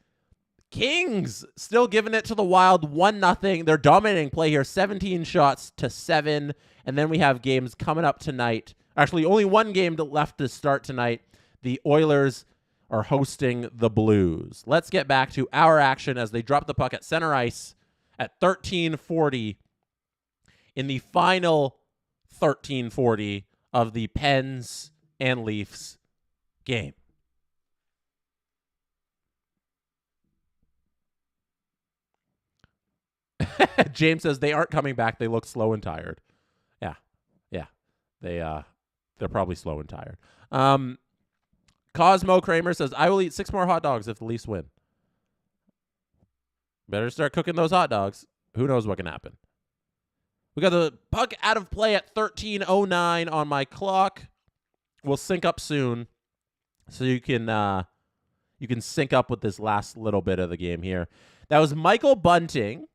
Kings still giving it to the Wild 1-0. They're dominating play here, 17 shots to 7. And then we have games coming up tonight. Actually, only one game left to start tonight. The Oilers are hosting the Blues. Let's get back to our action as they drop the puck at center ice at 13:40 in the final 13:40 of the Pens and Leafs game. James says they aren't coming back. They look slow and tired. Yeah. They're probably slow and tired. Cosmo Kramer says, I will eat 6 more hot dogs if the Leafs win. Better start cooking those hot dogs. Who knows what can happen? We got the puck out of play at 13:09 on my clock. We'll sync up soon, so you can sync up with this last little bit of the game here. That was Michael Bunting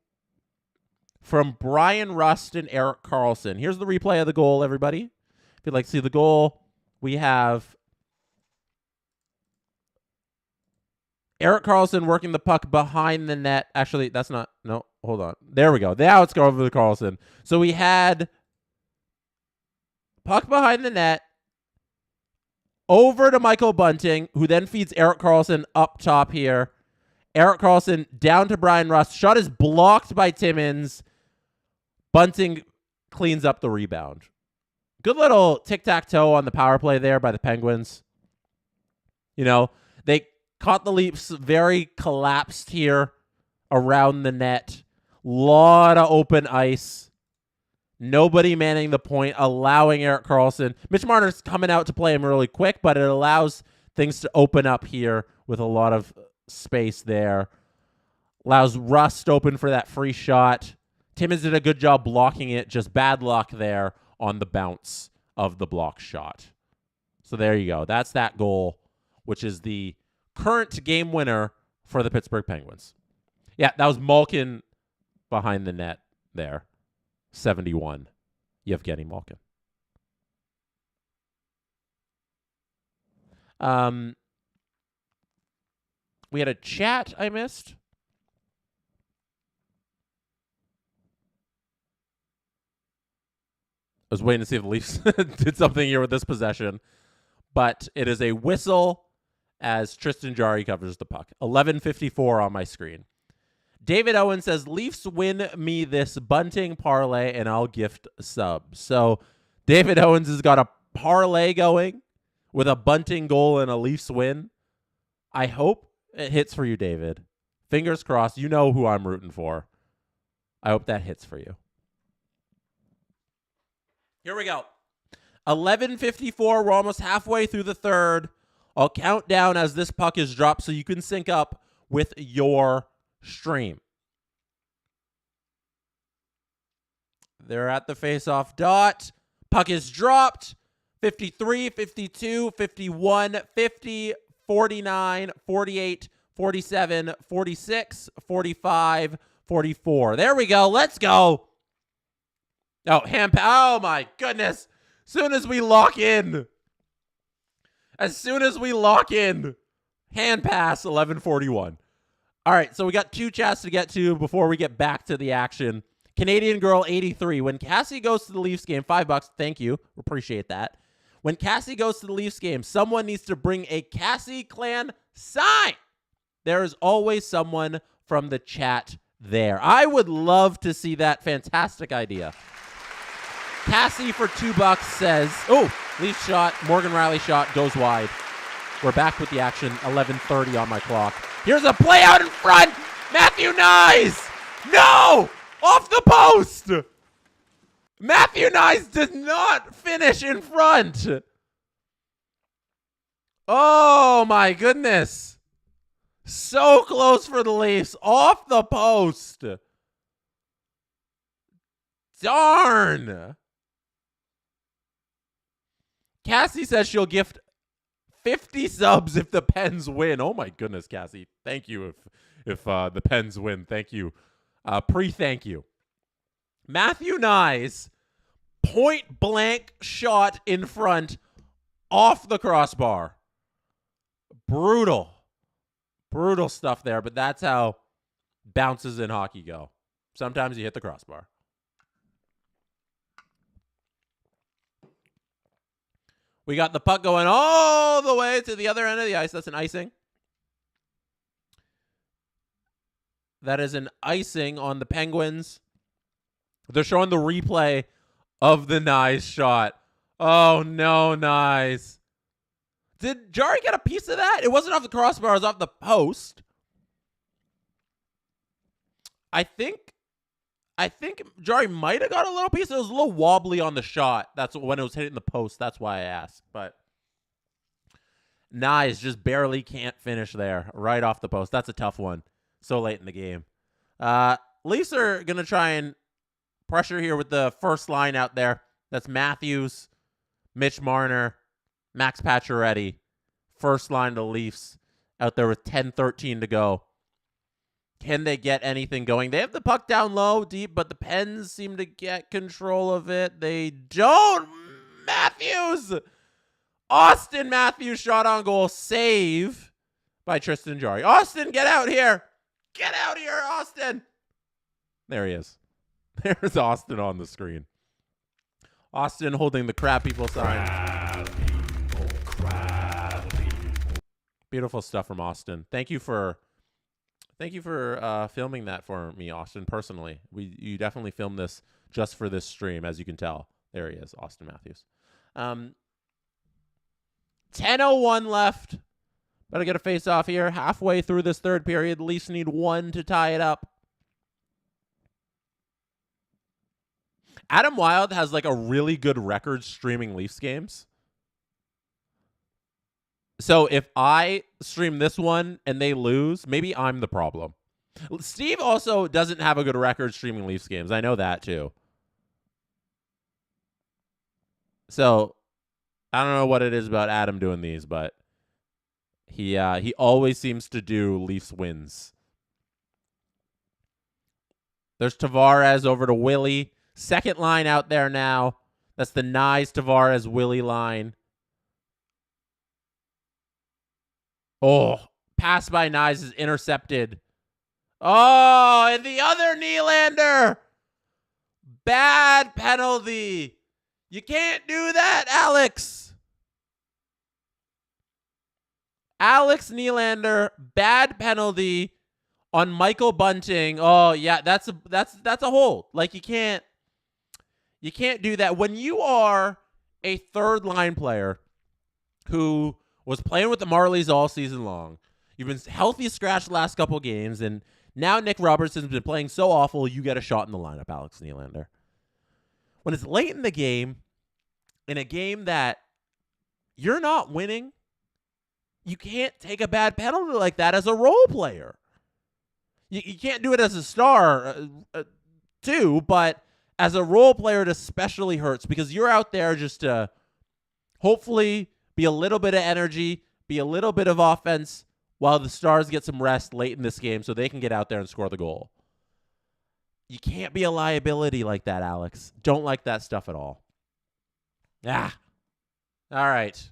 from Brian Rust and Erik Karlsson. Here's the replay of the goal, everybody. If you'd like to see the goal, we have Erik Karlsson working the puck behind the net. Actually, that's not... No, hold on. There we go. Now it's going over to Karlsson. So we had puck behind the net, over to Michael Bunting, who then feeds Erik Karlsson up top here. Erik Karlsson down to Brian Rust. Shot is blocked by Timmins. Bunting cleans up the rebound. Good little tic-tac-toe on the power play there by the Penguins. You know, they caught the Leafs very collapsed here around the net. Lot of open ice. Nobody manning the point, allowing Erik Karlsson. Mitch Marner's coming out to play him really quick, but it allows things to open up here with a lot of space there. Allows Rust open for that free shot. Timmins did a good job blocking it. Just bad luck there on the bounce of the block shot. So there you go. That's that goal, which is the current game winner for the Pittsburgh Penguins. Yeah, that was Malkin behind the net there. 71. Yevgeny Malkin. We had a chat I missed. I was waiting to see if the Leafs did something here with this possession. But it is a whistle as Tristan Jarry covers the puck. 11:54 on my screen. David Owen says, Leafs win me this Bunting parlay and I'll gift sub. So David Owens has got a parlay going with a Bunting goal and a Leafs win. I hope it hits for you, David. Fingers crossed. You know who I'm rooting for. I hope that hits for you. Here we go. 11:54. We're almost halfway through the third. I'll count down as this puck is dropped so you can sync up with your stream. They're at the face-off dot. Puck is dropped. 53, 52, 51, 50, 49, 48, 47, 46, 45, 44. There we go. Let's go. Oh, oh my goodness. As soon as we lock in, hand pass, 11:41. All right, so we got 2 chats to get to before we get back to the action. Canadian Girl 83. When Cassie goes to the Leafs game, $5. Thank you. Appreciate that. When Cassie goes to the Leafs game, someone needs to bring a Cassie Clan sign. There is always someone from the chat there. I would love to see that fantastic idea. Cassie for $2 says, oh, Leafs shot, Morgan Riley shot, goes wide. We're back with the action, 11:30 on my clock. Here's a play out in front. Matthew Nyes. No! Off the post. Matthew Nyes did not finish in front. Oh, my goodness. So close for the Leafs. Off the post. Darn. Cassie says she'll gift 50 subs if the Pens win. Oh, my goodness, Cassie. Thank you if the Pens win. Thank you. Thank you. Matthew Nyes, point blank shot in front off the crossbar. Brutal. Brutal stuff there, but that's how bounces in hockey go. Sometimes you hit the crossbar. We got the puck going all the way to the other end of the ice. That's an icing. That is an icing on the Penguins. They're showing the replay of the Nyes shot. Oh, no, Nyes. Did Jari get a piece of that? It wasn't off the crossbar. It was off the post. I think Jari might have got a little piece. It was a little wobbly on the shot. That's when it was hitting the post. That's why I asked. But Nyes just barely can't finish there. Right off the post. That's a tough one. So late in the game. Leafs are going to try and pressure here with the first line out there. That's Matthews, Mitch Marner, Max Pacioretty. First line of the Leafs out there with 10:13 to go. Can they get anything going? They have the puck down low, deep, but the Pens seem to get control of it. They don't. Matthews! Austin Matthews shot on goal. Save by Tristan Jarry. Austin, get out here. Get out here, Austin. There he is. There's Austin on the screen. Austin holding the crab people sign. Crab people. Beautiful stuff from Austin. Thank you for filming that for me, Austin, personally. You definitely filmed this just for this stream, as you can tell. There he is, Austin Matthews. 10:01 left. Better get a face-off here. Halfway through this third period. Leafs need one to tie it up. Adam Wild has like a really good record streaming Leafs games. So if I stream this one and they lose, maybe I'm the problem. Steve also doesn't have a good record streaming Leafs games. I know that too. So I don't know what it is about Adam doing these, but he always seems to do Leafs wins. There's Tavares over to Willie. Second line out there now. That's the Nyes, Tavares, Willie line. Oh, pass by Nyes is intercepted. Oh, and the other Nylander. Bad penalty. You can't do that, Alex. Alex Nylander, bad penalty on Michael Bunting. Oh, yeah, that's a hold. Like you can't do that when you are a third line player who was playing with the Marlies all season long. You've been healthy scratched the last couple games, and now Nick Robertson's been playing so awful, you get a shot in the lineup, Alex Nylander. When it's late in the game, in a game that you're not winning, you can't take a bad penalty like that as a role player. You can't do it as a star, too, but as a role player, it especially hurts because you're out there just to hopefully be a little bit of energy, be a little bit of offense while the Stars get some rest late in this game so they can get out there and score the goal. You can't be a liability like that, Alex. Don't like that stuff at all. Ah. All right.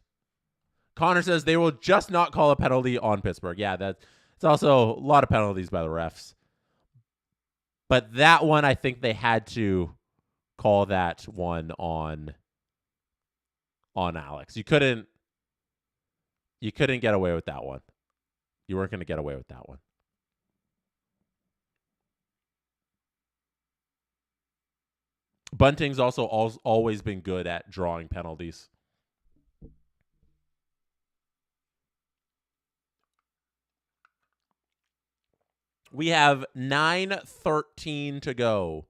Connor says they will just not call a penalty on Pittsburgh. Yeah, it's also a lot of penalties by the refs. But that one, I think they had to call that one on Alex. You couldn't get away with that one. You weren't going to get away with that one. Bunting's also always been good at drawing penalties. We have 9:13 to go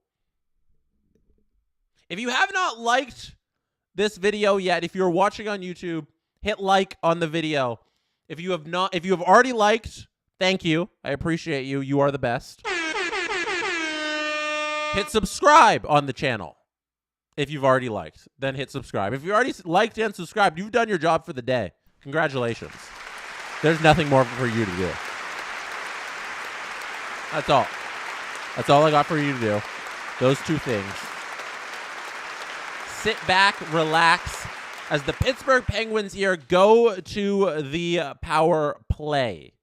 If you have not liked this video yet, if you're watching on YouTube, hit like on the video. If you have already liked, thank you. I appreciate you. You are the best. Hit subscribe on the channel. If you've already liked, then hit subscribe. If you already liked and subscribed, you've done your job for the day. Congratulations. There's nothing more for you to do. That's all. That's all I got for you to do. Those two things. Sit back, relax, as the Pittsburgh Penguins here go to the power play.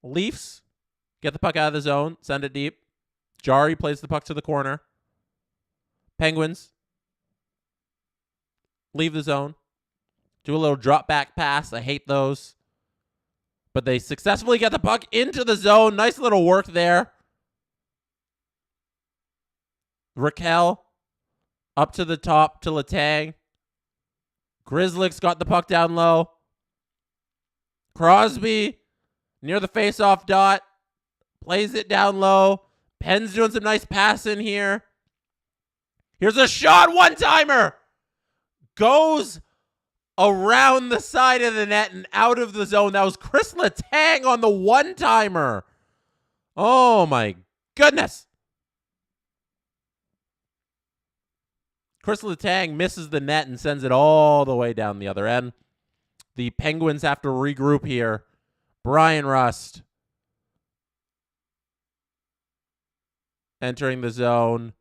Leafs get the puck out of the zone, send it deep. Jari plays the puck to the corner. Penguins leave the zone. Do a little drop back pass. I hate those. But they successfully get the puck into the zone. Nice little work there. Raquel up to the top to Letang. Grizzlick's got the puck down low. Crosby near the face-off dot. Plays it down low. Penn's doing some nice passing here. Here's a shot, one-timer. Goes around the side of the net and out of the zone. That was Chris Letang on the one-timer. Oh, my goodness. Chris Letang misses the net and sends it all the way down the other end. The Penguins have to regroup here. Brian Rust entering the zone.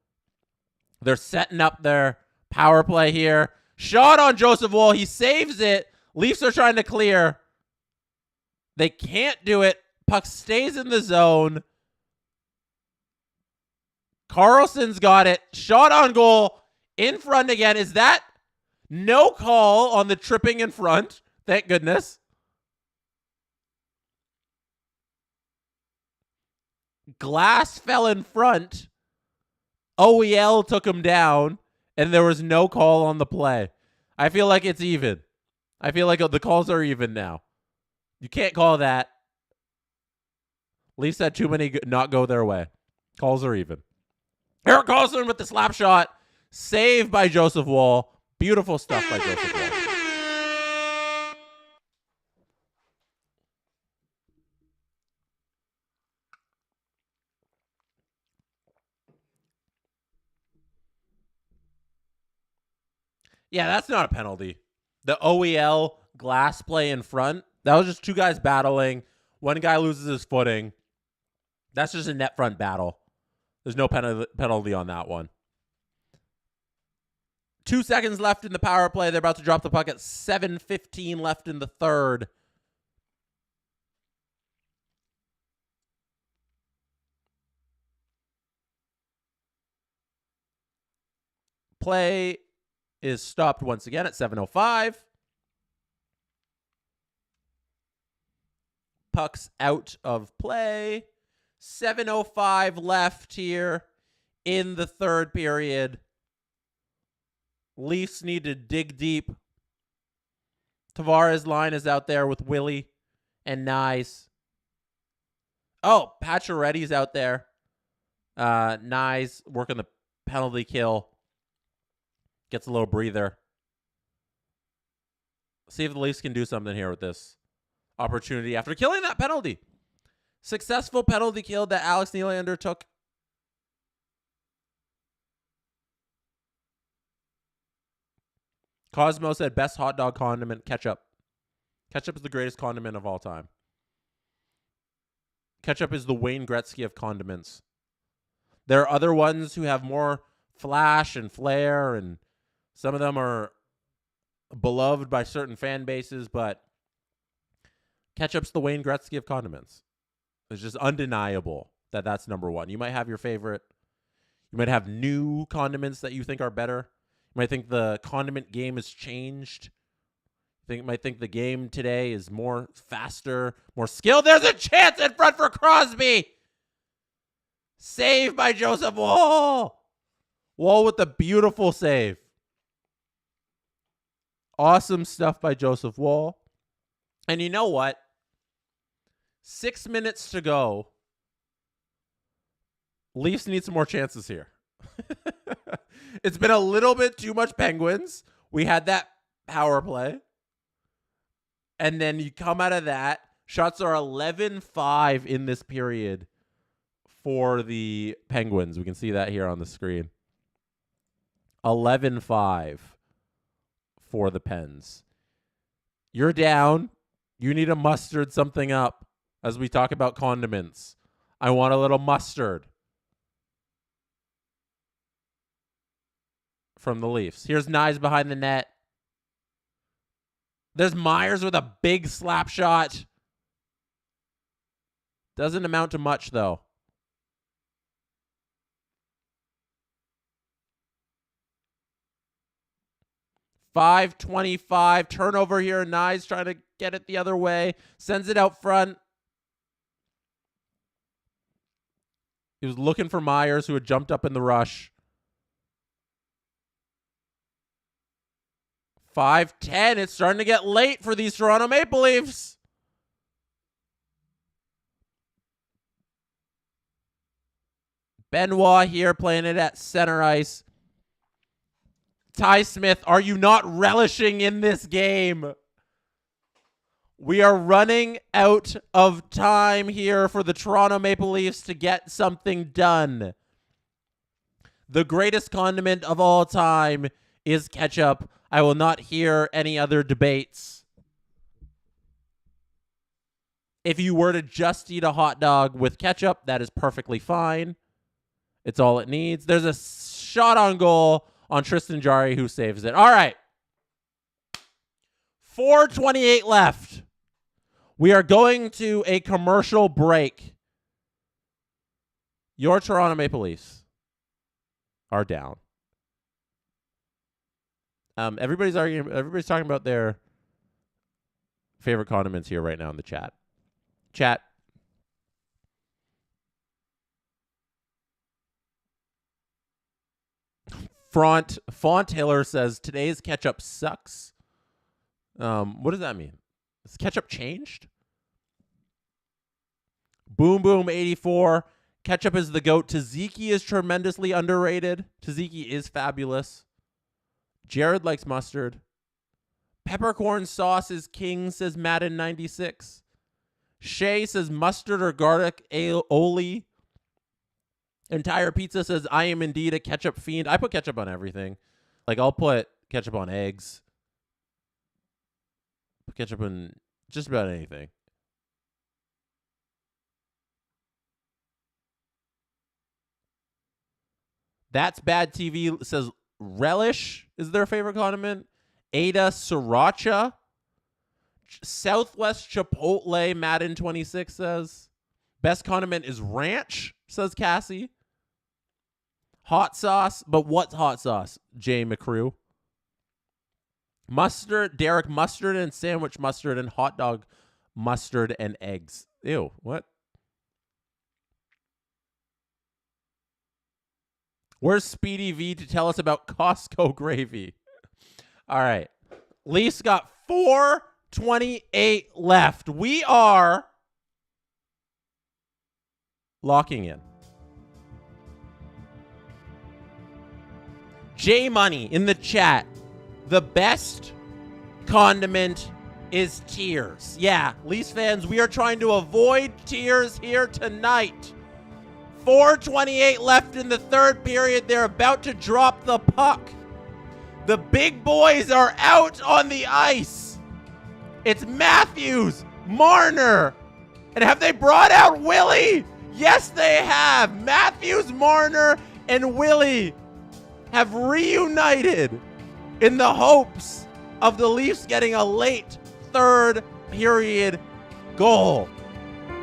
They're setting up their power play here. Shot on Joseph Woll. He saves it. Leafs are trying to clear. They can't do it. Puck stays in the zone. Carlson's got it. Shot on goal. In front again. Is that no call on the tripping in front? Thank goodness. Glass fell in front. OEL took him down, and there was no call on the play. I feel like it's even. I feel like the calls are even now. You can't call that. Leafs had too many not go their way. Calls are even. Eric Carlson with the slap shot. Saved by Joseph Woll. Beautiful stuff by Joseph Woll. Yeah, that's not a penalty. The OEL glass play in front, that was just two guys battling. One guy loses his footing. That's just a net front battle. There's no penalty on that one. 2 seconds left in the power play. They're about to drop the puck at 7:15 left in the third. Play is stopped once again at 7:05. Puck's out of play. 7:05 left here in the third period. Leafs need to dig deep. Tavares' line is out there with Willie and Nyes. Oh, Pacioretty's out there. Nyes working the penalty kill. Gets a little breather. See if the Leafs can do something here with this opportunity after killing that penalty. Successful penalty kill that Alex Nylander took. Cosmo said best hot dog condiment, ketchup. Ketchup is the greatest condiment of all time. Ketchup is the Wayne Gretzky of condiments. There are other ones who have more flash and flair, and some of them are beloved by certain fan bases, but ketchup's the Wayne Gretzky of condiments. It's just undeniable that that's number one. You might have your favorite. You might have new condiments that you think are better. You might think the condiment game has changed. You might think the game today is more faster, more skilled. There's a chance in front for Crosby. Save by Joseph Woll. Woll with the beautiful save. Awesome stuff by Joseph Woll. And you know what? 6 minutes to go. Leafs need some more chances here. It's been a little bit too much Penguins. We had that power play. And then you come out of that. Shots are 11-5 in this period for the Penguins. We can see that here on the screen. 11-5 for the Pens. You're down. You need to mustard something up as we talk about condiments. I want a little mustard from the Leafs. Here's Nyes behind the net. There's Myers with a big slap shot. Doesn't amount to much, though. .525 turnover here. Nyes trying to get it the other way. Sends it out front. He was looking for Myers, who had jumped up in the rush. 5:10. It's starting to get late for these Toronto Maple Leafs. Benoit here playing it at center ice. Ty Smith, are you not relishing in this game? We are running out of time here for the Toronto Maple Leafs to get something done. The greatest condiment of all time is ketchup. I will not hear any other debates. If you were to just eat a hot dog with ketchup, that is perfectly fine. It's all it needs. There's a shot on goal on Tristan Jarry, who saves it. All right. 4:28 left. We are going to a commercial break. Your Toronto Maple Leafs are down. Everybody's talking about their favorite condiments here right now in the chat. Chat. Font Hiller says today's ketchup sucks. What does that mean? Has ketchup changed? Boom Boom 84. Ketchup is the GOAT. Tzatziki is tremendously underrated. Tzatziki is fabulous. Jared likes mustard. Peppercorn sauce is king, says Madden 96. Shay says mustard or garlic aioli. Entire Pizza says I am indeed a ketchup fiend. I put ketchup on everything. Like, I'll put ketchup on eggs. Put ketchup on just about anything. That's Bad TV says relish is their favorite condiment. Ada Sriracha. Southwest Chipotle, Madden 26 says. Best condiment is ranch, says Cassie. Hot sauce, but what's hot sauce? Jay McCrew. Mustard, Derek mustard and sandwich mustard and hot dog mustard and eggs. Ew, what? Where's Speedy V to tell us about Costco gravy? All right. Leafs got 4:28 left. We are locking in. J Money in the chat. The best condiment is tears. Yeah, Leafs fans, we are trying to avoid tears here tonight. 4:28 left in the third period. They're about to drop the puck. The big boys are out on the ice. It's Matthews, Marner. And have they brought out Willie? Yes, they have. Matthews, Marner, and Willie have reunited in the hopes of the Leafs getting a late third period goal.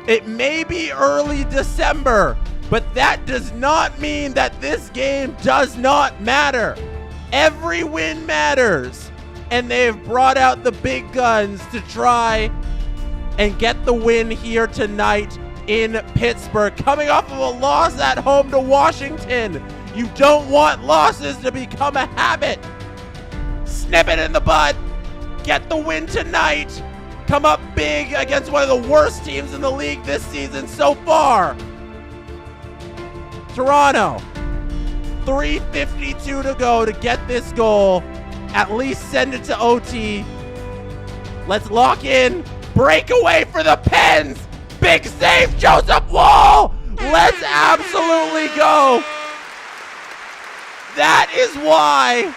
It may be early December, but that does not mean that this game does not matter. Every win matters, and they've brought out the big guns to try and get the win here tonight in Pittsburgh. Coming off of a loss at home to Washington, you don't want losses to become a habit. Snip it in the bud. Get the win tonight. Come up big against one of the worst teams in the league this season so far. Toronto, 3:52 to go to get this goal. At least send it to OT. Let's lock in. Breakaway for the Pens. Big save, Joseph Woll. Let's absolutely go. That is why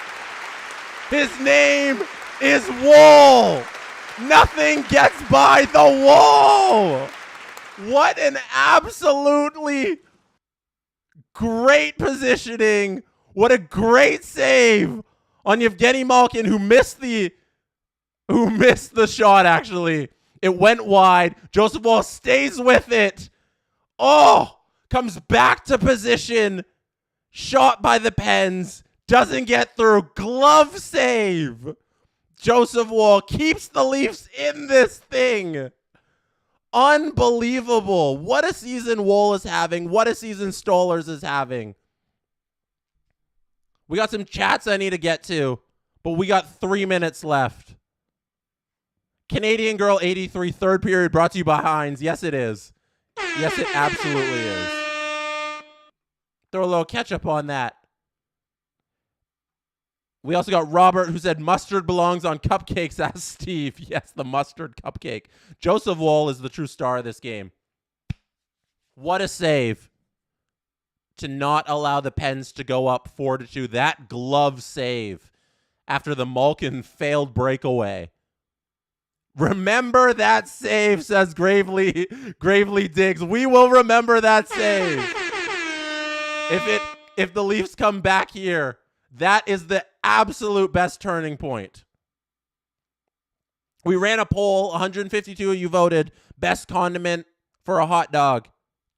his name is Woll. Nothing gets by the wall. What an absolutely great positioning. What a great save on Yevgeny Malkin, who missed the shot, actually. It went wide. Joseph Woll stays with it. Oh, comes back to position. Shot by the Pens. Doesn't get through. Glove save. Joseph Woll keeps the Leafs in this thing. Unbelievable. What a season Woll is having. What a season Stolarz is having. We got some chats I need to get to, but we got 3 minutes left. Canadian Girl 83, third period, brought to you by Heinz. Yes, it is. Yes, it absolutely is. Throw a little ketchup on that. We also got Robert, who said mustard belongs on cupcakes. Ask Steve. Yes, the mustard cupcake. Joseph Woll is the true star of this game. What a save to not allow the Pens to go up 4-2. That glove save after the Malkin failed breakaway. Remember that save, says Gravely Diggs. We will remember that save. If the Leafs come back here, that is the absolute best turning point. We ran a poll. 152 of you voted. Best condiment for a hot dog.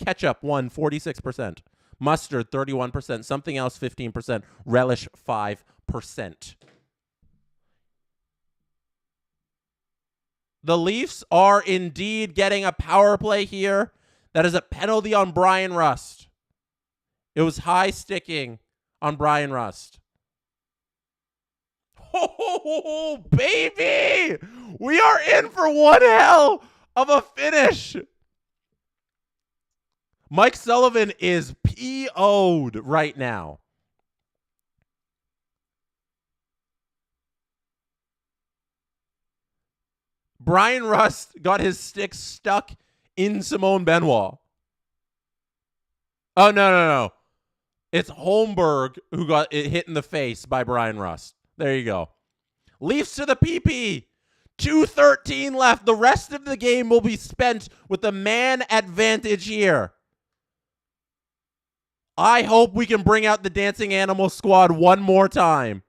Ketchup won 46%. Mustard 31%. Something else 15%. Relish 5%. The Leafs are indeed getting a power play here. That is a penalty on Brian Rust. It was high sticking on Brian Rust. Oh, baby! We are in for one hell of a finish. Mike Sullivan is PO'd right now. Brian Rust got his stick stuck in Simone Benoit. Oh, no. It's Holmberg who got it hit in the face by Brian Rust. There you go. Leafs to the PP. 2:13 left. The rest of the game will be spent with the man advantage here. I hope we can bring out the Dancing Animal Squad one more time.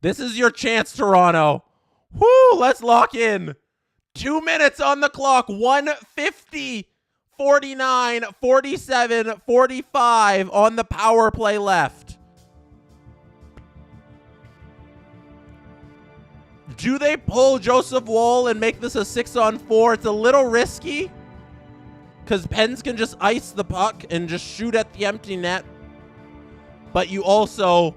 This is your chance, Toronto. Whoo, let's lock in. 2 minutes on the clock. 1:50, 49, 47, 45 on the power play left. Do they pull Joseph Woll and make this a 6-on-4? It's a little risky because Pens can just ice the puck and just shoot at the empty net. But you also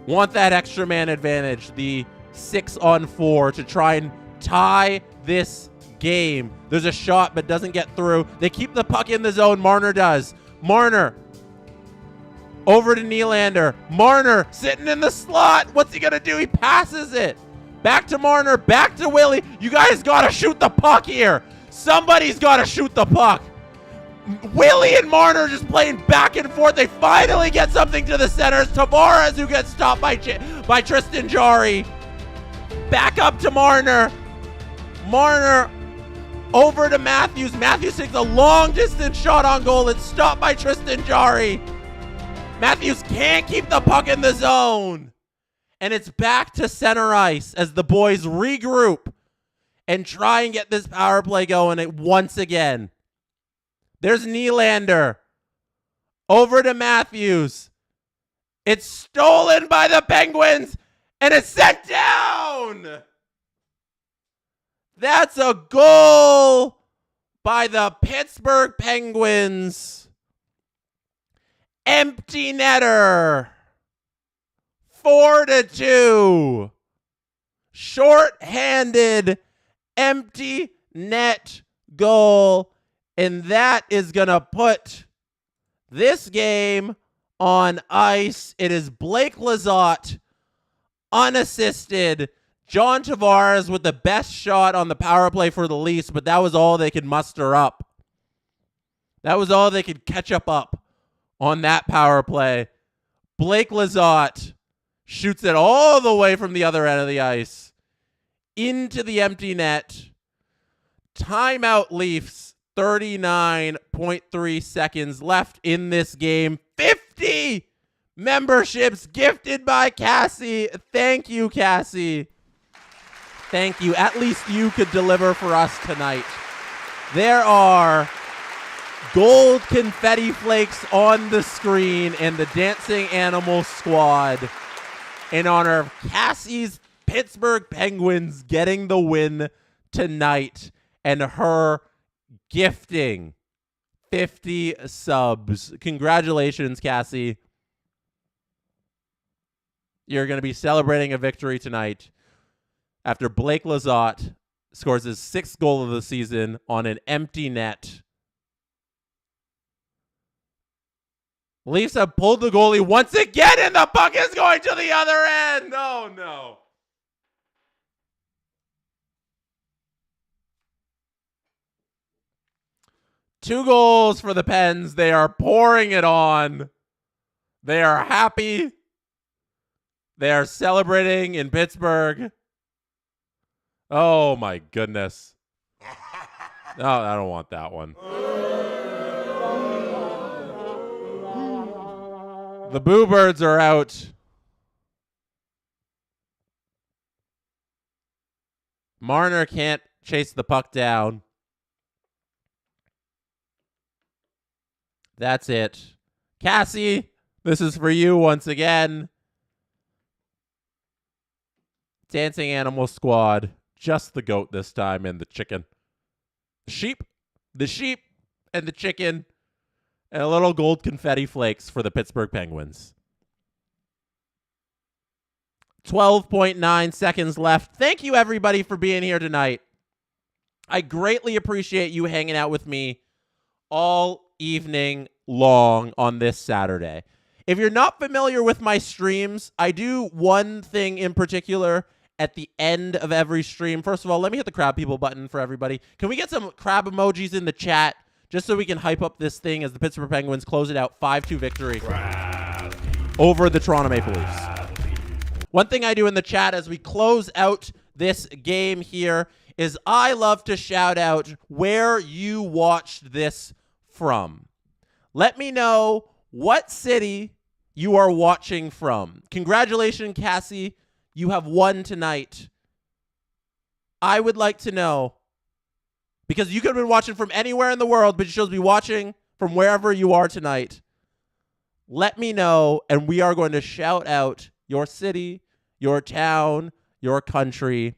want that extra man advantage, the 6-on-4, to try and tie this game. There's a shot but doesn't get through. They keep the puck in the zone. Marner does. Marner over to Nylander. Marner sitting in the slot. What's he going to do? He passes it. Back to Marner. Back to Willie. You guys got to shoot the puck here. Somebody's got to shoot the puck. Willie and Marner just playing back and forth. They finally get something to the centers. Tavares, who gets stopped by Tristan Jarry. Back up to Marner. Marner over to Matthews. Matthews takes a long distance shot on goal. It's stopped by Tristan Jarry. Matthews can't keep the puck in the zone. And it's back to center ice as the boys regroup and try and get this power play going once again. There's Nylander. Over to Matthews. It's stolen by the Penguins. And it's sent down. That's a goal by the Pittsburgh Penguins. Empty netter. 4-2. Short-handed, empty net goal. And that is going to put this game on ice. It is Blake Lizotte, unassisted. John Tavares with the best shot on the power play for the Leafs, but that was all they could muster up. That was all they could catch up on that power play. Blake Lizotte shoots it all the way from the other end of the ice into the empty net. Timeout Leafs, 39.3 seconds left in this game. 50 memberships gifted by Cassie. Thank you, Cassie. Thank you. At least you could deliver for us tonight. There are gold confetti flakes on the screen and the Dancing Animal Squad in honor of Cassie's Pittsburgh Penguins getting the win tonight and her gifting 50 subs. Congratulations, Cassie. You're going to be celebrating a victory tonight after Blake Lizotte scores his 6th goal of the season on an empty net. Leafs have pulled the goalie once again, and the puck is going to the other end. Oh, no. Two goals for the Pens. They are pouring it on. They are happy. They are celebrating in Pittsburgh. Oh, my goodness. No, I don't want that one. The Boo Birds are out. Marner can't chase the puck down. That's it. Cassie, this is for you once again. Dancing Animal Squad. Just the goat this time and the chicken. The sheep, and the chicken. And a little gold confetti flakes for the Pittsburgh Penguins. 12.9 seconds left. Thank you, everybody, for being here tonight. I greatly appreciate you hanging out with me all evening long on this Saturday. If you're not familiar with my streams, I do one thing in particular at the end of every stream. First of all, let me hit the crab people button for everybody. Can we get some crab emojis in the chat just so we can hype up this thing as the Pittsburgh Penguins close it out 5-2 victory over the Toronto Maple Leafs? One thing I do in the chat as we close out this game here is I love to shout out where you watched this from. Let me know what city you are watching from. Congratulations, Cassie. You have won tonight. I would like to know, because you could have been watching from anywhere in the world, but you chose to be watching from wherever you are tonight. Let me know, and we are going to shout out your city, your town, your country.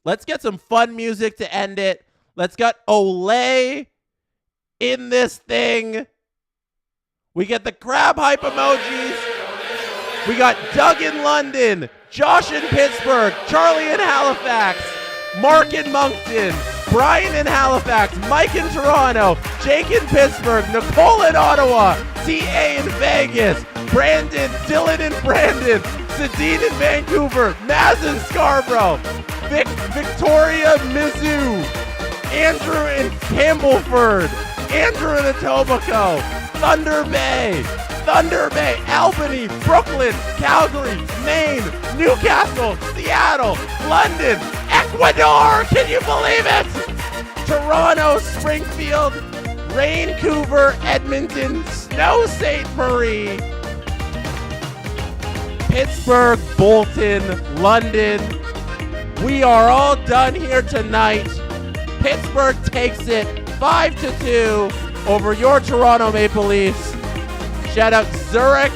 Let's get some fun music to end it. Let's get Olay in this thing. We get the crab hype emojis. We got Doug in London, Josh in Pittsburgh, Charlie in Halifax, Mark in Moncton, Brian in Halifax, Mike in Toronto, Jake in Pittsburgh, Nicole in Ottawa, TA in Vegas, Brandon, Dylan in Brandon, Sadine in Vancouver, Maz in Scarborough, Victoria, Mizzou, Andrew in Campbellford, Andrew in Etobicoke, Thunder Bay, Albany, Brooklyn, Calgary, Maine, Newcastle, Seattle, London, Ecuador, can you believe it? Toronto, Springfield, Vancouver, Edmonton, Snow St. Marie, Pittsburgh, Bolton, London. We are all done here tonight. Pittsburgh takes it 5-2 over your Toronto Maple Leafs. Shout out Zurich,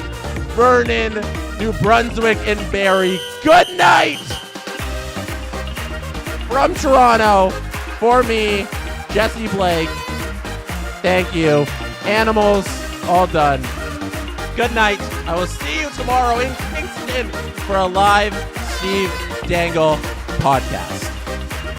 Vernon, New Brunswick, and Barrie. Good night from Toronto. For me, Jesse Blake. Thank you. Animals, all done. Good night. I will see you tomorrow in Kingston for a live Steve Dangle podcast.